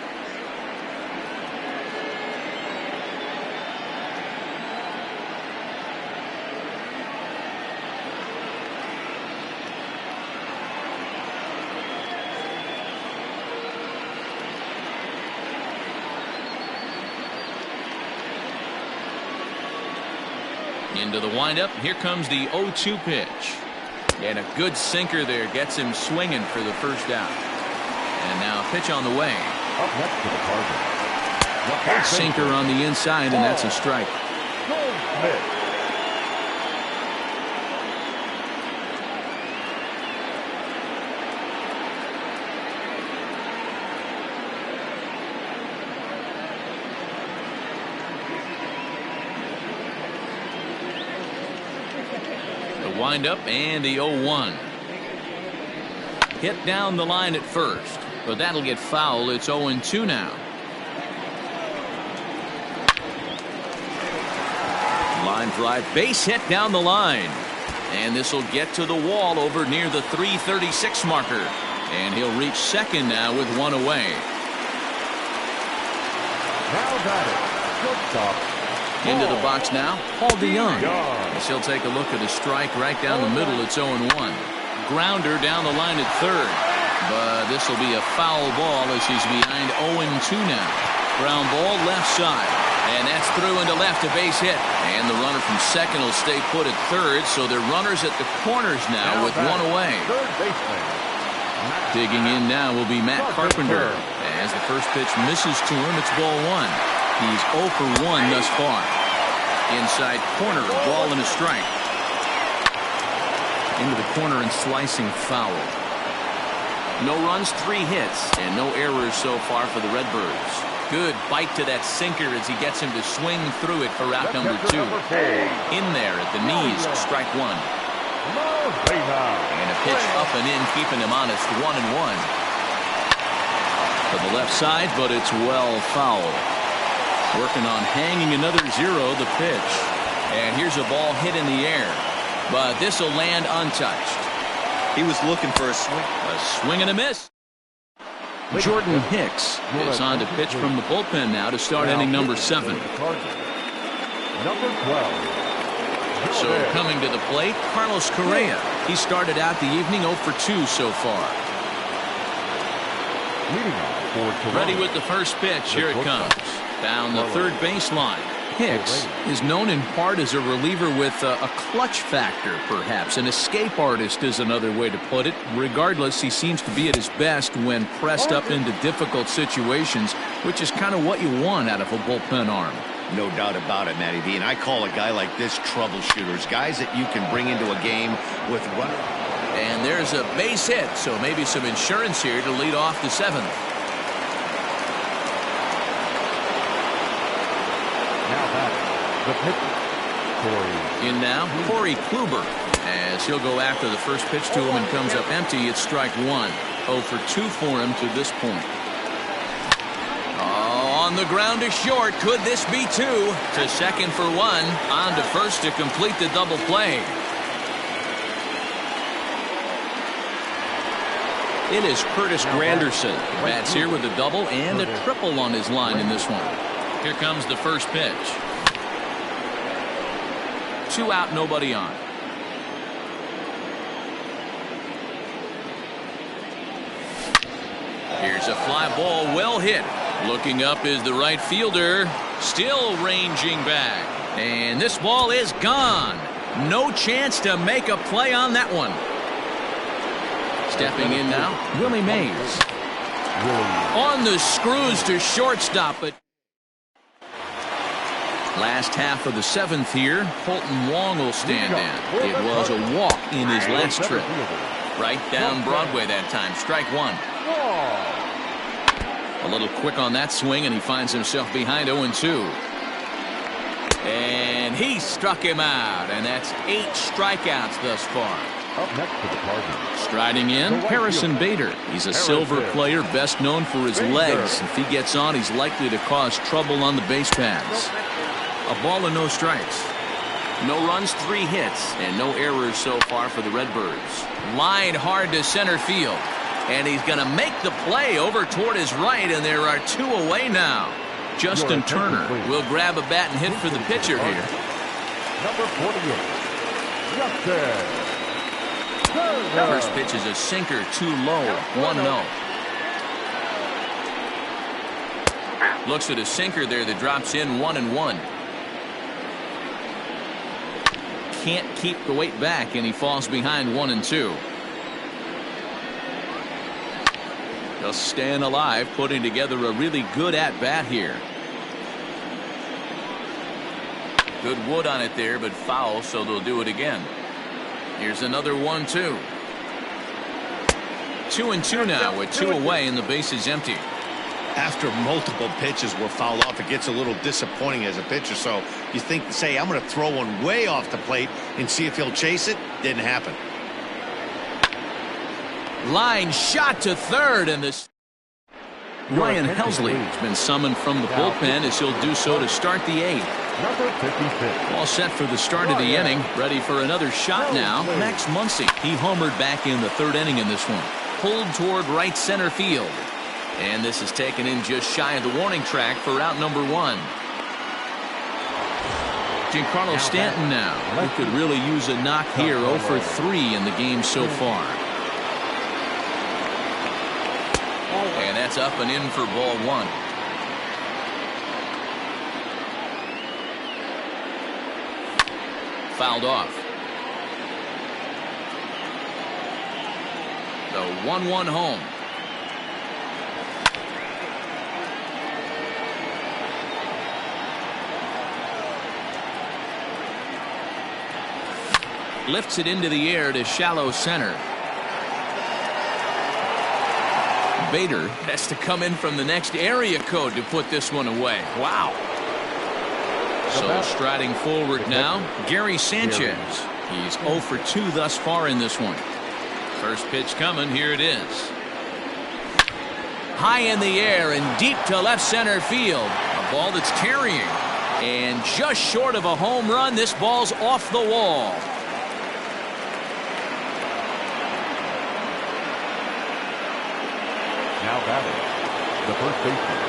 Into the windup. Here comes the 0-2 pitch. And a good sinker there gets him swinging for the first out. And now a pitch on the way. Up next to the Cardinals. Sinker on the inside, and that's a strike. Goldschmidt. Windup and the 0-1. Hit down the line at first, but that'll get foul. It's 0-2 now. Line drive, base hit down the line, and this will get to the wall over near the 336 marker, and he'll reach second now with one away. Now got it. Shortstop. Into the box now, Paul DeYoung. As he'll take a look at a strike right down the middle. It's 0-1. Grounder down the line at third. But this will be a foul ball as he's behind 0-2 now. Ground ball left side. And that's through into left, a base hit. And the runner from second will stay put at third. So they're runners at the corners now with one away. Third baseman. Digging in now will be Matt Carpenter. As the first pitch misses to him, it's ball one. He's 0 for 1 thus far. Inside corner, a ball and a strike. Into the corner and slicing foul. No runs, 3 hits, and no errors so far for the Redbirds. Good bite to that sinker as he gets him to swing through it for out number 2. In there at the knees, strike 1. And a pitch up and in, keeping him honest, 1-1. To the left side, but it's well foul. Working on hanging another 0, the pitch. And here's a ball hit in the air, but this will land untouched. He was looking for a swing. A swing and a miss. Jordan Hicks is on to pitch from the bullpen now to start inning number 7. Number 12. So coming to the plate, Carlos Correa. He started out the evening 0 for 2 so far. Ready with the first pitch. Here it comes. Down the third baseline. Hicks is known in part as a reliever with a clutch factor, perhaps. An escape artist is another way to put it. Regardless, he seems to be at his best when pressed up into difficult situations, which is kind of what you want out of a bullpen arm. No doubt about it, Matty V. And I call a guy like this troubleshooters, guys that you can bring into a game with run. And there's a base hit, so maybe some insurance here to lead off the 7th. The pitcher, in now, Corey Kluber, as he'll go after the first pitch to him and comes up empty. It's strike 1. 0 for 2 for him to this point. Oh, on the ground to short. Could this be 2? To second for 1. On to first to complete the double play. It is Curtis Granderson. Bats here with a double and a triple on his line in this one. Here comes the first pitch. 2 out, nobody on. Here's a fly ball, well hit. Looking up is the right fielder. Still ranging back. And this ball is gone. No chance to make a play on that one. Stepping in now, Willie Mays. On the screws to shortstop, but last half of the 7th here, Colton Wong will stand in. It was a walk in his last trip. Right down Broadway that time. Strike 1. A little quick on that swing, and he finds himself behind 0-2. And he struck him out, and that's 8 strikeouts thus far. Up next to the Cardinals. Striding in, Harrison Bader. He's a silver player, best known for his legs. If he gets on, he's likely to cause trouble on the base paths. A ball and no strikes. No runs, 3 hits, and no errors so far for the Redbirds. Line hard to center field. And he's going to make the play over toward his right, and there are 2 away now. Justin Turner will grab a bat and hit for the pitcher here. Number 48, Justin. First pitch is a sinker, too low, 1-0. Looks at a sinker there that drops in, 1-1. Can't keep the weight back, and he falls behind 1-2. Just staying alive, putting together a really good at-bat here. Good wood on it there, but foul, so they'll do it again. Here's another 1-2. 2-2 now with 2 away and the base is empty. After multiple pitches were fouled off, it gets a little disappointing as a pitcher. So you think, say, I'm going to throw one way off the plate and see if he'll chase it. Didn't happen. Line shot to third, and this Ryan Helsley has been summoned from the bullpen as he'll do so to start the 8th. Number 56. All set for the start of the inning. Ready for another shot now. Max Muncy. He homered back in the 3rd inning in this one. Pulled toward right center field. And this is taken in just shy of the warning track for out number 1. Giancarlo Stanton now. He could really use a knock here. 0 for 3 in the game so far. And that's up and in for ball 1. Fouled off. The 1-1 home. Lifts it into the air to shallow center. Bader has to come in from the next area code to put this one away. Wow. So striding forward now, Gary Sanchez. He's 0 for 2 thus far in this one. First pitch coming. Here it is. High in the air and deep to left center field. A ball that's carrying. And just short of a home run, this ball's off the wall. Now batting, the first baseman,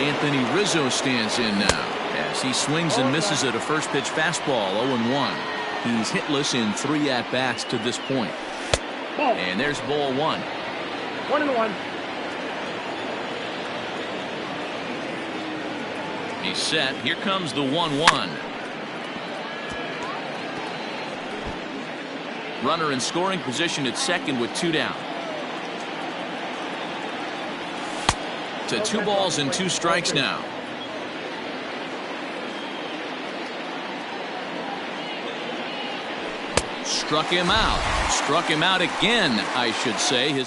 Anthony Rizzo stands in now as he swings and misses at a first pitch fastball. 0-1. He's hitless in 3 at-bats to this point. And there's ball 1. 1-1. He's set. Here comes the 1-1. Runner in scoring position at second with 2 down. To 2 balls and 2 strikes now. Struck him out. Struck him out again, I should say.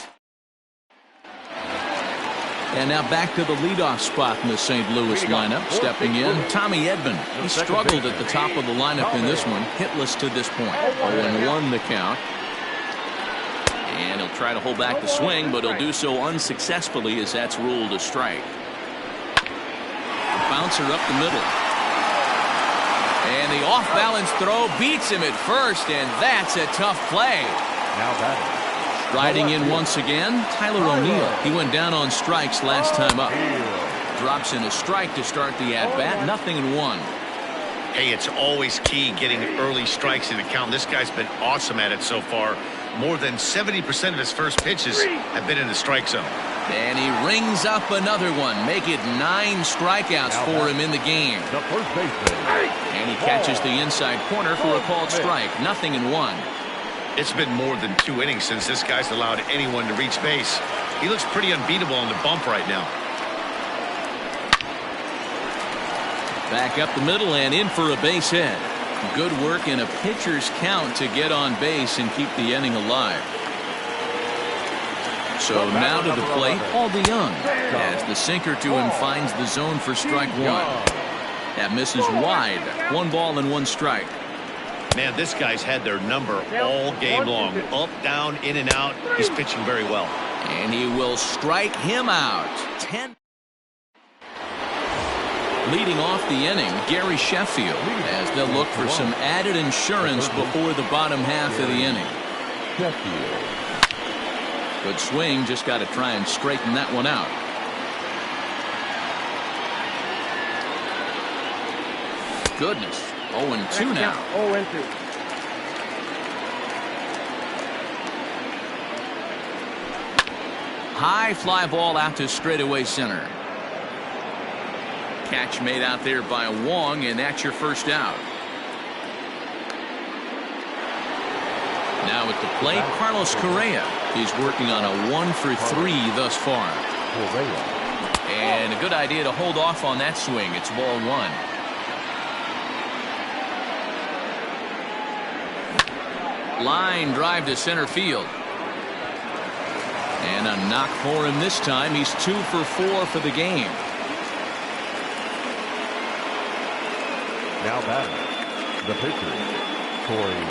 And now back to the leadoff spot in the St. Louis lineup. Stepping in, Tommy Edman. He struggled at the top of the lineup in this one. Hitless to this point. 0-1 the count. And he'll try to hold back the swing, but he'll do so unsuccessfully as that's ruled a strike. Bouncer up the middle. And the off-balance throw beats him at first, and that's a tough play. now batting. Riding in once again, Tyler O'Neill. He went down on strikes last time up. Drops in a strike to start the at-bat. 0-1. Hey, it's always key getting early strikes in the count. This guy's been awesome at it so far. More than 70% of his first pitches have been in the strike zone. And he rings up another one. Make it 9 strikeouts for him in the game. The first baseman. And he catches the inside corner for a called strike. 0-1. It's been more than 2 innings since this guy's allowed anyone to reach base. He looks pretty unbeatable on the bump right now. Back up the middle and in for a base hit. Good work in a pitcher's count to get on base and keep the inning alive. So now to the plate, Paul DeYoung, as the sinker to him finds the zone for strike 1. That misses wide. 1 ball and 1 strike. Man, this guy's had their number all game long. Up, down, in and out. He's pitching very well. And he will strike him out. 10. Leading off the inning, Gary Sheffield, as they'll look for some added insurance before the bottom half of the inning. Good swing, just got to try and straighten that one out. Goodness, 0-2 now. 0-2. High fly ball out to straightaway center. Catch made out there by Wong, and that's your first out. Now at the plate, Carlos Correa. He's working on a 1 for 3 thus far. And a good idea to hold off on that swing. It's ball 1. Line drive to center field. And a knock for him this time. He's 2 for 4 for the game. Now batting, the pitcher, Corey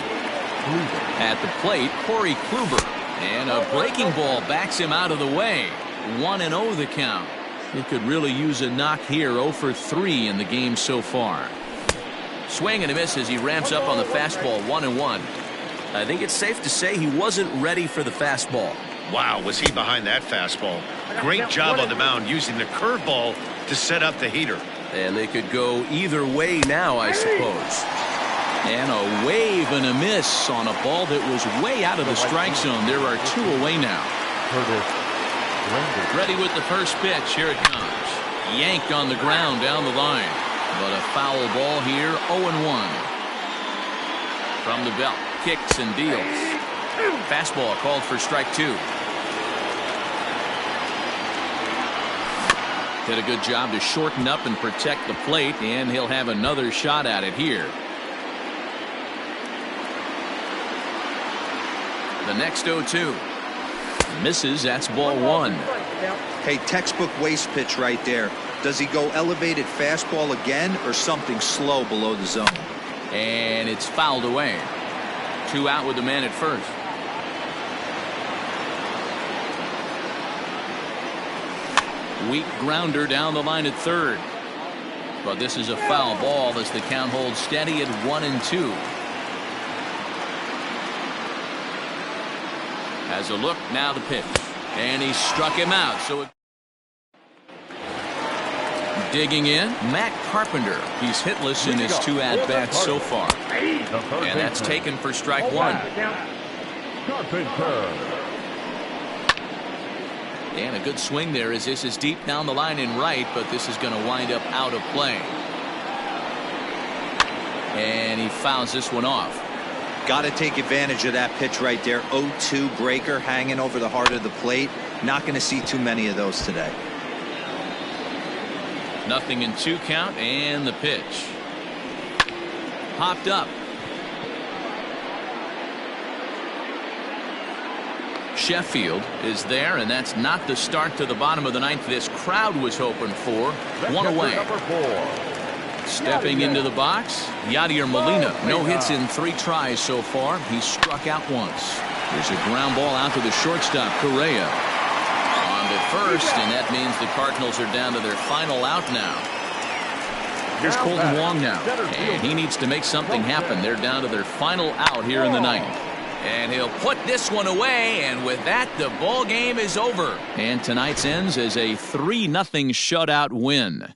Kluber. At the plate, Corey Kluber. And a breaking ball backs him out of the way. 1-0 the count. He could really use a knock here. 0 for 3 in the game so far. Swing and a miss as he ramps up on the fastball. 1-1. I think it's safe to say he wasn't ready for the fastball. Wow, was he behind that fastball. Great job on the mound using the curveball to set up the heater. And they could go either way now, I suppose. And a wave and a miss on a ball that was way out of the strike zone. There are 2 away now. Ready with the first pitch. Here it comes. Yanked on the ground down the line. But a foul ball here. 0-1. From the belt. Kicks and deals. Fastball called for strike 2. Did a good job to shorten up and protect the plate, and he'll have another shot at it here. The next 0-2. Misses. That's ball one. Hey, textbook waste pitch right there. Does he go elevated fastball again or something slow below the zone? And it's fouled away. 2 out with the man at first. Weak grounder down the line at third. But this is a foul ball as the count holds steady at 1-2. Has a look, now the pitch. And he struck him out. So digging in, Matt Carpenter. He's hitless in his 2 at-bats so far. And that's taken for strike 1. Carpenter. And a good swing there as this is deep down the line in right, but this is going to wind up out of play. And he fouls this one off. Got to take advantage of that pitch right there. 0-2 breaker hanging over the heart of the plate. Not going to see too many of those today. 0-2 count, and the pitch. Popped up. Sheffield is there, and that's not the start to the bottom of the ninth this crowd was hoping for. One away. Stepping into the box, Yadier Molina. No hits in 3 tries so far. He struck out once. There's a ground ball out to the shortstop, Correa. On to first, and that means the Cardinals are down to their final out now. Here's Colton Wong now, and he needs to make something happen. They're down to their final out here in the ninth. And he'll put this one away, and with that, the ball game is over. And tonight's ends as a 3-0 shutout win.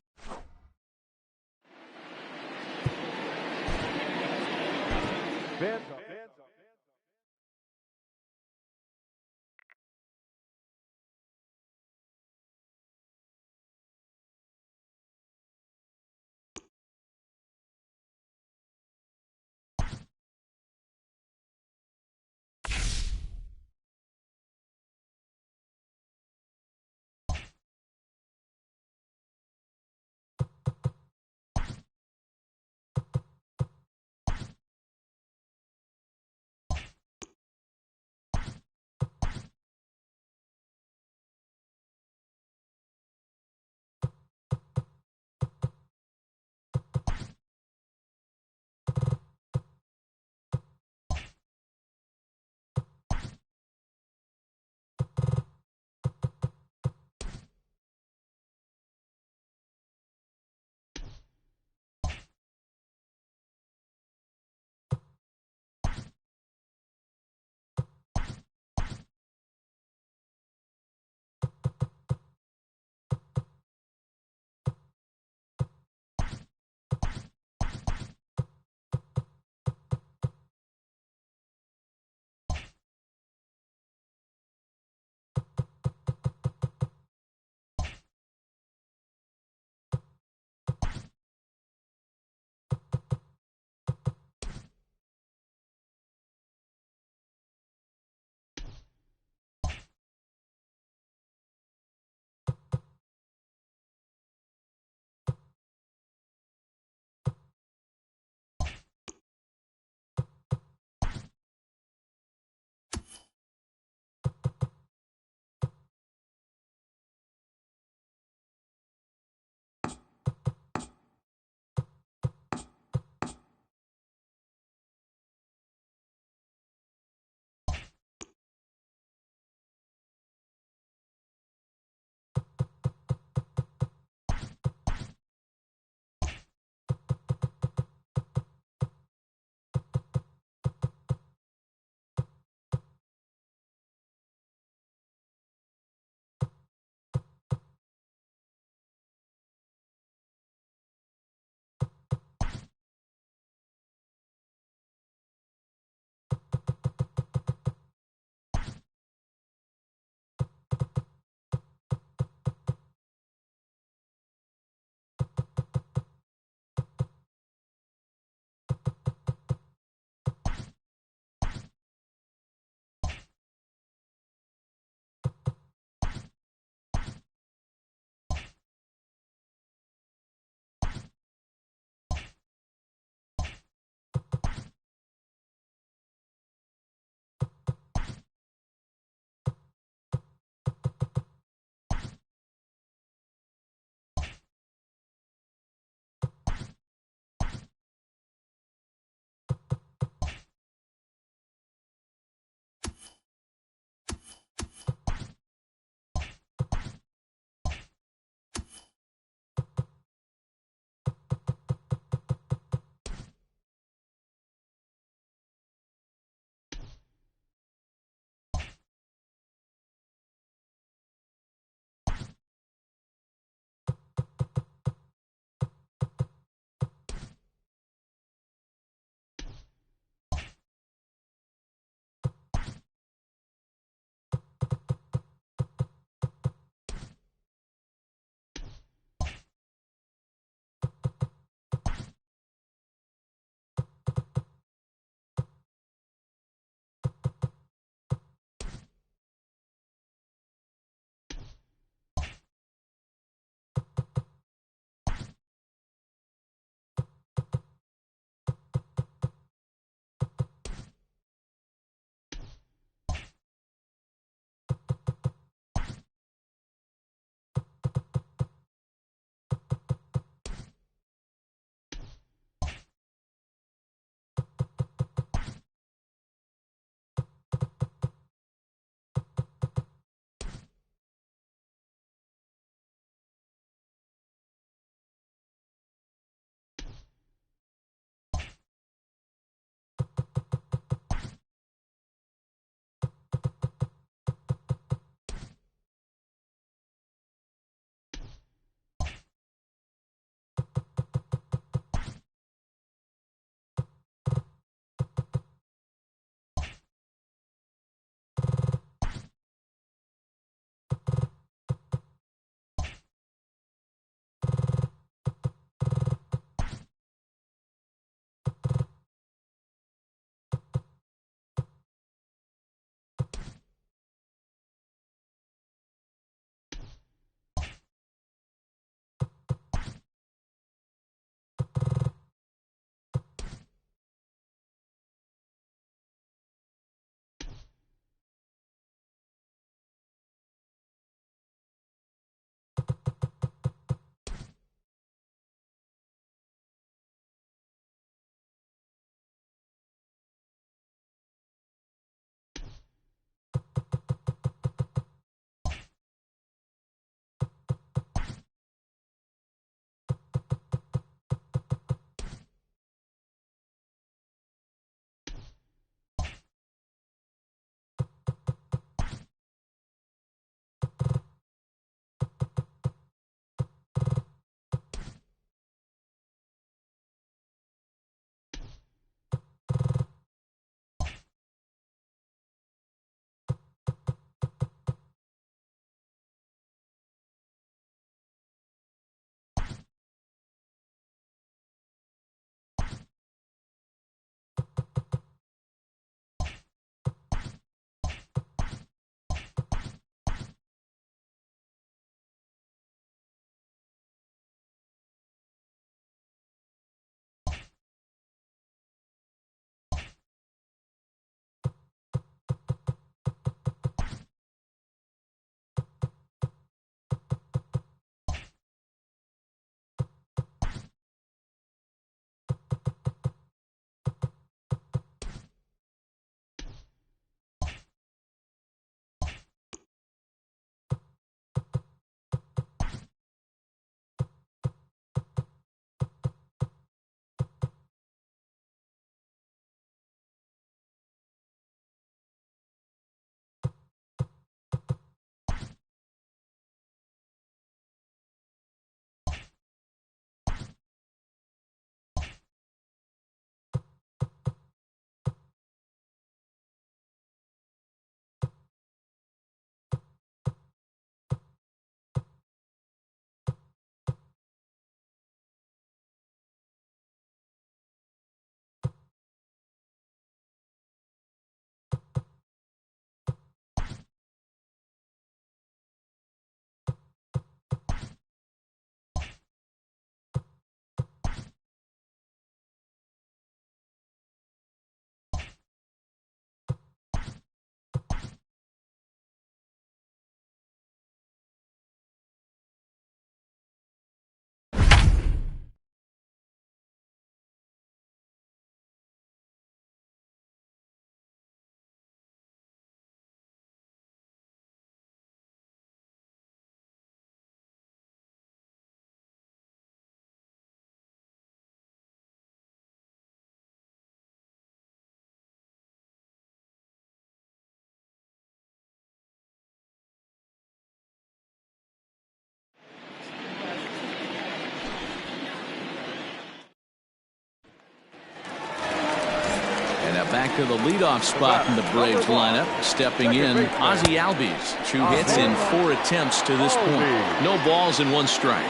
Back to the leadoff spot in the Braves lineup. Stepping in, Ozzie Albies. 2 hits in 4 attempts to this point. No balls and 1 strike.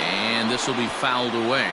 And this will be fouled away.